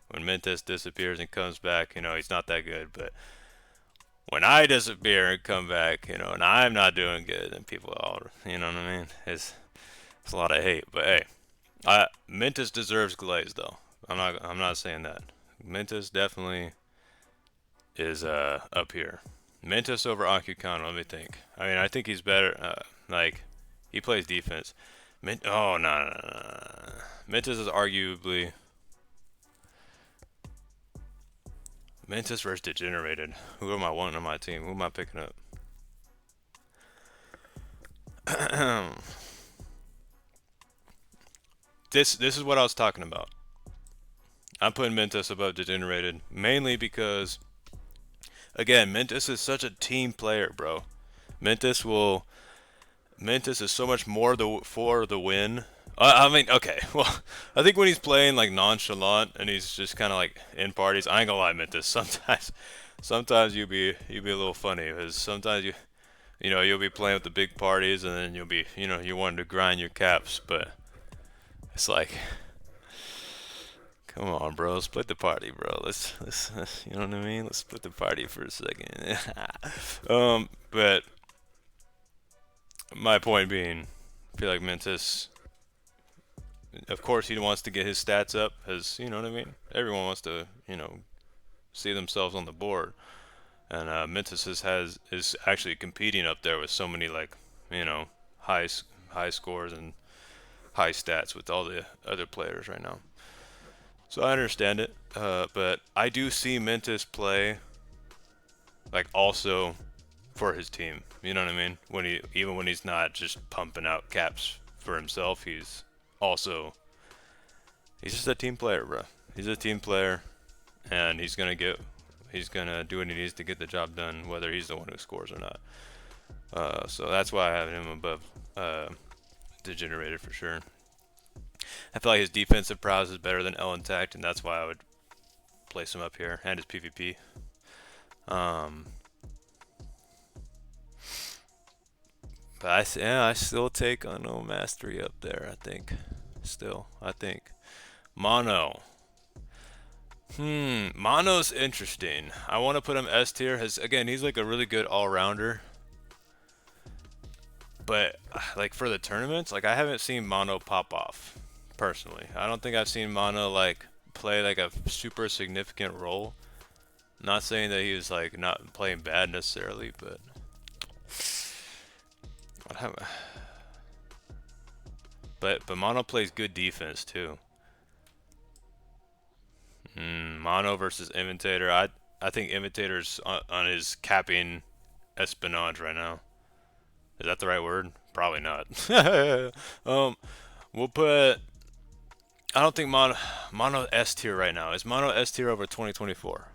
[SPEAKER 1] when Mintas disappears and comes back, he's not that good. But when I disappear and come back, and I'm not doing good, and people all, you know what I mean? It's a lot of hate. But hey, Mintas deserves glaze though. I'm not saying that. Mintas definitely is up here. Mintas over Acucanu, let me think. I mean, I think he's better. Like, he plays defense. Oh, no. Mintas is arguably... Mintas versus Degenerated. Who am I wanting on my team? Who am I picking up? This is what I was talking about. I'm putting Mintas above Degenerated, mainly because... Again, Mintas is such a team player, bro. Mintas is so much more for the win. I mean, okay, well, I think when he's playing like nonchalant and he's just kind of like in parties, I ain't gonna lie, Mintas. Sometimes you be a little funny because sometimes you'll be playing with the big parties and then you'll be you wanting to grind your caps, but it's like, come on, bro, split the party, bro. Let's you know what I mean? Let's split the party for a second. But my point being, I feel like Mintas, of course, he wants to get his stats up, because, you know what I mean? Everyone wants to, see themselves on the board. And Mintas is actually competing up there with so many, like, high scores and high stats with all the other players right now. So I understand it, but I do see Mintas play, like, also for his team. You know what I mean? Even when he's not just pumping out caps for himself, he's just a team player, bro. He's a team player, and he's gonna do what he needs to get the job done, whether he's the one who scores or not. So that's why I have him above Degenerated for sure. I feel like his defensive prowess is better than L Intact, and that's why I would place him up here, and his PvP. But I still take Unknown Mastery up there, I think. Mono. Mono's interesting. I want to put him S tier. Again, he's like a really good all-rounder. But like for the tournaments, like I haven't seen Mono pop off, personally. I don't think I've seen Mono like play like a super significant role. Not saying that he was like not playing bad necessarily, but but Mono plays good defense too. Mono versus Inventator. I think Inventator's on his capping espionage right now. Is that the right word? Probably not. We'll put. I don't think Mono S tier right now. Is Mono S tier over 2024?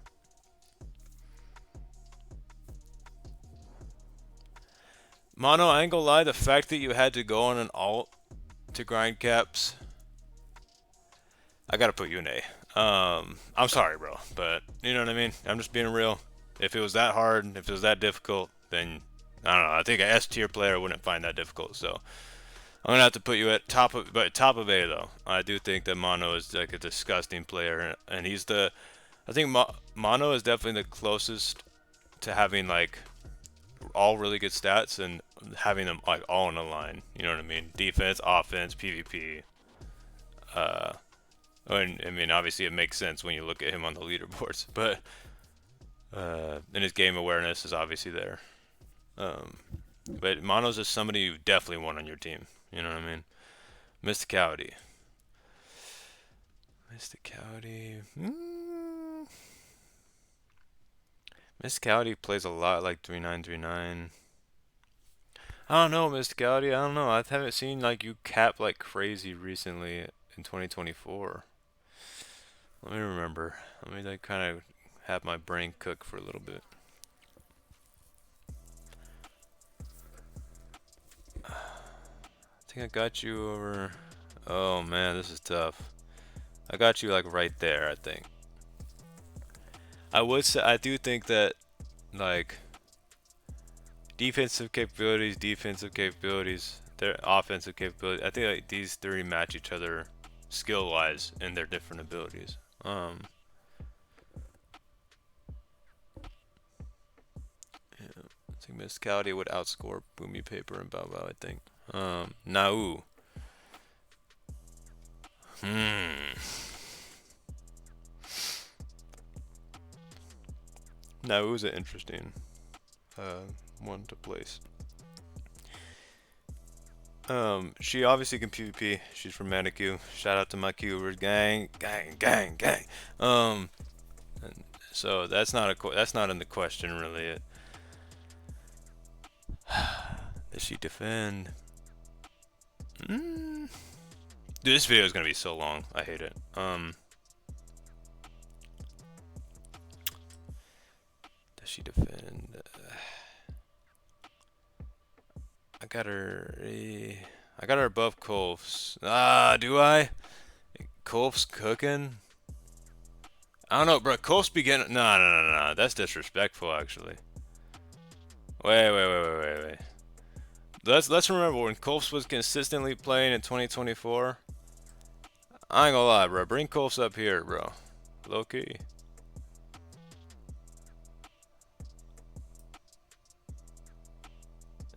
[SPEAKER 1] Mono, I ain't gonna lie. The fact that you had to go on an alt to grind caps, I gotta put you in A. I'm sorry, bro, but you know what I mean. I'm just being real. If it was that hard, if it was that difficult, then I don't know. I think an S tier player wouldn't find that difficult. So I'm gonna have to put you at top of, but top of A though. I do think that Mono is like a disgusting player, and he's the. I think Mono is definitely the closest to having like all really good stats and having them like all in a line. You know what I mean? Defense, offense, PvP. And I mean, obviously it makes sense when you look at him on the leaderboards, but and his game awareness is obviously there. But Mono's is somebody you definitely want on your team. You know what I mean? Mysticality. Mysticality. Mysticality plays a lot like 3939. I don't know, Mysticality. I don't know. I haven't seen like you cap like crazy recently in 2024. Let me remember. Let me like kind of have my brain cook for a little bit. I think I got you over. Oh man, this is tough. I got you like right there, I think. I would say I do think that like defensive capabilities, their offensive capabilities. I think like these three match each other skill-wise in their different abilities. Yeah, I think Mysticality would outscore Boomy Paper and Bao Bao, I think. Nau. Nau's an interesting one to place. She obviously can PvP. She's from Manicu. Shout out to my Cubers, gang. So that's not in the question really. Does she defend? Dude, this video is gonna be so long. I hate it. Does she defend? I got her above Kolf's. Do I? Kolf's cooking? I don't know, bro. Kolf's beginning. No. That's disrespectful, actually. Wait. Let's remember when Kolf's was consistently playing in 2024. I ain't gonna lie, bro. Bring Kolf's up here, bro. Low key.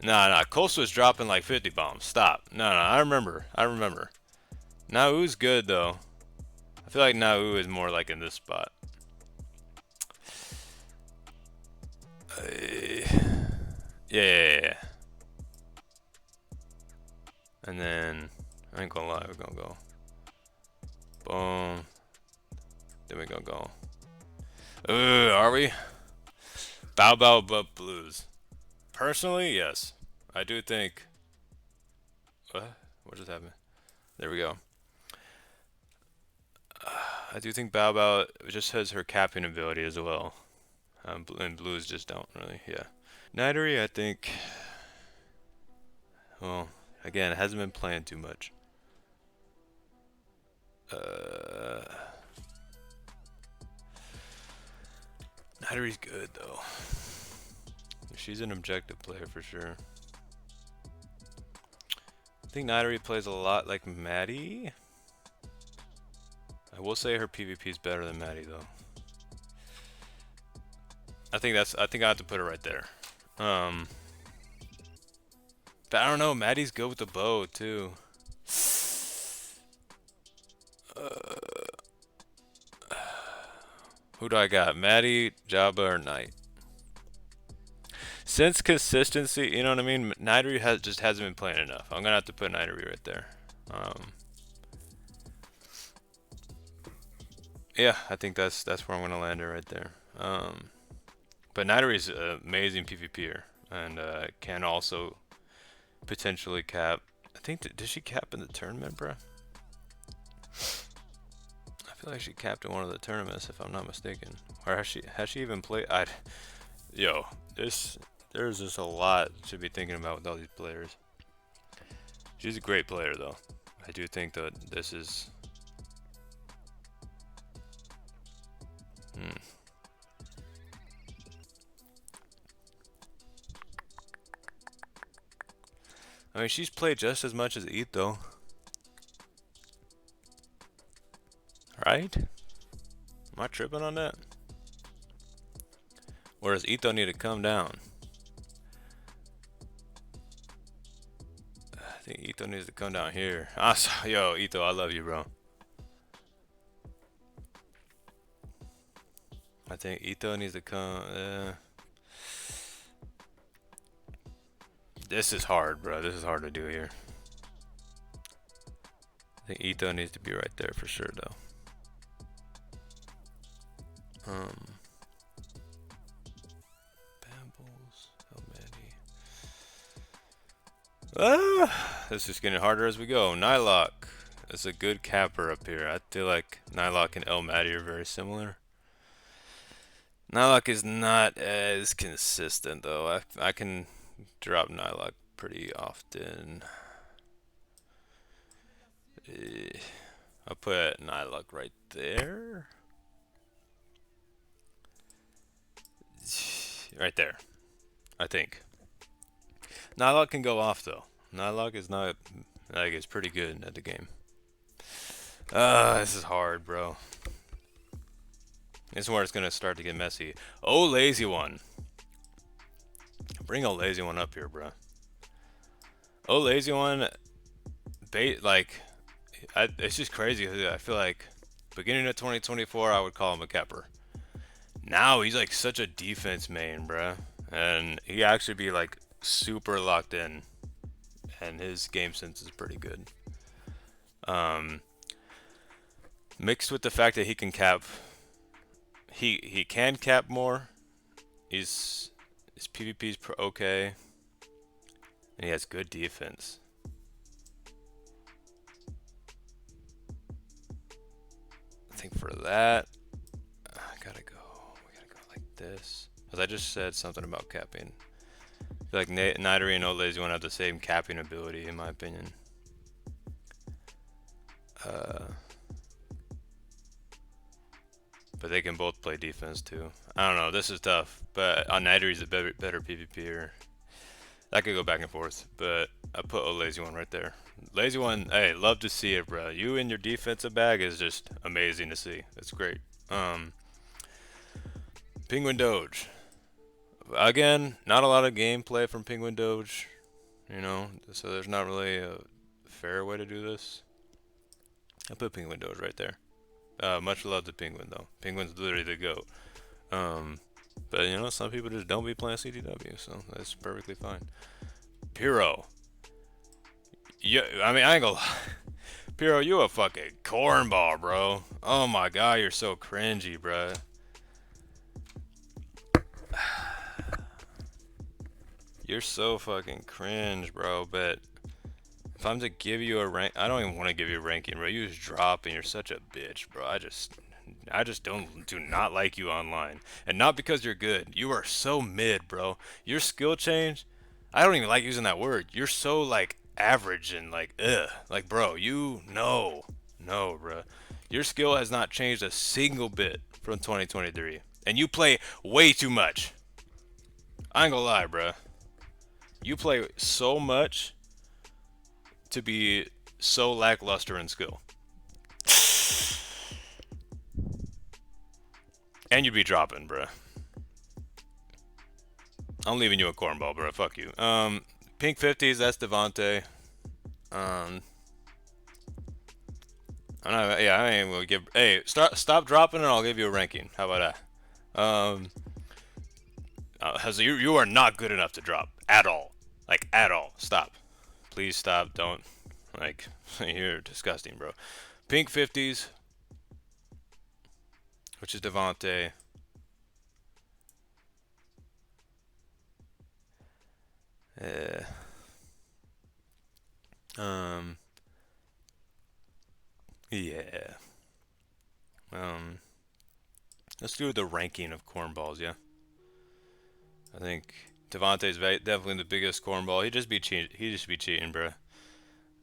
[SPEAKER 1] Nah. Kolf's was dropping like 50 bombs. Stop. No. I remember. Nau's good though. I feel like Nau is more like in this spot. Yeah. And then I ain't gonna lie, we're gonna go boom. Then we're gonna go. Are we? Bao Bao above Blues. Personally, yes. I do think. What just happened? There we go. I do think Bao Bao just has her capping ability as well. And Blues just don't really, yeah. Nightery, I think. Well, again, it hasn't been playing too much. Nightery's good though. She's an objective player for sure. I think Nightery plays a lot like Maddie. I will say her PvP is better than Maddie though. I think I have to put her right there. But I don't know, Maddie's good with the bow too. Who do I got? Maddie, Jabba, or Knight? Since consistency, you know what I mean? Nightery just hasn't been playing enough. I'm gonna have to put Nightery right there. Yeah, I think that's where I'm gonna land her right there. But Nightery's an amazing PvPer and can also potentially cap. I think did she cap in the tournament, bro? I feel like she capped in one of the tournaments, if I'm not mistaken. Or has she even played? Yo, there's just a lot to be thinking about with all these players. She's a great player, though. I do think that this is I mean, she's played just as much as Ito. Right? Am I tripping on that? Or does Ito need to come down? I think Ito needs to come down here. Yo, Ito, I love you, bro. I think Ito needs to come. This is hard, bro. This is hard to do here. I think Ito needs to be right there for sure, though. Bambles, Elmedi. This is getting harder as we go. Nylock is a good capper up here. I feel like Nylock and Elmedi are very similar. Nylock is not as consistent, though. I can drop Nylock pretty often. I'll put Nylock right there. Right there, I think. Nylock can go off though. Nylock is not like it's pretty good at the game. This is hard, bro. This is where it's gonna start to get messy. Oh, lazy one. Bring a lazy one up here, bro. Oh, lazy one. It's just crazy. I feel like beginning of 2024, I would call him a capper. Now he's like such a defense main, bruh. And he actually be like super locked in. And his game sense is pretty good. Mixed with the fact that he can cap. He can cap more. His PvP's okay. And he has good defense. I think for that, we gotta go like this. Because I just said something about capping. I feel like Nidary and Olazy one have the same capping ability, in my opinion. But they can both play defense too. I don't know, this is tough. But Nidary's a better PvPer. That could go back and forth, but I put Olazy one right there. Lazy one, hey, love to see it, bro. You in your defensive bag is just amazing to see. It's great. Penguin Doge. Again, not a lot of gameplay from Penguin Doge, you know, so there's not really a fair way to do this. I put Penguin Doge right there. Much love to Penguin though. Penguin's literally the GOAT. But you know, some people just don't be playing CTW, so that's perfectly fine. Piro. Yeah, I mean, I ain't gonna lie. Piro, you a fucking cornball, bro. Oh my god, you're so cringy, bro. You're so fucking cringe, bro. But if I'm to give you a rank, I don't even want to give you a ranking, bro. You just drop and you're such a bitch, bro. I just do not like you online, and not because you're good. You are so mid, bro. Your skill change, I don't even like using that word. You're so like average and like ugh. Like, bro, no, bro. Your skill has not changed a single bit from 2023, and you play way too much. I ain't gonna lie, bro. You play so much to be so lackluster in skill. And you'd be dropping, bruh. I'm leaving you a cornball, bruh. Fuck you. Pink 50s, that's Devontae. I'm not, yeah, I ain't gonna give. Hey, stop dropping and I'll give you a ranking. How about that? You are not good enough to drop at all. Like, at all. Stop. Please stop. Don't. Like, you're disgusting, bro. Pink 50s, which is Devontae. Yeah. Let's do the ranking of cornballs, yeah. I think Devontae's definitely the biggest cornball. He'd just be cheating, bro.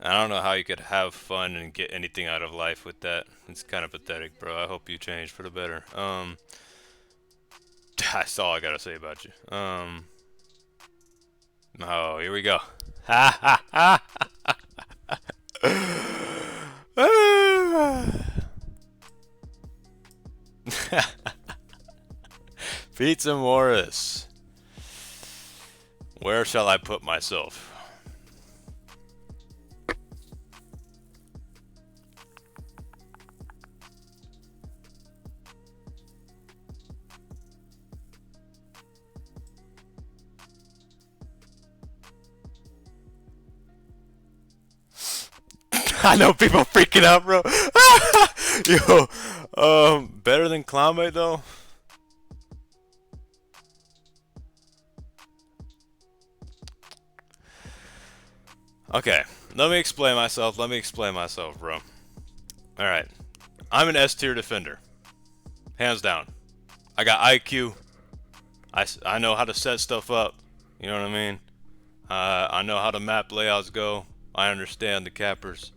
[SPEAKER 1] I don't know how you could have fun and get anything out of life with that. It's kind of pathetic, bro. I hope you change for the better. That's all I gotta say about you. Oh, here we go. Ha ha ha. PizzaMorris. Where shall I put myself? I know people freaking out, bro. Yo, better than Clownmate though. Okay, let me explain myself. Bro. All right, I'm an S tier defender, hands down. I got IQ. I know how to set stuff up. You know what I mean? I know how the map layouts go. I understand the cappers.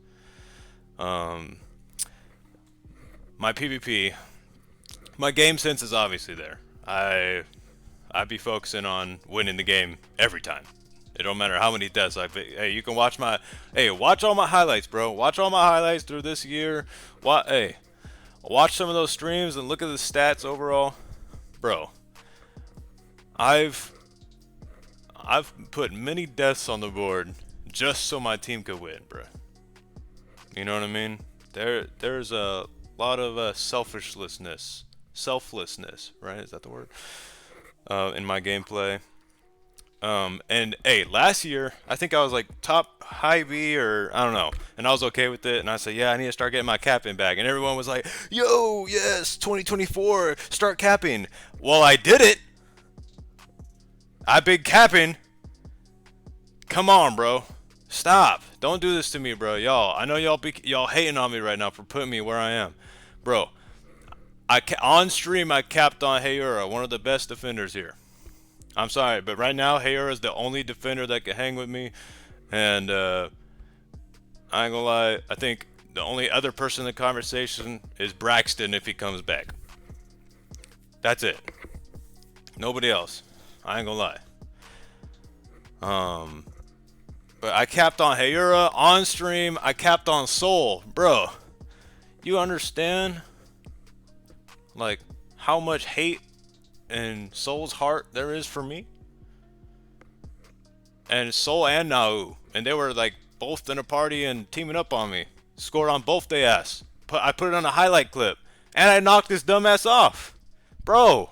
[SPEAKER 1] My PvP, my game sense is obviously there. I be focusing on winning the game every time. It don't matter how many deaths I've. Hey, you can watch watch all my highlights, bro. Watch all my highlights through this year. Watch some of those streams and look at the stats overall, bro. I've put many deaths on the board just so my team could win, bro. You know what I mean? There's a lot of selflessness, right? Is that the word? In my gameplay. And hey, last year I think I was like top high B or I don't know, and I was okay with it. And I said, yeah, I need to start getting my capping back. And everyone was like, yo, yes, 2024, start capping. Well, I did it. I big capping. Come on, bro. Stop. Don't do this to me, bro. Y'all, I know y'all hating on me right now for putting me where I am. Bro, on stream I capped on Hayura, one of the best defenders here. I'm sorry, but right now Hayura is the only defender that can hang with me. And I ain't gonna lie, I think the only other person in the conversation is Braxton if he comes back. That's it. Nobody else. I ain't gonna lie. But I capped on Hayura on stream. I capped on Soul, bro. You understand, like, how much hate in Soul's heart there is for me? And Soul and Nau, and they were like both in a party and teaming up on me. Scored on both their ass. I put it on a highlight clip, and I knocked this dumbass off, bro.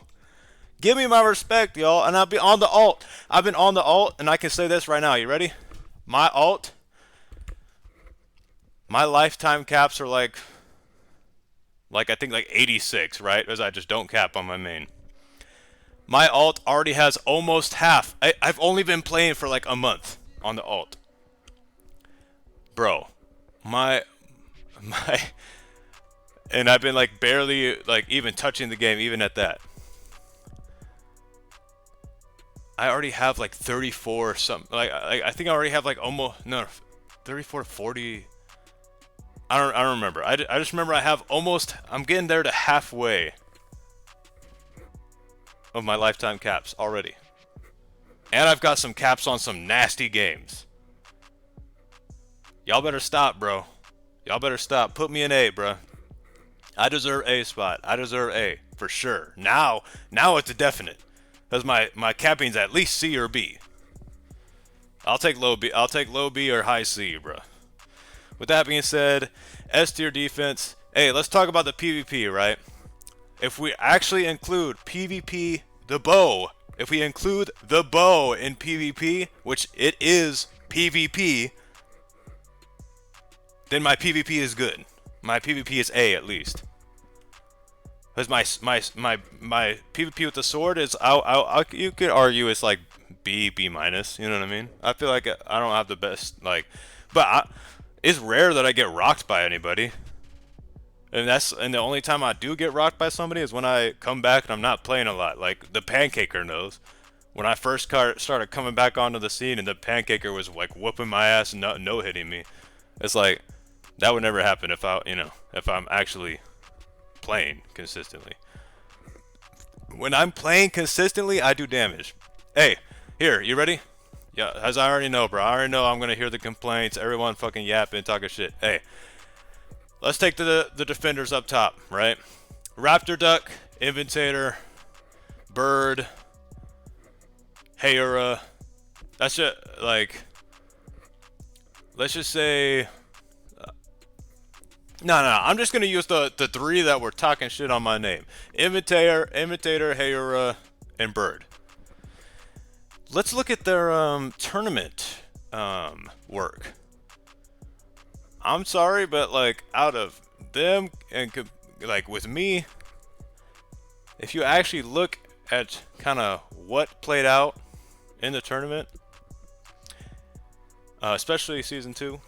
[SPEAKER 1] Give me my respect, y'all, and I'll be on the alt. I've been on the alt, and I can say this right now. You ready? My alt, my lifetime caps are like I think like 86, right? Because I just don't cap on my main. My alt already has almost half. I've only been playing for like a month on the alt. Bro, and I've been like barely like even touching the game even at that. I already have like 34 or something. Like I think I already have like almost 34, 40. I don't remember. I just remember I have almost. I'm getting there to halfway of my lifetime caps already, and I've got some caps on some nasty games. Y'all better stop, bro. Y'all better stop. Put me in A, bro. I deserve A spot. I deserve A for sure. Now it's a definite. Because my capping's at least C or B. I'll take low B. I'll take low B or high C, bro. With that being said, S tier defense. Hey, let's talk about the PvP, right? If we actually include PvP, the bow. If we include the bow in PvP, which it is PvP, then my PvP is good. My PvP is A at least. Because my PvP with the sword is you could argue it's like B minus. You know what I mean? I feel like I don't have the best but it's rare that I get rocked by anybody. And the only time I do get rocked by somebody is when I come back and I'm not playing a lot. Like the Pancaker knows. When I first started coming back onto the scene and the Pancaker was like whooping my ass and no hitting me. It's like that would never happen if I'm actually playing consistently. When I'm playing consistently, I do damage. Hey, here, you ready? Yeah, as I already know, bro. I already know I'm gonna hear the complaints. Everyone fucking yapping, talking shit. Hey, let's take the defenders up top, right? Raptor Duck, Inventator, Bird, Hayura. That's just like, let's just say. No. I'm just gonna use the three that were talking shit on my name: Imitator, Hayura, and Bird. Let's look at their tournament work. I'm sorry, but like out of them and like with me, if you actually look at kind of what played out in the tournament, especially season 2.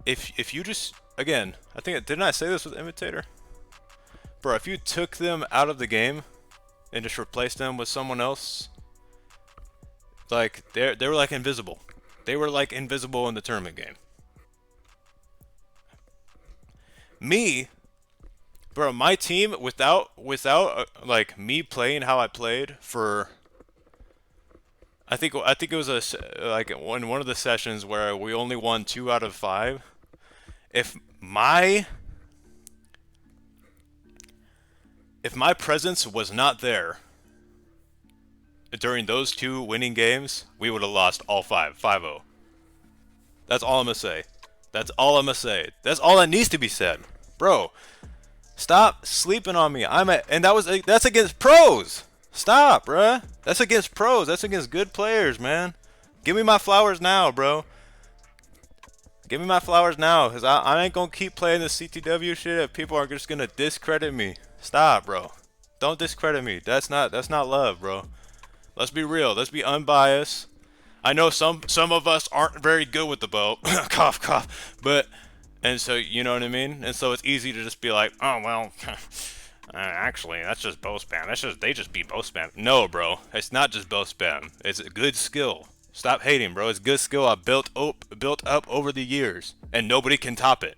[SPEAKER 1] If you just, again, I think, didn't I say this with Imitator? Bro, if you took them out of the game and just replaced them with someone else, like, they were like invisible. They were like invisible in the tournament game. Me, bro, my team, without like, me playing how I played for, I think it was like in one of the sessions where we only won 2 out of 5. If my presence was not there during those 2 winning games, we would have lost all 5-0. That's all I'm gonna say. That's all I'm gonna say. That's all that needs to be said, bro. Stop sleeping on me. That's against pros. Stop, bruh. That's against pros. That's against good players, man. Give me my flowers now, bro. Give me my flowers now, because I ain't going to keep playing the CTW shit if people are just going to discredit me. Stop, bro. Don't discredit me. That's not love, bro. Let's be real. Let's be unbiased. I know some of us aren't very good with the bow. Cough, cough. But, and so, you know what I mean? And so it's easy to just be like, oh, well, actually, that's just bow spam. They just be bow spam. No, bro. It's not just bow spam. It's a good skill. Stop hating, bro. It's good skill I built up over the years, and nobody can top it.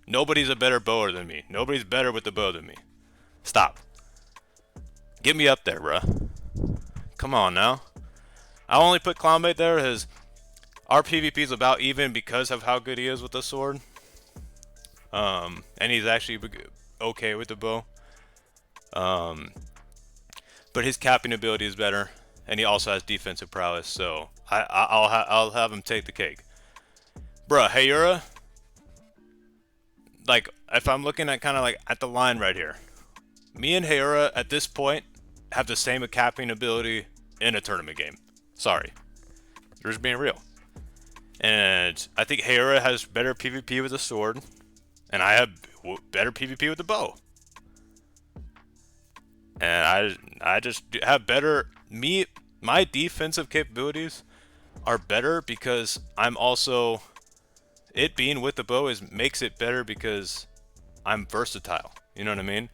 [SPEAKER 1] Nobody's a better bower than me. Nobody's better with the bow than me. Stop. Get me up there, bro. Come on now. I only put Clownbait there because our PvP's about even because of how good he is with the sword. And he's actually okay with the bow. But his capping ability is better, and he also has defensive prowess, so I'll have him take the cake. Bruh, Hayura, like, if I'm looking at kind of like at the line right here, me and Hayura at this point have the same capping ability in a tournament game. Sorry. They're just being real. And I think Hayura has better PvP with the sword, and I have better PvP with the bow. And I just have better, my defensive capabilities are better because I'm also, it being with the bow makes it better because I'm versatile. You know what I mean?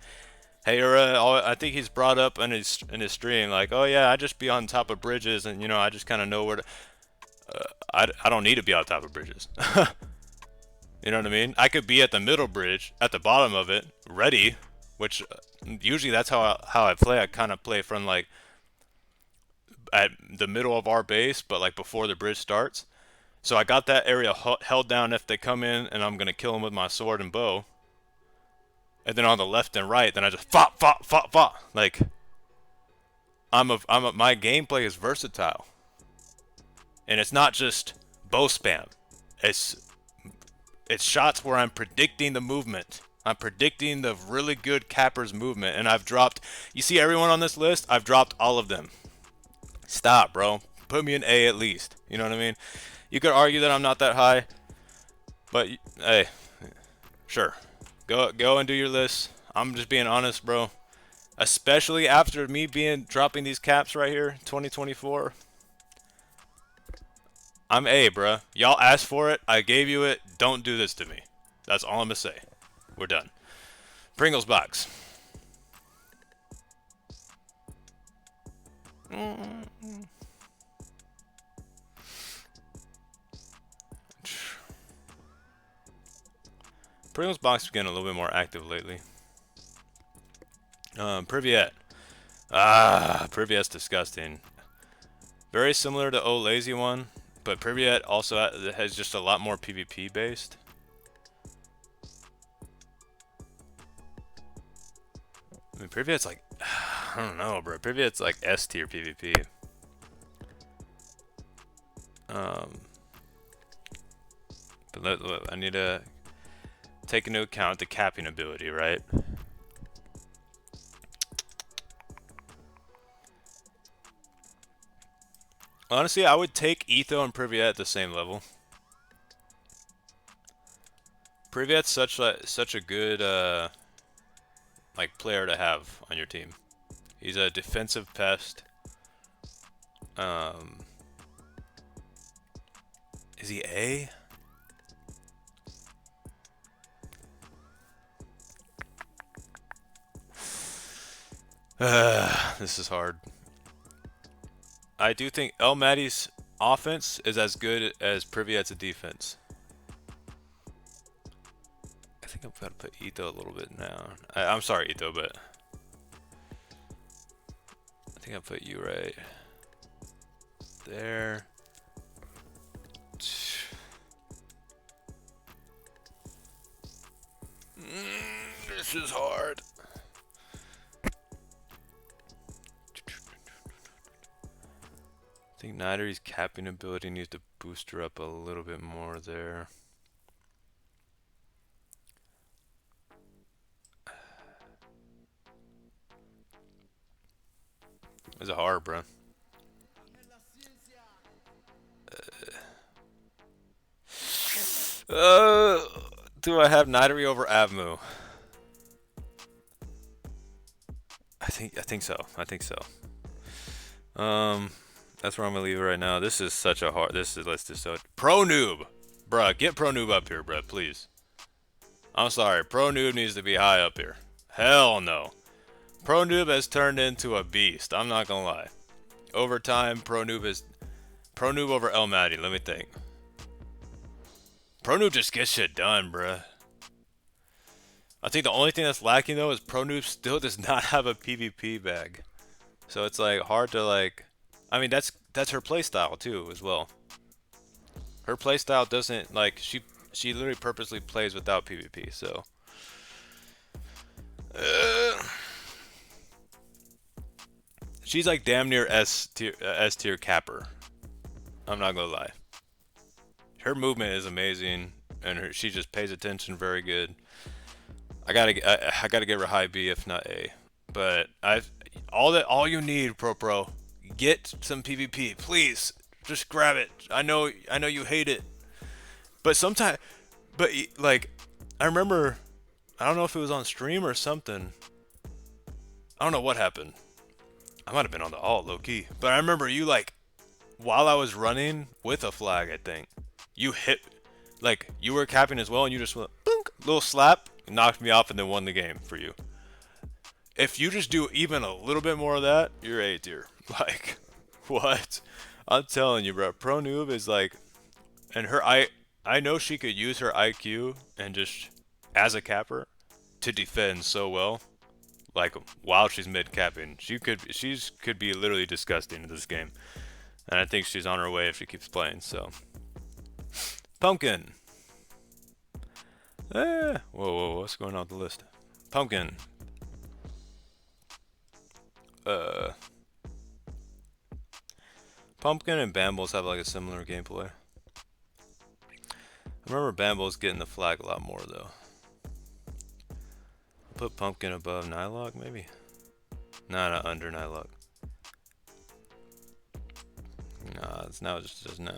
[SPEAKER 1] Hayura, I think he's brought up in his stream like, oh yeah, I just be on top of bridges, and you know, I just kind of know where to. I don't need to be on top of bridges. You know what I mean? I could be at the middle bridge, at the bottom of it, ready, which usually that's how I play. I kind of play from like at the middle of our base, but like before the bridge starts. So I got that area held down if they come in, and I'm gonna kill them with my sword and bow. And then on the left and right, then I just fop. Like my gameplay is versatile, and it's not just bow spam. It's shots where I'm predicting the movement. I'm predicting the really good capper's movement, and I've dropped. You see everyone on this list? I've dropped all of them. Stop, bro. Put me in A at least. You know what I mean? You could argue that I'm not that high, but hey, sure. Go and do your list. I'm just being honest, bro. Especially after me dropping these caps right here, 2024. I'm A, bruh. Y'all asked for it. I gave you it. Don't do this to me. That's all I'm gonna say. We're done. Pringles box. Pringles box is getting a little bit more active lately. Privyet. Ah, Privyet's disgusting. Very similar to O Lazy one, but Privyet also has just a lot more PvP based. I mean, Privyet's like, I don't know, bro. Privyet's like S tier PvP. But I need to take into account the capping ability, right? Honestly, I would take Etho and Privyet at the same level. Privyet's such a good like player to have on your team. He's a defensive pest. Is he A? This is hard. I do think Elmadi's offense is as good as Privyet's defense. I think I'm gonna put Etho a little bit now. I'm sorry, Etho, but I think I put you right there. This is hard. I think Nidary's capping ability needs to boost her up a little bit more there. It's hard, bro. Do I have Nidary over Avmu? I think so. I think so. That's where I'm gonna leave it right now. This is such a hard. This list is so. Pro Noob, bruh, get Pro Noob up here, bruh, please. I'm sorry, Pro Noob needs to be high up here. Hell no. Pro Noob has turned into a beast. I'm not gonna lie. Over time, Pro Noob over El Madi. Let me think. Pro Noob just gets shit done, bruh. I think the only thing that's lacking though is Pro Noob still does not have a PvP bag. So it's like hard to like. I mean that's her playstyle too as well. Her playstyle doesn't like she literally purposely plays without PvP. So. She's like damn near S tier capper. I'm not gonna lie. Her movement is amazing, and she just pays attention very good. I gotta give her high B if not A. But all you need, Pro, get some PvP, please. Just grab it. I know you hate it, but sometimes, like, I remember, I don't know if it was on stream or something. I don't know what happened. I might have been on the alt low key, but I remember you like, while I was running with a flag, I think you hit, like you were capping as well, and you just went boonk, little slap, knocked me off, and then won the game for you. If you just do even a little bit more of that, you're A tier. Like, what? I'm telling you, bro. Pro Noob is like, and I know she could use her IQ and just as a capper to defend so well. Like while she's mid capping, she could be literally disgusting in this game, and I think she's on her way if she keeps playing. So, Pumpkin. Whoa, what's going on with the list? Pumpkin. Pumpkin and Bambles have like a similar gameplay. I remember Bambles getting the flag a lot more though. I'll put Pumpkin above Nylog maybe? Nah, not under Nylog. Nah, it's now just nah.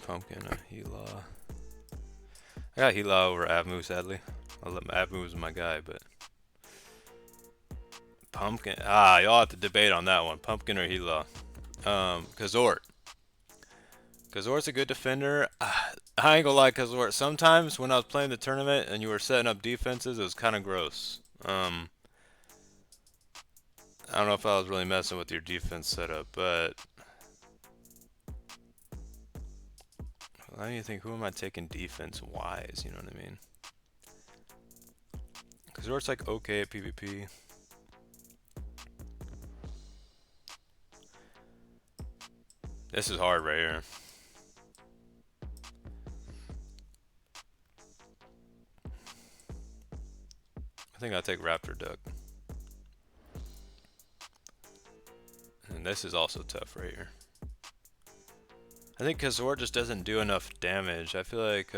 [SPEAKER 1] Pumpkin, Hila. I got Hila over Avmu, sadly. Avmu was my guy, but Pumpkin. Y'all have to debate on that one. Pumpkin or Hila. Kazort. Kazort's a good defender. I ain't gonna lie, Kazort. Sometimes when I was playing the tournament and you were setting up defenses, it was kind of gross. I don't know if I was really messing with your defense setup, but Let me think, who am I taking defense-wise, you know what I mean? Because Zort's like okay at PvP. This is hard right here. I think I'll take Raptor Duck. And this is also tough right here. I think Kazor just doesn't do enough damage. I feel like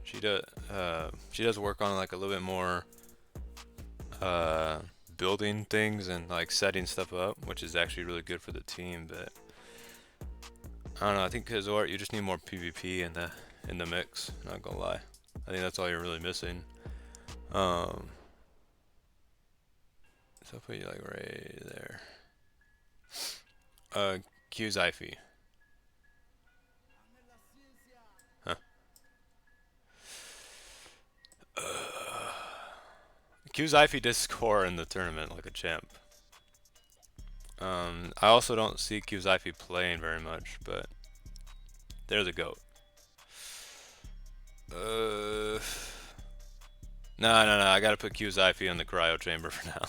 [SPEAKER 1] she does work on like a little bit more building things and like setting stuff up, which is actually really good for the team. But I don't know. I think Kazor, you just need more PvP in the mix. Not gonna lie. I think that's all you're really missing. So I'll put you like right there. Q's Ify. Huh. Q's Ify did score in the tournament like a champ. I also don't see Q's Ify playing very much, but they're the GOAT. No, I gotta put Q's Ify in the cryo chamber for now.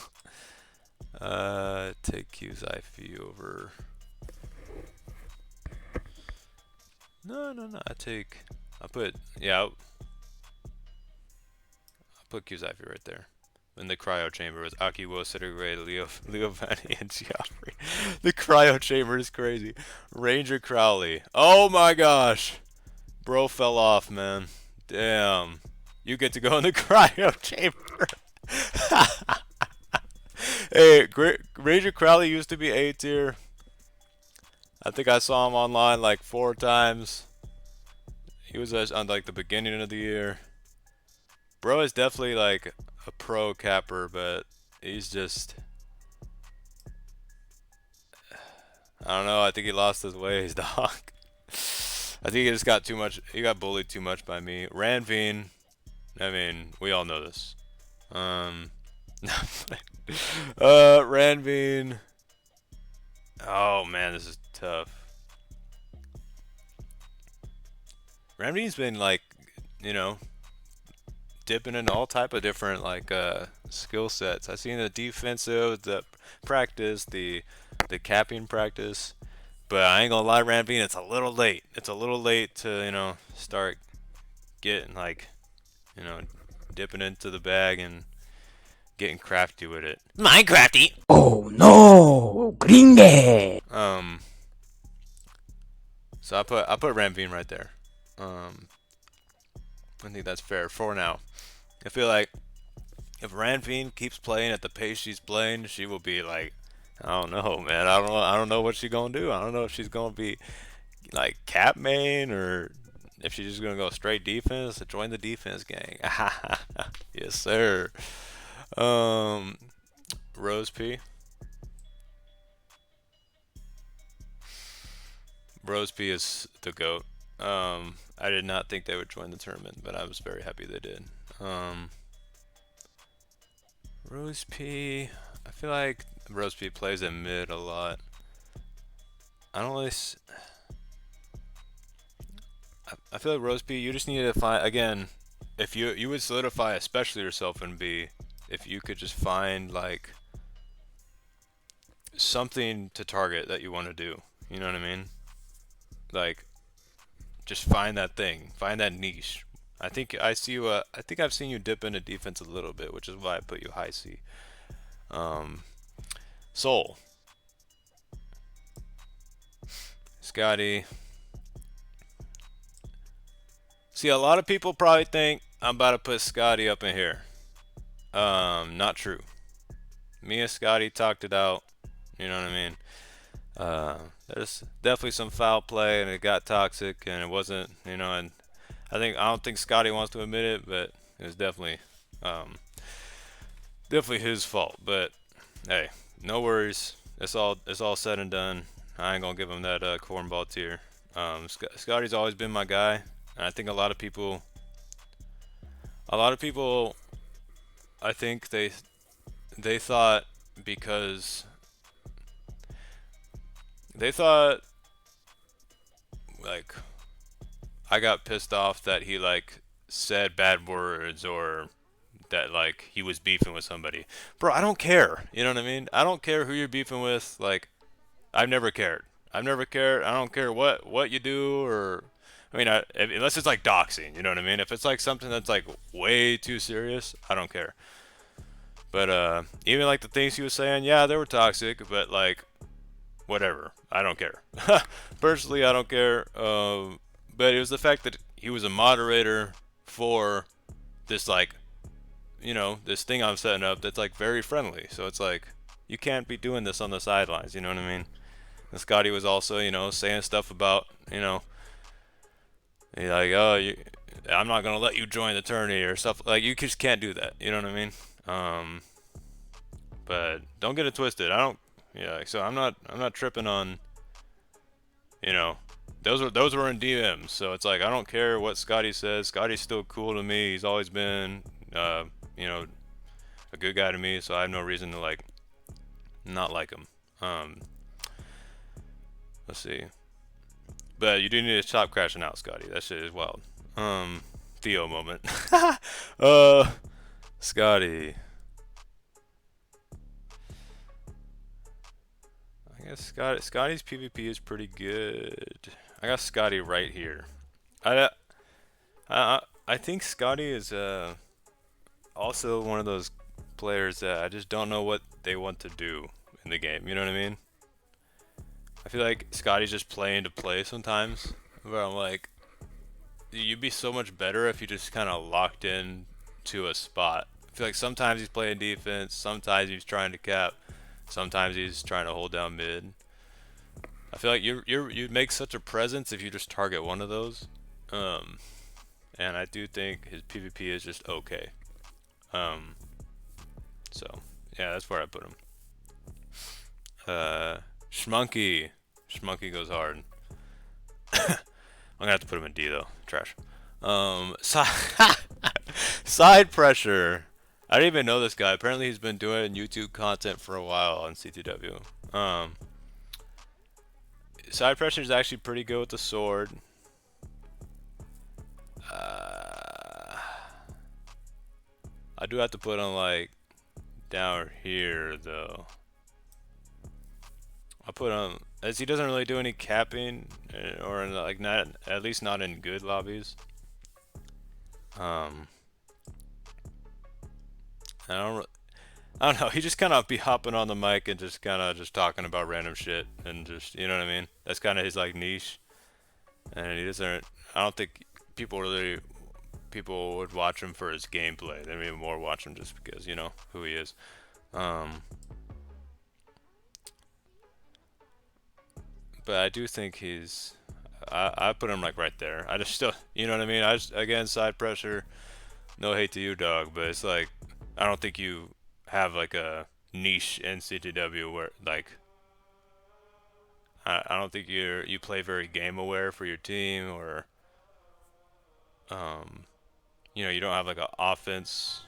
[SPEAKER 1] Take Q's Ify over. No. I'll put Q's Ify right there. In the cryo chamber with Akiwo, Citagray, Leo Vanny, and Geoffrey. The cryo chamber is crazy. Ranger Crowley. Oh my gosh. Bro fell off, man. Damn. You get to go in the cryo chamber. Hey, Ranger Crowley used to be A tier. I think I saw him online like 4 times. He was on like the beginning of the year. Bro is definitely like a pro capper, but he's just, I don't know. I think he lost his ways, dog. I think he just got too much. He got bullied too much by me. Ranveen. I mean, we all know this. Ranveen. Oh man, this is tough. Ranveen's been like, you know, dipping in all type of different like skill sets. I've seen the defensive, the practice, the capping practice. But I ain't gonna lie, Ranveen, it's a little late. It's a little late to, you know, start getting like, you know, dipping into the bag and getting crafty with it. Minecrafty.
[SPEAKER 2] Oh no, gringe.
[SPEAKER 1] So I put Ranveen right there. I think that's fair for now. I feel like if Ranveen keeps playing at the pace she's playing, she will be like, I don't know, man. I don't know what she's gonna do. I don't know if she's gonna be like cap main or if she's just gonna go straight defense. Join the defense gang. Yes, sir. Rose P. Rose P is the GOAT. I did not think they would join the tournament, but I was very happy they did. Rose P. I feel like Rose P plays in mid a lot. I don't really. I feel like Rose P. You just need to find again. If you would solidify, especially yourself in B, if you could just find like something to target that you want to do. You know what I mean? Like, just find that thing, find that niche. I think I see you. I think I've seen you dip into defense a little bit, which is why I put you high C. Soul, Scotty. See, a lot of people probably think I'm about to put Scotty up in here. Not true. Me and Scotty talked it out. You know what I mean? There's definitely some foul play, and it got toxic, and it wasn't, you know, and I don't think Scotty wants to admit it, but it was definitely his fault. But hey, no worries. It's all said and done. I ain't gonna give him that cornball tier. Scotty's always been my guy, and I think a lot of people, I think they thought because they thought like I got pissed off that he like said bad words or that like he was beefing with somebody. Bro, I don't care. You know what I mean? I don't care who you're beefing with. Like, I've never cared. I've never cared. I don't care what you do or I mean, unless it's like doxing, you know what I mean? If it's like something that's like way too serious, I don't care. But even like the things he was saying, yeah, they were toxic, but like whatever. I don't care. Personally, I don't care. But it was the fact that he was a moderator for this like, you know, this thing I'm setting up that's like very friendly. So it's like you can't be doing this on the sidelines. You know what I mean? And Scotty was also, you know, saying stuff about, you know, he's like, oh, I'm not gonna let you join the tourney or stuff. Like you just can't do that. You know what I mean? But don't get it twisted. I don't. Yeah. So I'm not tripping on. You know, those were in DMs. So it's like I don't care what Scotty says. Scotty's still cool to me. He's always been, you know, a good guy to me. So I have no reason to like not like him. Let's see. But you do need to stop crashing out, Scotty. That shit is wild. Theo moment. Scotty. I guess Scotty's PvP is pretty good. I got Scotty right here. I think Scotty is also one of those players that I just don't know what they want to do in the game. You know what I mean? I feel like Scotty's just playing to play sometimes. But I'm like, you'd be so much better if you just kind of locked in to a spot. I feel like sometimes he's playing defense, sometimes he's trying to cap, sometimes he's trying to hold down mid. I feel like you'd make such a presence if you just target one of those. And I do think his PvP is just okay. So yeah, that's where I put him. Schmunky. Schmunky goes hard. I'm gonna have to put him in D though. Trash. Side pressure. I didn't even know this guy. Apparently he's been doing YouTube content for a while on CTW. Side pressure is actually pretty good with the sword. I do have to put him like down here though. I put him as he doesn't really do any capping, or like not at least not in good lobbies. I don't know. He just kind of be hopping on the mic and just kind of just talking about random shit and just, you know what I mean? That's kind of his like niche. And he doesn't. I don't think people would watch him for his gameplay. They'd maybe more watch him just because, you know, who he is. But I do think he's. I put him like right there. I just still, you know what I mean? I just, again, side pressure. No hate to you, dog, but it's like I don't think you have like a niche in CTW where like I don't think you play very game aware for your team, or you know, you don't have like an offense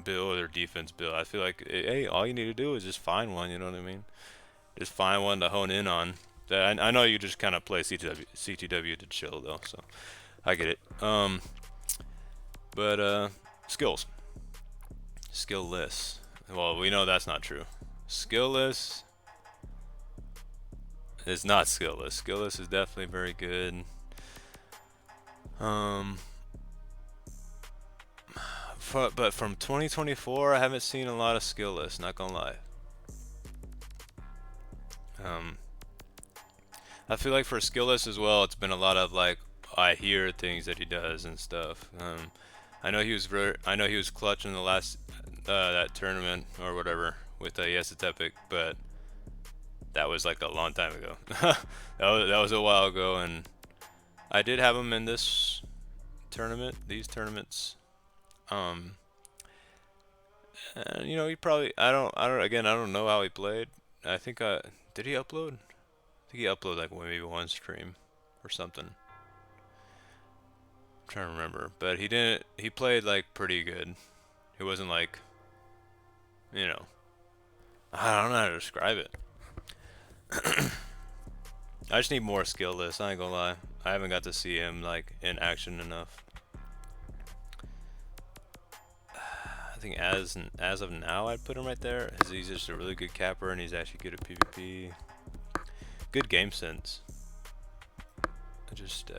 [SPEAKER 1] build or defense build. I feel like hey, all you need to do is just find one. You know what I mean? Just find one to hone in on. I know you just kind of play CTW to chill though, so I get it. But skills. Skillless. Well, we know that's not true. Skillless is not skillless. Skillless is definitely very good. But from 2024, I haven't seen a lot of skillless, not gonna lie. I feel like for skillless as well, it's been a lot of like I hear things that he does and stuff. I know he was clutch in the last that tournament or whatever with Yes It's Epic, but that was like a long time ago. that was a while ago, and I did have him in this tournament, these tournaments. And you know, he probably I don't know how he played. I think did he upload? I think he uploaded like maybe one stream or something. I'm trying to remember, but he didn't. He played like pretty good. It wasn't like, you know, I don't know how to describe it. I just need more skillless. I ain't gonna lie. I haven't got to see him like in action enough. I think as of now, I'd put him right there. He's just a really good capper, and he's actually good at PvP. Good game sense. I just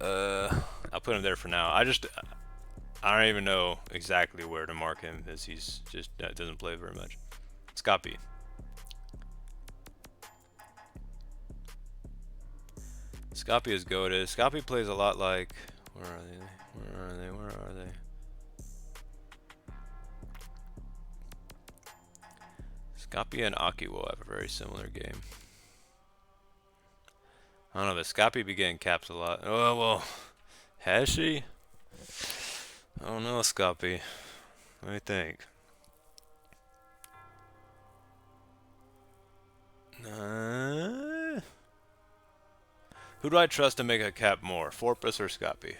[SPEAKER 1] I'll put him there for now. I don't even know exactly where to mark him, as he's just doesn't play very much. Scoppy. Scoppy is goated. Scoppy plays a lot like, where are they? Where are they? Where are they? Scoppy and Aki will have a very similar game. I don't know, but Scoppy be getting capped a lot. Oh well, has she? I don't know, Scoppy. Let me think. Who do I trust to make a cap more, Forpus or Scoppy?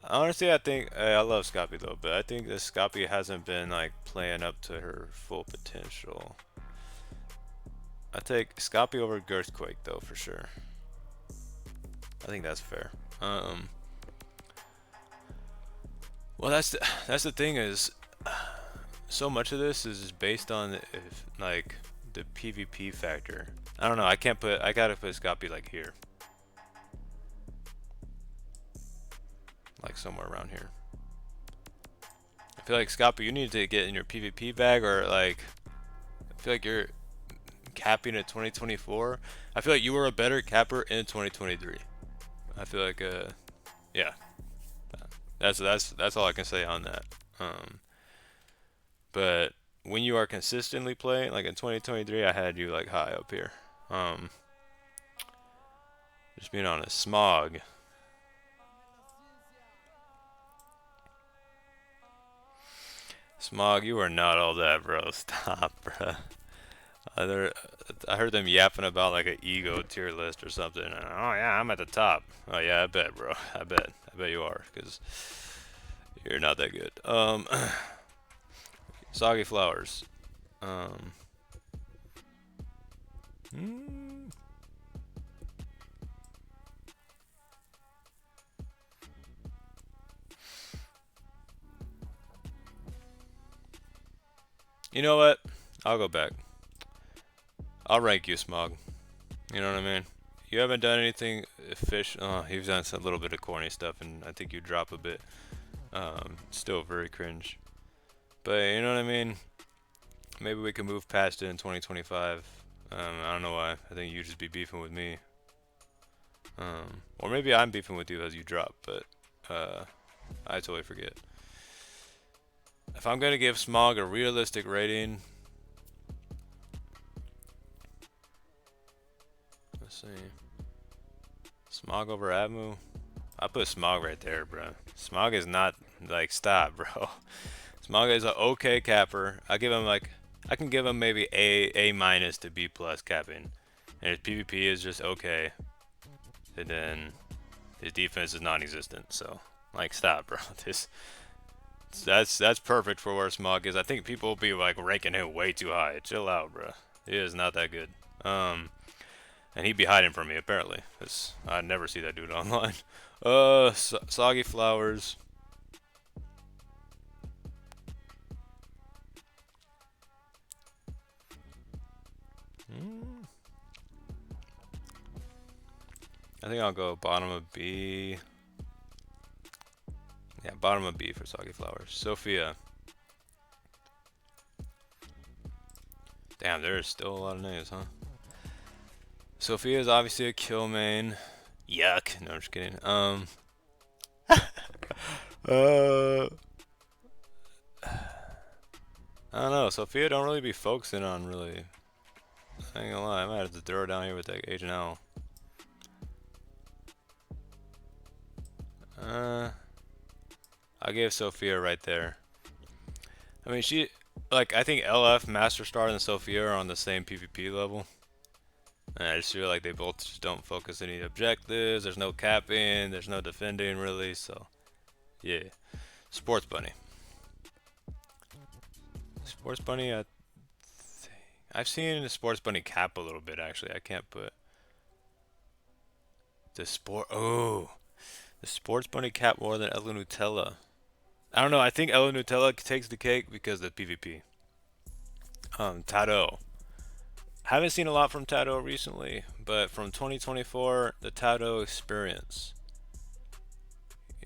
[SPEAKER 1] Honestly, I think I love Scoppy though, but I think that Scoppy hasn't been like playing up to her full potential. I take Scoppy over Girthquake though, for sure. I think that's fair. Well, that's the thing is, so much of this is based on like the PvP factor. I don't know. I gotta put Scoppy like here, like somewhere around here. I feel like Scoppy, you need to get in your PvP bag, or like, I feel like you're capping at 2024. I feel like you were a better capper in 2023. I feel like yeah, that's all I can say on that. But when you are consistently playing, like in 2023, I had you like high up here. Just being honest, Smog. Smog, you are not all that, bro. Stop, bro. I heard them yapping about like an ego tier list or something. Oh yeah, I'm at the top. Oh yeah, I bet, bro. I bet you are, because you're not that good. Soggy Flowers. You know what? I'll go back. I'll rank you, Smog. You know what I mean? You haven't done anything efficient. Oh, you've done a little bit of corny stuff, and I think you drop a bit. Still very cringe. But you know what I mean? Maybe we can move past it in 2025. I don't know why. I think you just be beefing with me. Or maybe I'm beefing with you as you drop, but I totally forget. If I'm gonna give Smog a realistic rating, let's see. Smog over Admu. I put Smog right there, bro. Smog is not like, stop, bro. Smog is an okay capper. I can give him maybe A minus to B plus capping, and his PvP is just okay, and then his defense is non-existent. So like, stop, bro. That's perfect for where Smog is. I think people will be like ranking him way too high. Chill out, bro. He is not that good. And he'd be hiding from me apparently, cause I never see that dude online. Soggy Flowers. I think I'll go bottom of B. Yeah, bottom of B for Soggy Flowers. Sophia. Damn, there's still a lot of names, huh? Sophia is obviously a kill main. Yuck. No, I'm just kidding. I don't know. Sophia don't really be focusing on really. I ain't gonna lie. I might have to throw her down here with that Agent Owl. I gave Sophia right there. I mean, I think LF, Master Star, and Sophia are on the same PvP level. And I just feel like they both just don't focus any objectives. There's no capping. There's no defending, really. So, yeah. Sports Bunny. Sports Bunny, I I've seen the Sports Bunny cap a little bit actually. I can't put the sport. Oh, the Sports Bunny cap more than Ella Nutella. I don't know. I think Ella Nutella takes the cake because of the PvP. Tado. Haven't seen a lot from Tado recently, but from 2024, the Tado experience.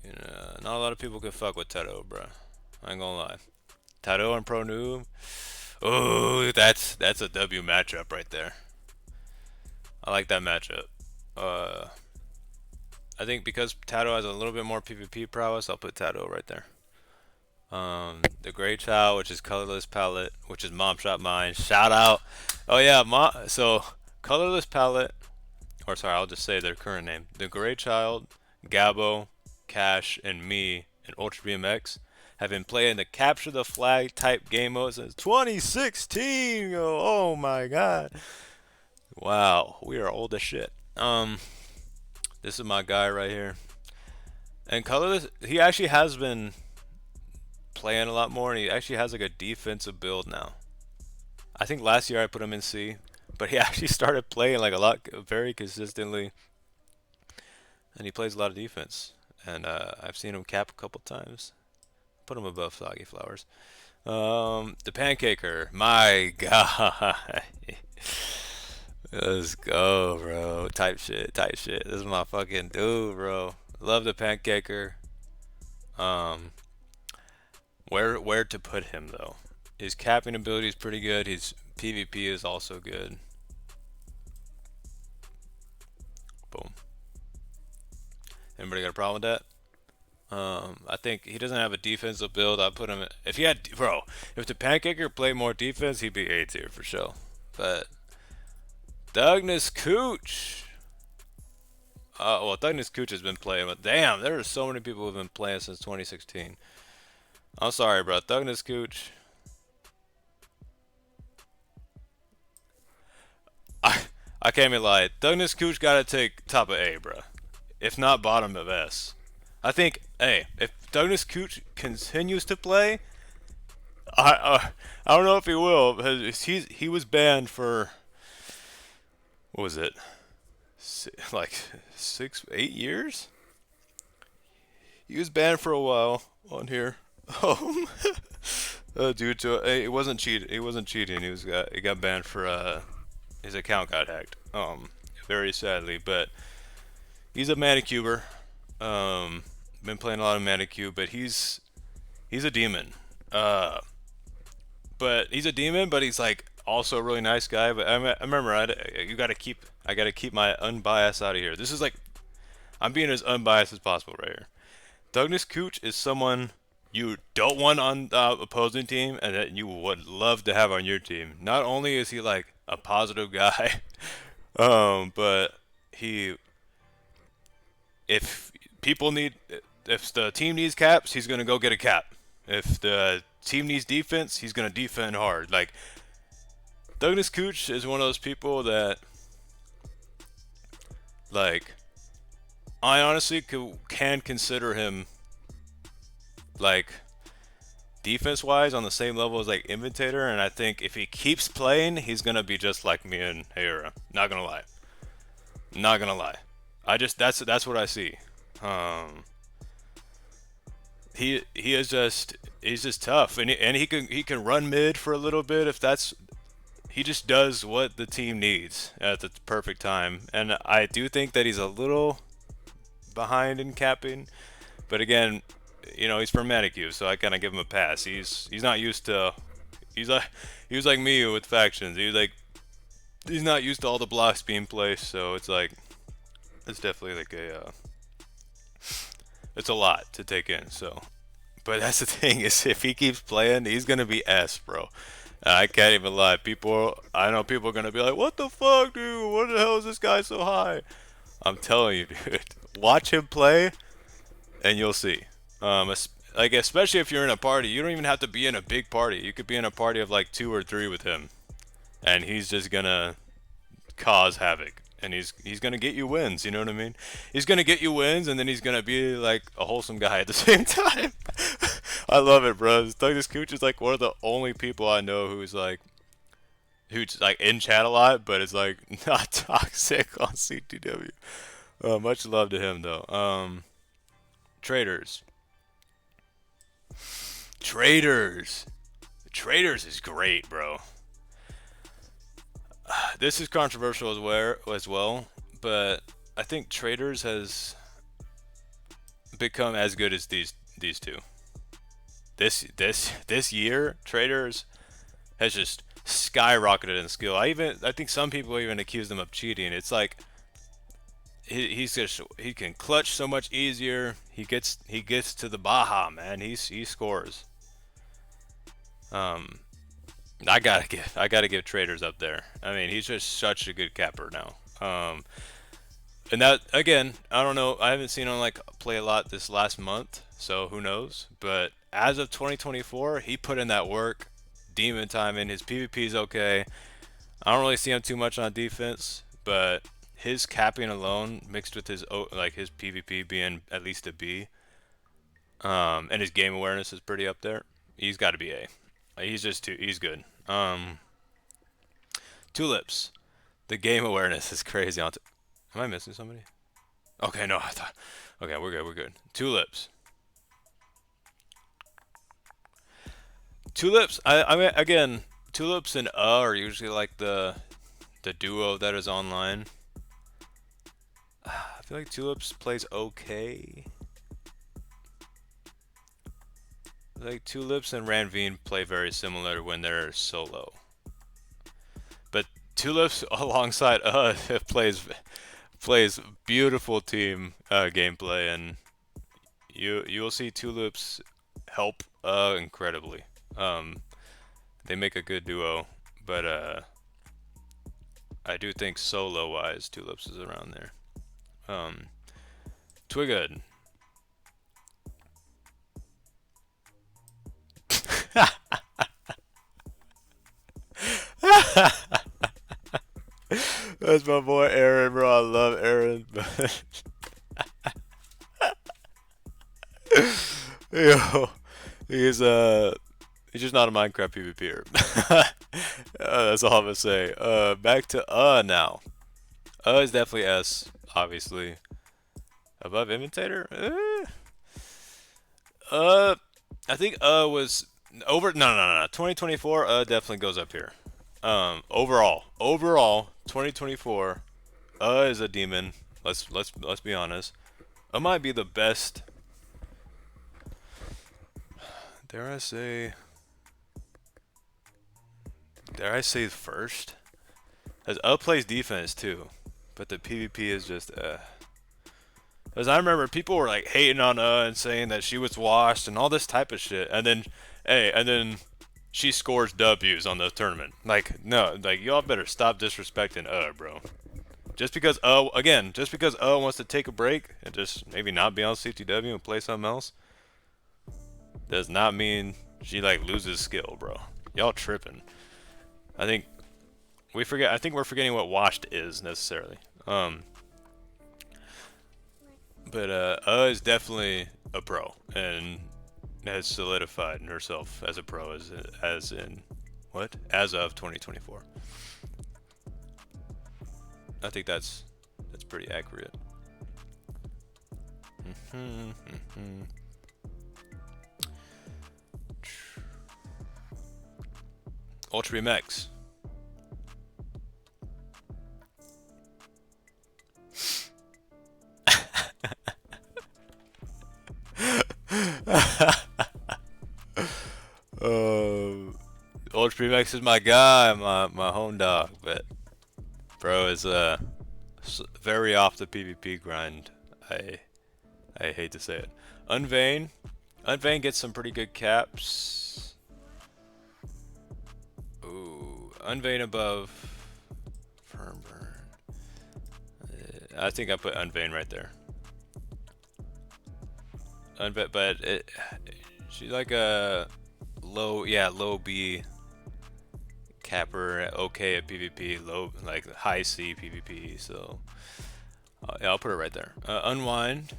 [SPEAKER 1] You know, not a lot of people can fuck with Tado, bruh. I ain't gonna lie. Tado and Pro Noob. Oh, that's a W matchup right there. I like that matchup. I think because Tado has a little bit more PvP prowess, I'll put Tado right there. The Grey Child, which is Colorless Palette, which is Mom Shop Mine. Shout out. Oh yeah, so Colorless Palette, or sorry, I'll just say their current name. The Grey Child, Gabo, Cash, and me, and Ultra BMX have been playing the Capture the Flag type game mode since 2016. Oh my god. Wow, we are old as shit. This is my guy right here. And Colorless, he actually has been playing a lot more, and he actually has like a defensive build now. I think last year I put him in C, but he actually started playing like a lot, very consistently, and he plays a lot of defense. And I've seen him cap a couple times. Put him above Soggy Flowers. The Pancaker, my god. Let's go, bro. Type shit, type shit. This is my fucking dude, bro. Love the Pancaker. Where to put him though? His capping ability is pretty good. His PvP is also good. Boom. Anybody got a problem with that? I think he doesn't have a defensive build. I put him. If he had, bro, if the Pancaker played more defense, he'd be A tier for sure. But Douglas Cooch. Well, Douglas Cooch has been playing, but damn, there are so many people who've been playing since 2016. I'm sorry, bro. Douglas Cooch. I can't even lie. Douglas Cooch gotta take top of A, bro. If not bottom of S. I think, hey, if Douglas Cooch continues to play, I don't know if he will, because he was banned for, what was it, like 8 years? He was banned for a while on here. Due to it wasn't cheating. He wasn't cheating. He got banned for his account got hacked. Very sadly, but he's a Manicuber. Been playing a lot of Manicube, but he's a demon. But he's a demon, but he's like also a really nice guy. But I remember, I gotta keep my unbiased out of here. This is like, I'm being as unbiased as possible right here. Douglas Cooch is someone you don't want on the opposing team, and that you would love to have on your team. Not only is he like a positive guy, but if the team needs caps, he's gonna go get a cap. If the team needs defense, he's gonna defend hard. Like, Douglas Cooch is one of those people that, like, I honestly can consider him, like, defense-wise on the same level as like Inventator, and I think if he keeps playing, he's gonna be just like me and Hera. Not gonna lie. Not gonna lie. That's what I see. He's just tough, and he can run mid for a little bit if that's. He just does what the team needs at the perfect time, and I do think that he's a little behind in capping, but again, you know, he's from Manicube, so I kind of give him a pass. He's not used to. He was like me with factions. He's not used to all the blocks being placed, so it's like, it's definitely like it's a lot to take in. So, but that's the thing, is if he keeps playing, he's gonna be S, bro. I can't even lie. I know people are gonna be like, "What the fuck, dude? What the hell is this guy so high?" I'm telling you, dude. Watch him play, and you'll see. Like, especially if you're in a party, you don't even have to be in a big party. You could be in a party of like 2 or 3 with him, and he's just gonna cause havoc, and he's gonna get you wins. You know what I mean? He's gonna get you wins, and then he's gonna be like a wholesome guy at the same time. I love it, bro. Douglas Cooch is like one of the only people I know who's like, who's like in chat a lot, but is like not toxic on CTW. Much love to him though. Traders. Traders. Traders is great, bro. This is controversial as well, but I think Traders has become as good as these two. This year, Traders has just skyrocketed in skill. I think some people even accuse them of cheating. It's like he can clutch so much easier. He gets to the Baja, man. He scores. I gotta give Traders up there. I mean, he's just such a good capper now. And that again, I don't know. I haven't seen him like play a lot this last month, so who knows? But as of 2024, he put in that work. Demon time in his PvP is okay. I don't really see him too much on defense, but his capping alone mixed with his his PvP being at least a B, and his game awareness is pretty up there. He's got to be A. He's good. Tulips. The game awareness is crazy. Am I missing somebody? Okay, no, I thought. Okay, we're good. Tulips. Tulips. I mean, again, Tulips and are usually like the duo that is online. I feel like Tulips plays okay. Like Tulips and Ranveen play very similar when they're solo. But Tulips alongside plays beautiful team gameplay, and you'll see Tulips help incredibly. They make a good duo, but I do think solo wise Tulips is around there. Twiggood. That's my boy Aaron, bro. I love Aaron. Yo, he's just not a Minecraft PvPer. That's all I'm gonna say. Back to now. Is definitely S, obviously. Above Imitator? I think was over. No. 2024. Definitely goes up here. Overall, 2024. Is a demon. Let's be honest. Might be the best. Dare I say first? As plays defense too, but the PvP is just As I remember, people were like hating on and saying that she was washed and all this type of shit, and then she scores W's on the tournament. Like, no, like y'all better stop disrespecting bro. Just because wants to take a break and just maybe not be on CTW and play something else, does not mean she like loses skill, bro. Y'all tripping. I think we're forgetting what washed is necessarily. But is definitely a pro and has solidified herself as a pro as of 2024. I think that's pretty accurate. Ultra BMX. Ultra BMX is my guy, my home dog, but bro is very off the PvP grind. I hate to say it. Unvain gets some pretty good caps. Ooh, Unvain above Firm Burn. I think I put Unvain right there. But she's like a low B capper, okay at PvP, like high C PvP. So yeah, I'll put it right there. Unwind,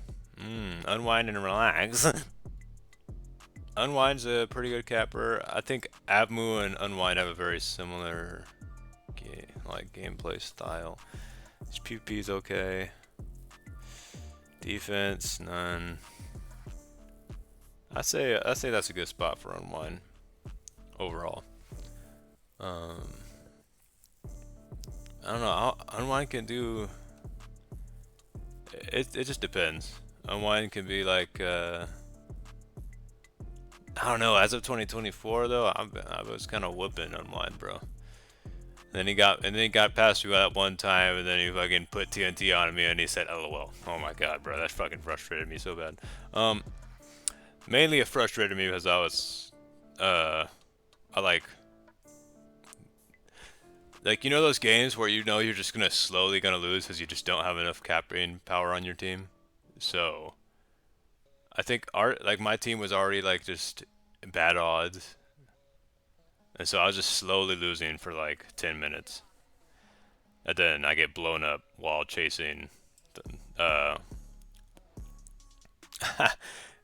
[SPEAKER 1] unwind and relax. Unwind's a pretty good capper. I think Abmu and Unwind have a very similar like gameplay style. His PvP is okay. Defense, none. I say that's a good spot for Unwind overall. I don't know. Unwind can do. It just depends. Unwind can be like. I don't know. As of 2024 though, I was kind of whooping Unwind, bro. And then he got past me that one time, and then he fucking put TNT on me, and he said, "LOL." Oh my god, bro, that fucking frustrated me so bad. Mainly it frustrated me because I like you know those games where you know you're just slowly gonna lose because you just don't have enough capping power on your team. So I think my team was already like just bad odds, and so I was just slowly losing for like 10 minutes. And then I get blown up while chasing.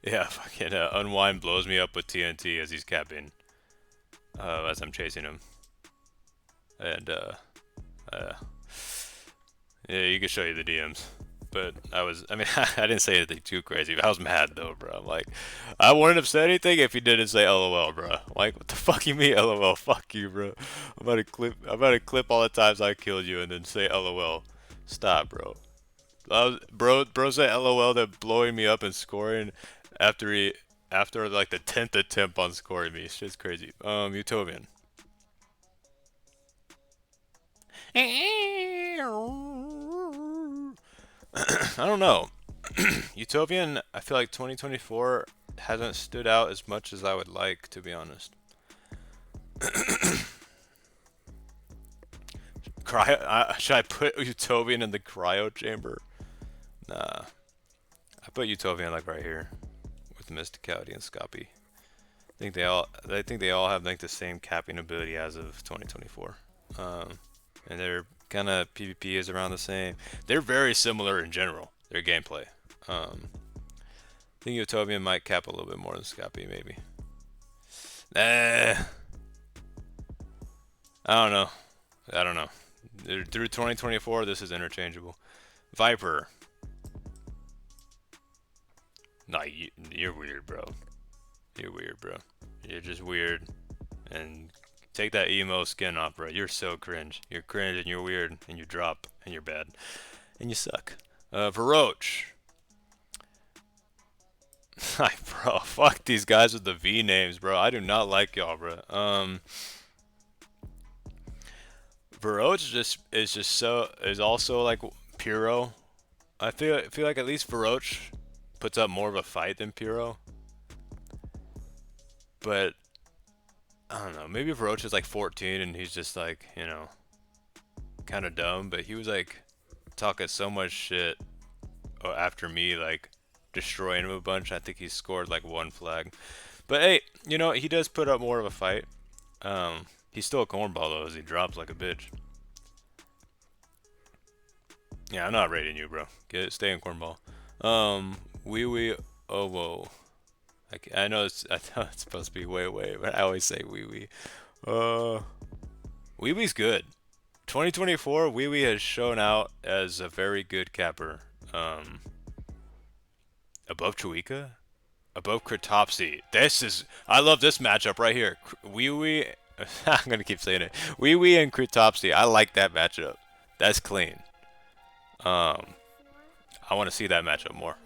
[SPEAKER 1] Yeah, fucking Unwind blows me up with TNT as he's capping. As I'm chasing him. And yeah, you can show you the DMs. But I mean, I didn't say anything too crazy. But I was mad though, bro. I'm like, I wouldn't have said anything if he didn't say LOL, bro. I'm like, what the fuck you mean LOL? Fuck you, bro. I'm about to clip all the times I killed you and then say LOL. Stop, bro. Bro said LOL that blowing me up and scoring after like the 10th attempt on scoring me. Shit's crazy. Utopian. I don't know. Utopian, I feel like 2024 hasn't stood out as much as I would like, to be honest. Should I put Utopian in the cryo chamber? Nah. I put Utopian like right here with Mysticality and Scoppy. I think they all have like the same capping ability as of 2024. And their kind of PvP is around the same. They're very similar in general, their gameplay. I think Utopian might cap a little bit more than Scoppy, maybe. I don't know. Through 2024, this is interchangeable. Viper. Nah, you're weird, bro. You're weird, bro. You're just weird. And take that emo skin off, bro. You're so cringe. You're cringe and you're weird and you drop and you're bad. And you suck. Varoch. Bro, fuck these guys with the V names, bro. I do not like y'all, bro. Varoch is also like Puro. I feel like at least Varoch puts up more of a fight than Puro. But I don't know, maybe Varoch is like 14 and he's just like, you know, kind of dumb, but he was like talking so much shit after me, like destroying him a bunch. I think he scored like 1 flag. But hey, you know, he does put up more of a fight. He's still a cornball though, as he drops like a bitch. Yeah, I'm not rating you, bro. Stay in cornball. Wee oh whoa. I know it's supposed to be way, but I always say wee. Wee's good. 2024, Wee has shown out as a very good capper. Above Chuika? Above Kritopsy. I love this matchup right here. Wee I'm gonna keep saying it. Wee and Kritopsy. I like that matchup. That's clean. I want to see that matchup more.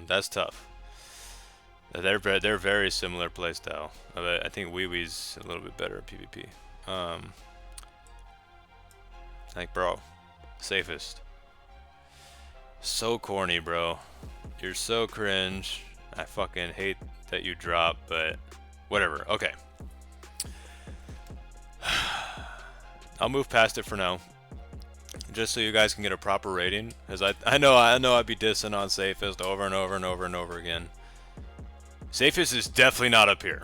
[SPEAKER 1] That's tough. They're very similar playstyle. I think Wee's a little bit better at PvP. Like, bro, safest. So corny, bro. You're so cringe. I fucking hate that you drop, but whatever. Okay. I'll move past it for now, just so you guys can get a proper rating. Because I know I'd be dissing on safest over and over again. Safest is definitely not up here.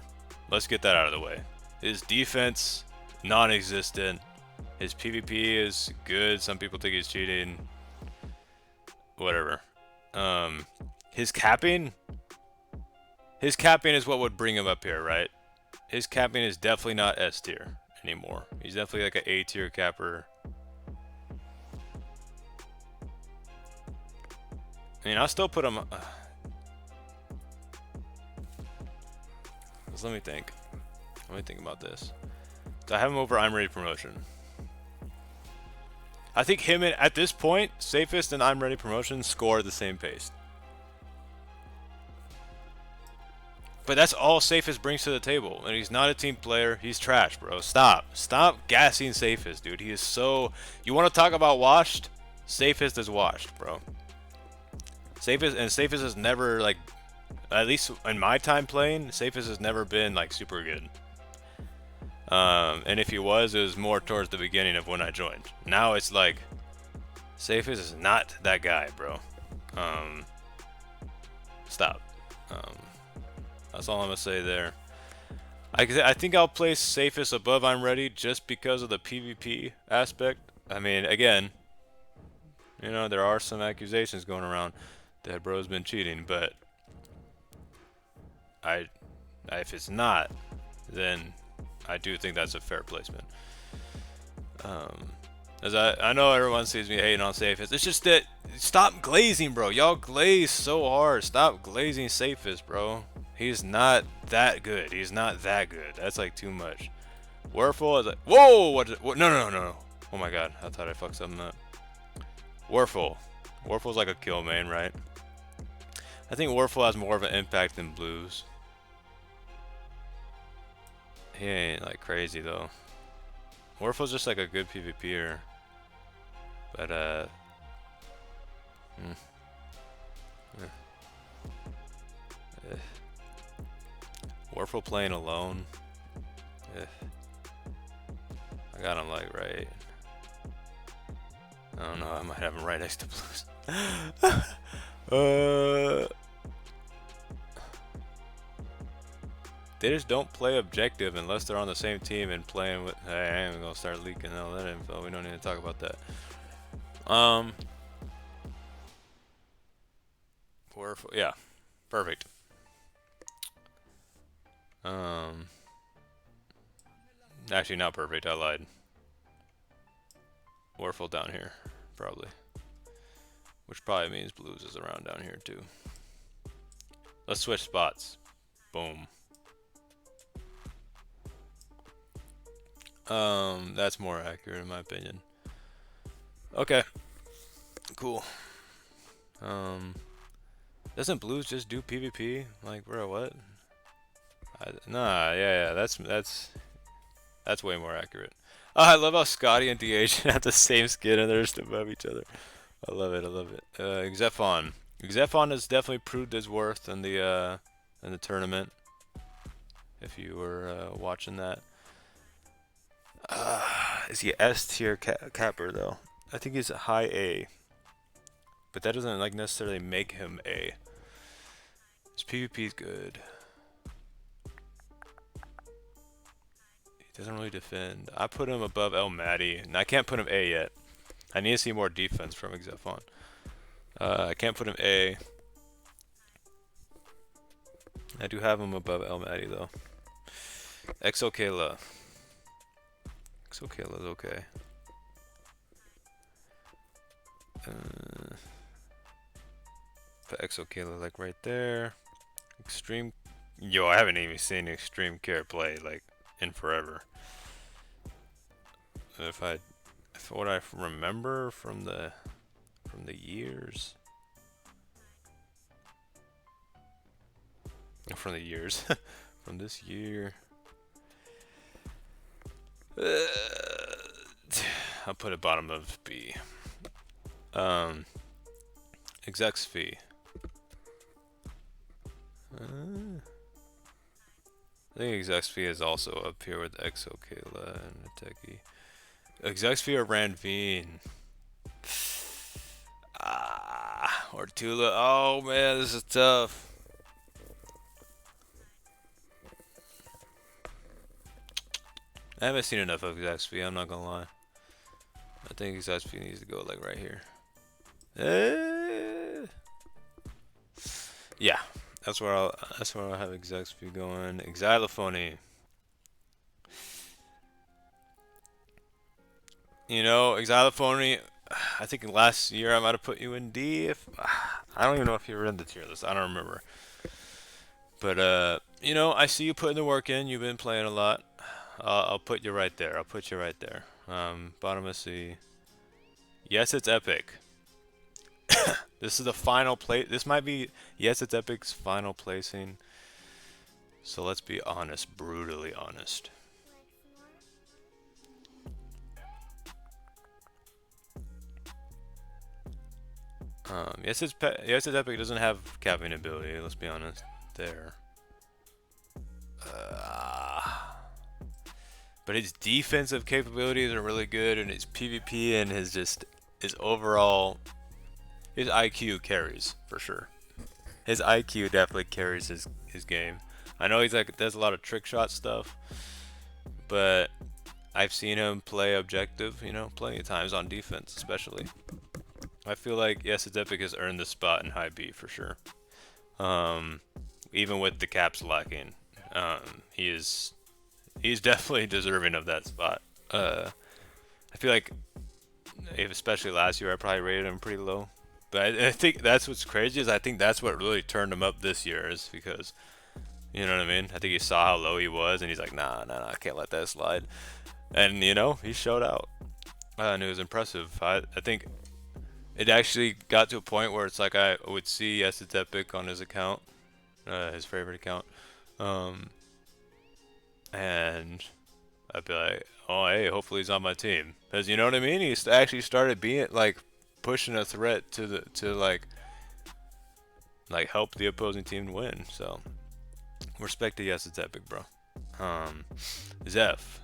[SPEAKER 1] Let's get that out of the way. His defense, non-existent. His PvP is good. Some people think he's cheating. Whatever. His capping is what would bring him up here, right? His capping is definitely not S tier. anymore. He's definitely like an A tier capper. I mean, I'll still put him. Let me think. Let me think about this. So I have him over I'm Ready promotion. I think him and at this point, Safest and I'm Ready promotion score at the same pace. But that's all Safest brings to the table, and he's not a team player. He's trash, bro. Stop gassing Safest, dude. He is so. You want to talk about washed? Safest is washed, bro. Safest has never, like, at least in my time playing, Safest has never been like super good. And if he was, it was more towards the beginning of when I joined. Now it's like, Safest is not that guy, bro. Stop. That's all I'm gonna say there. I think I'll place Safest above I'm Ready just because of the PvP aspect. I mean, again, you know, there are some accusations going around that bro's been cheating, but if it's not, then I do think that's a fair placement. As I know everyone sees me hating on Safest. It's just that, stop glazing, bro. Y'all glaze so hard. Stop glazing Safest, bro. He's not that good. He's not that good. That's like too much. Werfel is like, whoa! What? No. Oh my god, I thought I fucked something up. Werfel's like a kill main, right? I think Werfel has more of an impact than Blues. He ain't like crazy though. Werfel's just like a good PvPer. But Werfel playing alone. I got him like right. I don't know, I might have him right next to Blues. They just don't play objective unless they're on the same team and playing with. Hey, I ain't gonna start leaking all that info. We don't need to talk about that. Yeah, perfect. Actually, not perfect. I lied. Werfel down here, probably. Which probably means Blues is around down here too. Let's switch spots. Boom. That's more accurate in my opinion. Okay. Cool. Doesn't Blues just do PvP? Like, bro, what? Nah, yeah, that's way more accurate. I love how Scotty and DH have the same skin and they're just above each other. I love it. Xephon has definitely proved his worth in the tournament. If you were watching that. Is he S tier capper though? I think he's a high A, but that doesn't like necessarily make him A. His PvP is good. He doesn't really defend. I put him above El Matty, and I can't put him A yet. I need to see more defense from Xephon. I can't put him A. I do have him above El Matty though. Exokayla. Exokayla's okay. Put Exokayla like right there. Extreme. Yo, I haven't even seen Extreme Care play like in forever. If what I remember from the years. From the years. From this year. I'll put it bottom of B. Exec's fee. I think Exec's fee is also up here with Exokayla and Ateki. Exec's fee or Ranveen? Or Tula. Oh man, this is tough. I haven't seen enough of XP, I'm not gonna lie. I think XP needs to go like right here. Yeah, that's where I'll have XP going. Xylophony. You know, Xylophony, I think last year I might have put you in D. If I don't even know if you were in the tier list. I don't remember. But you know, I see you putting the work in. You've been playing a lot. I'll put you right there. I'll put you right there. Bottom of C. Yes, it's epic. This is the final place. This might be yes, it's epic's final placing. So let's be honest, brutally honest. Yes, it's epic doesn't have capping ability. Let's be honest. There. But his defensive capabilities are really good, and his PvP and his overall his IQ carries for sure. His IQ definitely carries his game. I know he's like does a lot of trick shot stuff, but I've seen him play objective, you know, plenty of times on defense, especially. I feel like yes, it's epic has earned the spot in high B for sure. Even with the caps lacking, he's definitely deserving of that spot. I feel like, especially last year, I probably rated him pretty low. But I think that's what's crazy is I think that's what really turned him up this year is because, you know what I mean? I think he saw how low he was and he's like, nah, I can't let that slide. And, you know, he showed out. And it was impressive. I think it actually got to a point where it's like I would see yes, it's epic on his account, his favorite account. And I'd be like, oh, hey, hopefully he's on my team. Because you know what I mean? He actually started being, like, pushing a threat to help the opposing team win. So, respect to yes, it's epic, bro. Zeph.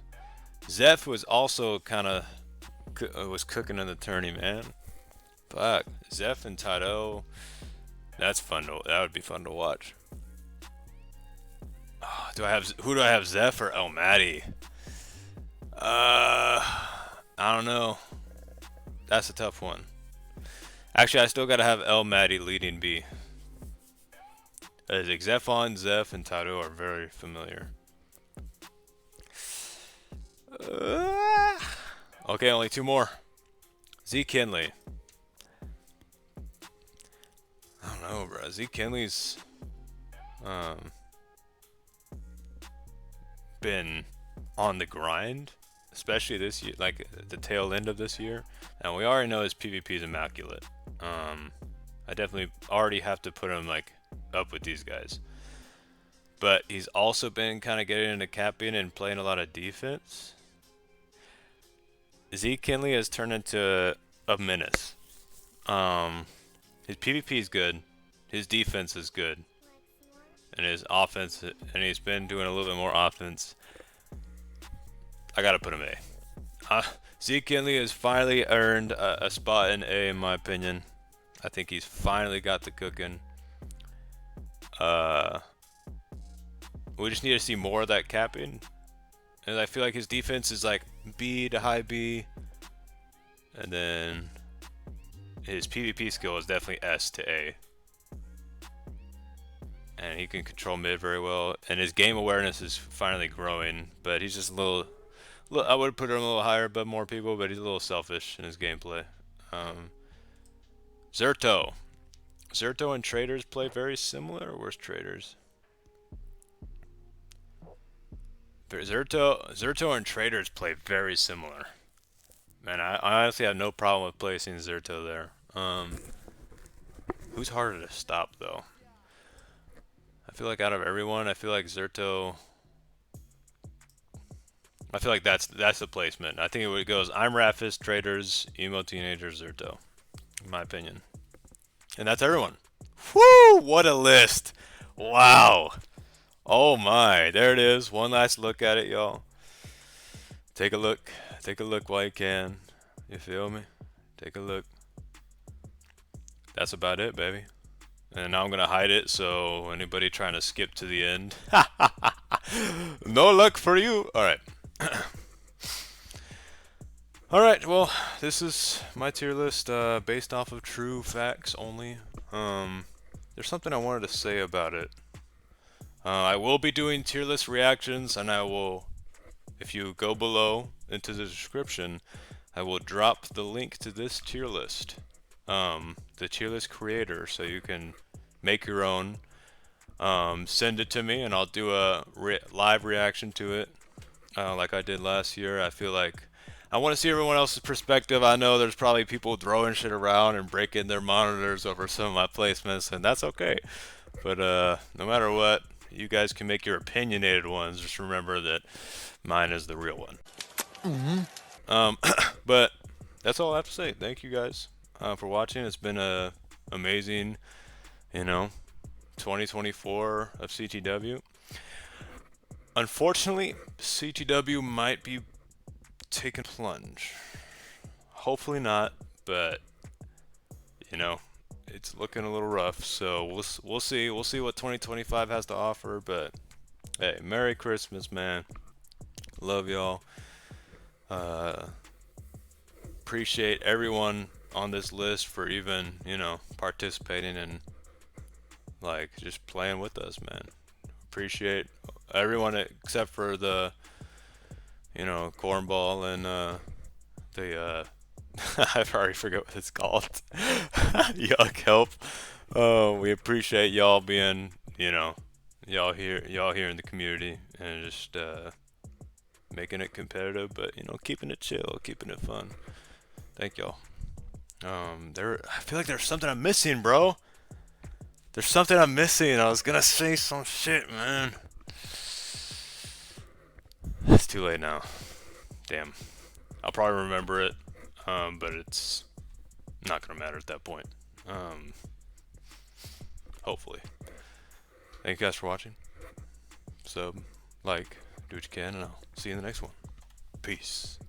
[SPEAKER 1] Zeph was also kind of, was cooking in the tourney, man. Fuck. Zeph and Tado, that would be fun to watch. Who do I have, Zeph or El Matty? I don't know. That's a tough one. Actually, I still gotta have El Matty leading B. Xephon, Zeph, and Tado are very familiar. Okay, only two more. Z Kinley. I don't know, bro. Z Kinley's been on the grind, especially this year, like the tail end of this year. And we already know his PvP is immaculate. I definitely already have to put him like up with these guys. But he's also been kind of getting into capping and playing a lot of defense. Z Kinley has turned into a menace. His PvP is good, his defense is good, and his offense, and he's been doing a little bit more offense. I gotta put him A. Z Kinley has finally earned a spot in A, in my opinion. I think he's finally got the cooking. We just need to see more of that capping. And I feel like his defense is like B to high B. And then his PvP skill is definitely S to A. And he can control mid very well. And his game awareness is finally growing. But he's just a little I would put him a little higher above more people, but he's a little selfish in his gameplay. Zerto. Zerto and Traders play very similar. Where's Traders? Zerto and Traders play very similar. Man, I honestly have no problem with placing Zerto there. Who's harder to stop though? I feel like out of everyone, I feel like Zerto. I feel like that's the placement. I think it goes I'm Raffis, Traders, Emo Teenager, Zerto. In my opinion. And that's everyone. Woo! What a list! Wow! Oh my, there it is. One last look at it, y'all. Take a look. Take a look while you can. You feel me? Take a look. That's about it, baby. And now I'm gonna hide it so anybody trying to skip to the end. No luck for you! Alright. Alright, well, this is my tier list based off of true facts only. There's something I wanted to say about it. I will be doing tier list reactions, and I will, if you go below into the description, I will drop the link to this tier list, the tier list creator, so you can make your own. Send it to me, and I'll do a live reaction to it, like I did last year. I feel like I want to see everyone else's perspective. I know there's probably people throwing shit around and breaking their monitors over some of my placements, and that's okay. But no matter what, you guys can make your opinionated ones. Just remember that mine is the real one. But that's all I have to say. Thank you guys for watching. It's been a amazing, 2024 of CTW. Unfortunately, CTW might be taking a plunge. Hopefully not, but it's looking a little rough. So we'll see. We'll see what 2025 has to offer. But hey, Merry Christmas, man. Love y'all. Appreciate everyone on this list for even participating and like just playing with us, man. Appreciate everyone except for the cornball and the I've already forgot what it's called. Yuck help. We appreciate y'all being y'all here in the community and just making it competitive, but keeping it chill, keeping it fun. Thank y'all. I feel like there's something I'm missing, bro. There's something I'm missing. I was gonna say some shit, man. It's too late now. Damn. I'll probably remember it, but it's not gonna matter at that point. Hopefully. Thank you guys for watching. Sub, like, do what you can, and I'll see you in the next one. Peace.